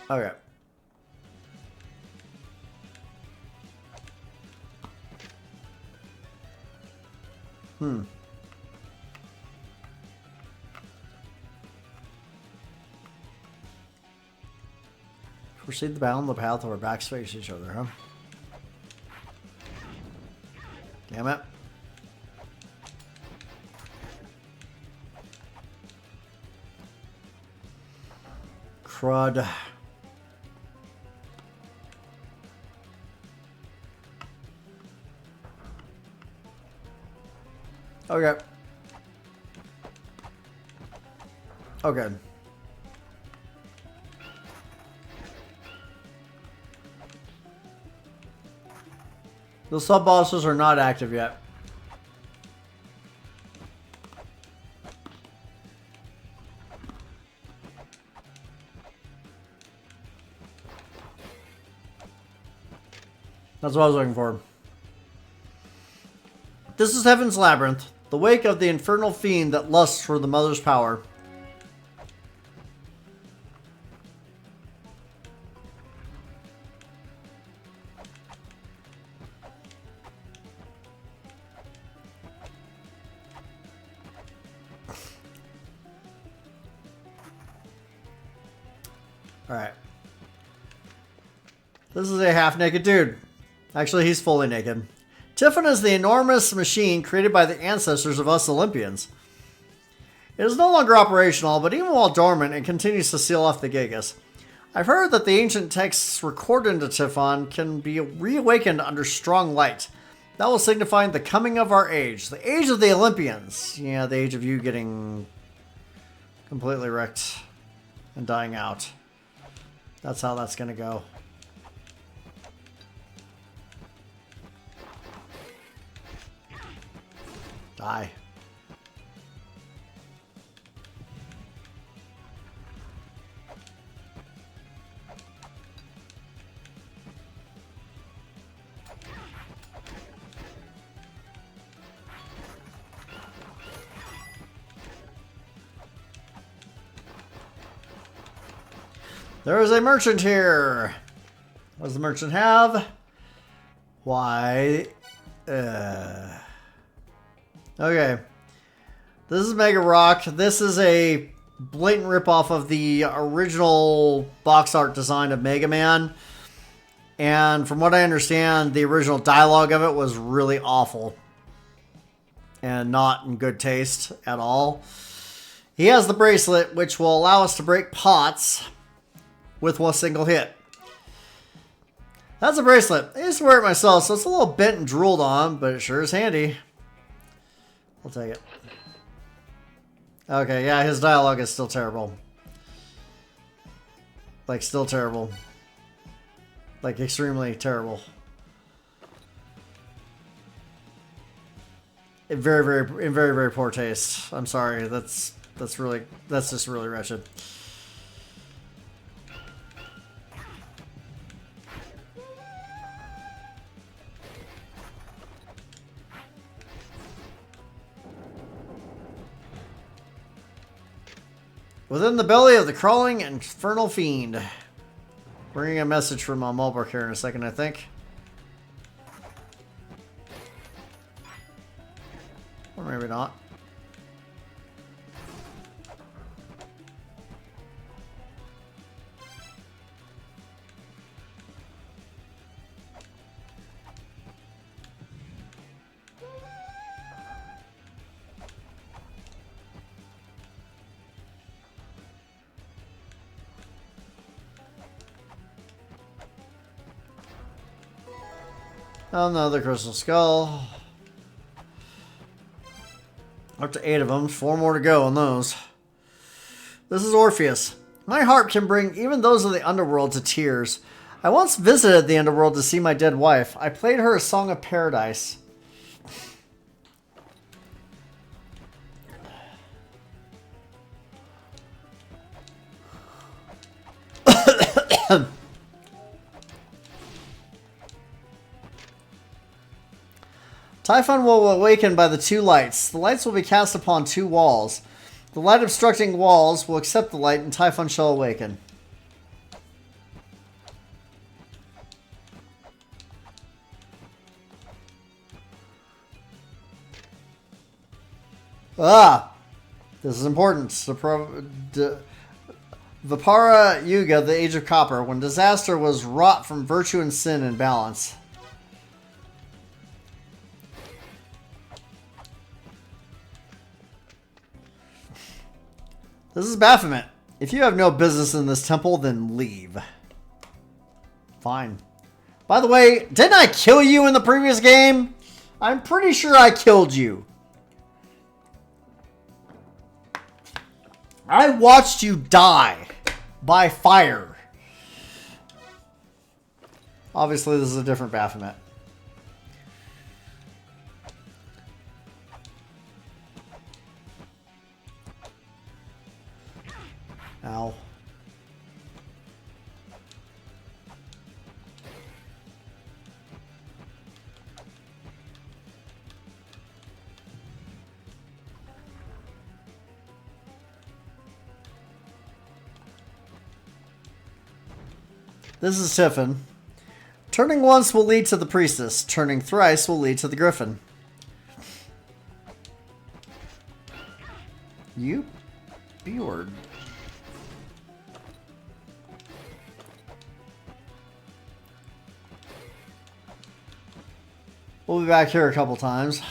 Speaker 1: Okay. Proceed down the path of our backs face each other, huh? Damn it. Crud. Okay. Okay. The sub-bosses are not active yet. That's what I was looking for. This is Heaven's Labyrinth, the wake of the infernal fiend that lusts for the mother's power. Alright. This is a half-naked dude. Actually, he's fully naked. Typhon is the enormous machine created by the ancestors of us Olympians. It is no longer operational, but even while dormant, it continues to seal off the Gigas. I've heard that the ancient texts recorded into Typhon can be reawakened under strong light. That will signify the coming of our age. The age of the Olympians. Yeah, the age of you getting completely wrecked and dying out. That's how that's going to go. Die. There is a merchant here. What does the merchant have? Why? Okay. This is Mega Rock. This is a blatant ripoff of the original box art design of Mega Man. And from what I understand, the original dialogue of it was really awful. And not in good taste at all. He has the bracelet, which will allow us to break pots with one single hit. That's a bracelet. I used to wear it myself, so it's a little bent and drooled on, but it sure is handy. I'll take it. Okay, yeah, his dialogue is still terrible. Like, still terrible. Like, extremely terrible. In very poor taste. I'm sorry. That's just really wretched. Within the belly of the crawling infernal fiend. Bringing a message from Mulbrook here in a second, I think. Or maybe not. Oh no, the crystal skull. Up to 8 of them. 4 more to go on those. This is Orpheus. My harp can bring even those of the underworld to tears. I once visited the underworld to see my dead wife. I played her a song of paradise. Typhon will awaken by the 2 lights. The lights will be cast upon 2 walls. The light obstructing walls will accept the light and Typhon shall awaken. Ah! This is important. Vipara Yuga, the Age of Copper, when disaster was wrought from virtue and sin in balance. This is Baphomet. If you have no business in this temple, then leave. Fine. By the way, didn't I kill you in the previous game? I'm pretty sure I killed you. I watched you die by fire. Obviously, this is a different Baphomet. Ow. This is Tiffin. Turning once will lead to the priestess. Turning thrice will lead to the griffin. You Bjord. We'll be back here a couple times.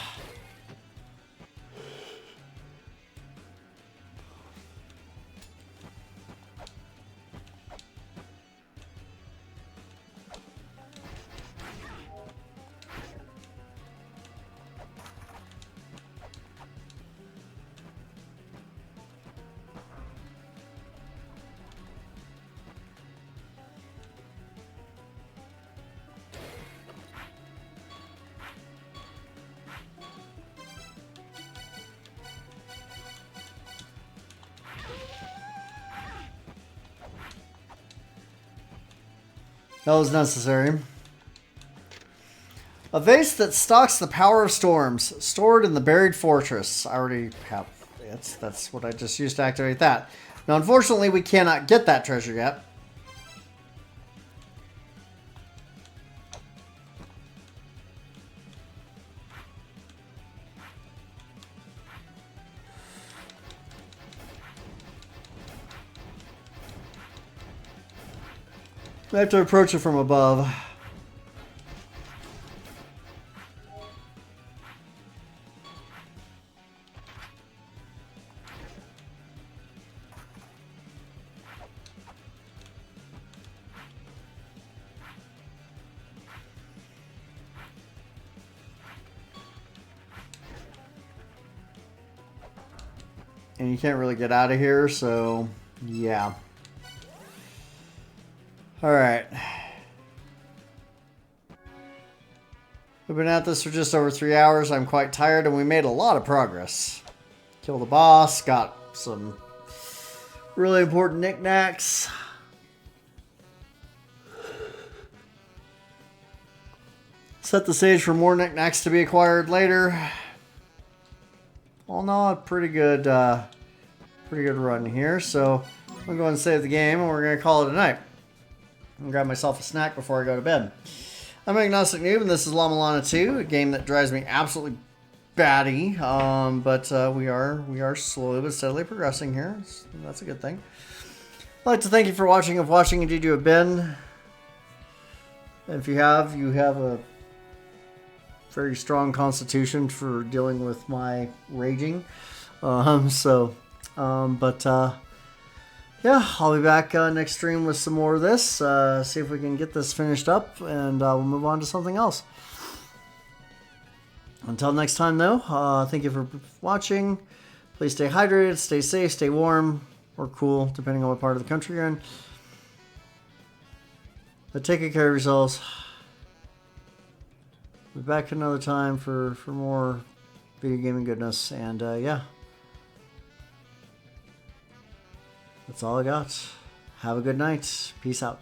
Speaker 1: That was necessary. A vase that stocks the power of storms, stored in the buried fortress. I already have it. That's what I just used to activate that. Now, unfortunately, we cannot get that treasure yet. I have to approach it from above. and you can't really get out of here, so yeah. Alright. We've been at this for just over 3 hours. I'm quite tired, and we made a lot of progress. Killed the boss, got some really important knickknacks. Set the stage for more knickknacks to be acquired later. All in all, a pretty good run here. So I'm gonna go ahead and save the game, and we're gonna call it a night. I'm gonna grab myself a snack before I go to bed. I'm Agnostic Noob, and this is Mulana 2, a game that drives me absolutely batty. But we are slowly but steadily progressing here. So that's a good thing. I'd like to thank you for watching. If watching indeed you have been, and if you have a very strong constitution for dealing with my raging. Yeah, I'll be back next stream with some more of this. See if we can get this finished up, and we'll move on to something else. Until next time, though, thank you for watching. Please stay hydrated, stay safe, stay warm, or cool, depending on what part of the country you're in. But take good care of yourselves. We'll be back another time for more video gaming goodness, and yeah. That's all I got. Have a good night. Peace out.